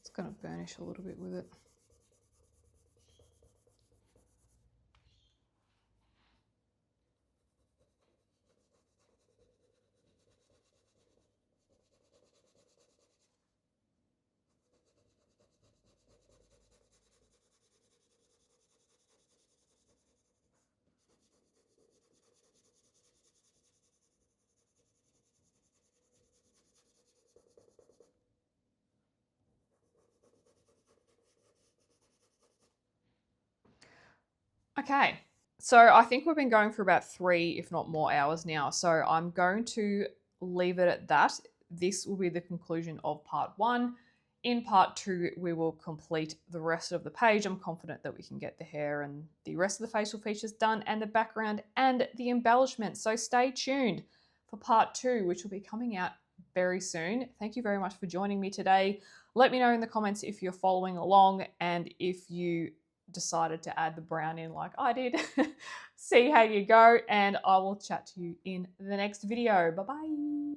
It's going to burnish a little bit with it. Okay, so I think we've been going for about 3, if not more hours now. So I'm going to leave it at that. This will be the conclusion of part 1. In part 2, we will complete the rest of the page. I'm confident that we can get the hair and the rest of the facial features done and the background and the embellishment. So stay tuned for part 2, which will be coming out very soon. Thank you very much for joining me today. Let me know in the comments if you're following along and if you decided to add the brown in like I did. See how you go, and I will chat to you in the next video. Bye bye.